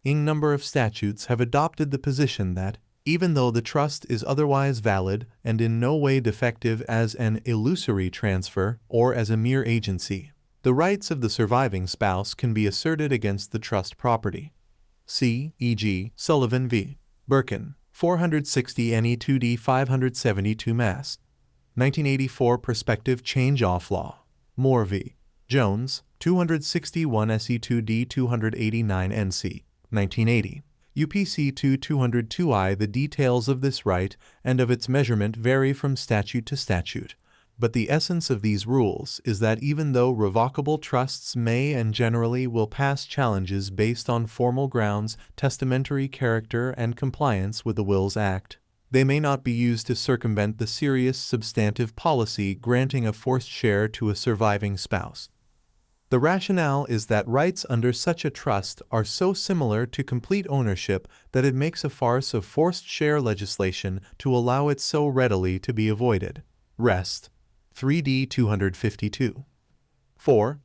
number of statutes have adopted the position that, even though the trust is otherwise valid and in no way defective as an illusory transfer or as a mere agency, the rights of the surviving spouse can be asserted against the trust property. See, e.g., Sullivan v. Birkin, 460 NE2D 572 Mass. 1984 Prospective Change-Off Law. Moore v. Jones, 261 SE2D 289 NC, 1980. UPC 202I. The details of this right and of its measurement vary from statute to statute, but the essence of these rules is that even though revocable trusts may and generally will pass challenges based on formal grounds, testamentary character, and compliance with the Wills Act, they may not be used to circumvent the serious substantive policy granting a forced share to a surviving spouse. The rationale is that rights under such a trust are so similar to complete ownership that it makes a farce of forced share legislation to allow it so readily to be avoided. Rest. 3D 252. 4.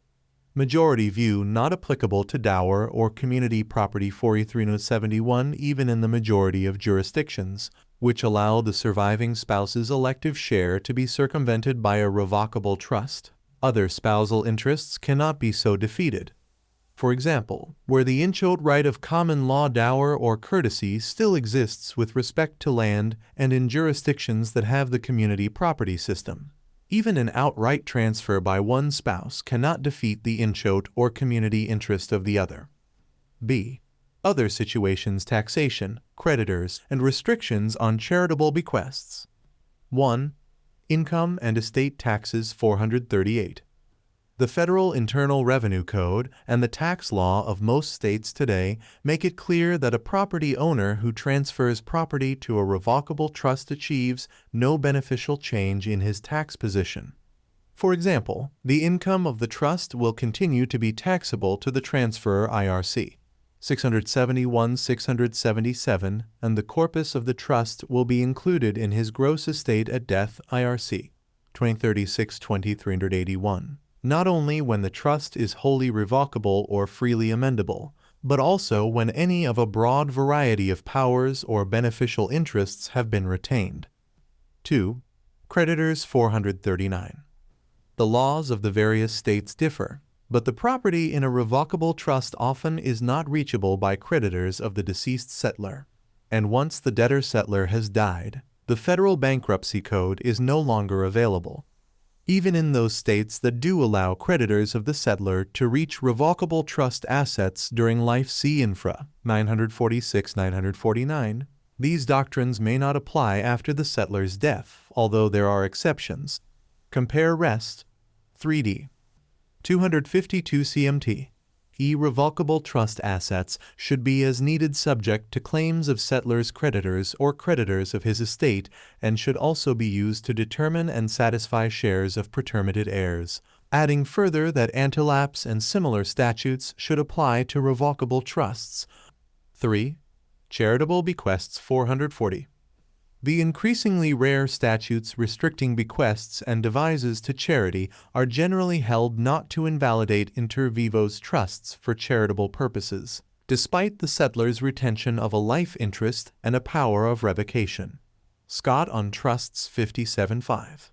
Majority View not applicable to dower or community property 4371 even in the majority of jurisdictions, which allow the surviving spouse's elective share to be circumvented by a revocable trust. Other spousal interests cannot be so defeated. For example, where the inchoate right of common law dower or courtesy still exists with respect to land and in jurisdictions that have the community property system, even an outright transfer by one spouse cannot defeat the inchoate or community interest of the other. B. Other situations: taxation, creditors, and restrictions on charitable bequests. 1. Income and estate taxes 438. The Federal Internal Revenue Code and the tax law of most states today make it clear that a property owner who transfers property to a revocable trust achieves no beneficial change in his tax position. For example, the income of the trust will continue to be taxable to the transferor IRC. 671-677, and the corpus of the trust will be included in his gross estate at death, IRC 2036-2381, not only when the trust is wholly revocable or freely amendable, but also when any of a broad variety of powers or beneficial interests have been retained. 2. Creditors 439. The laws of the various states differ, but the property in a revocable trust often is not reachable by creditors of the deceased settlor, and once the debtor-settlor has died, the federal bankruptcy code is no longer available. Even in those states that do allow creditors of the settlor to reach revocable trust assets during life, see infra 946-949, these doctrines may not apply after the settlor's death, although there are exceptions. Compare Rest 3D. 252 CMT. Irrevocable trust assets should be as needed subject to claims of settlor's creditors or creditors of his estate, and should also be used to determine and satisfy shares of pretermitted heirs, adding further that antilapse and similar statutes should apply to revocable trusts. 3. Charitable bequests 440. The increasingly rare statutes restricting bequests and devises to charity are generally held not to invalidate inter vivos trusts for charitable purposes, despite the settlor's retention of a life interest and a power of revocation. Scott on Trusts 57.5.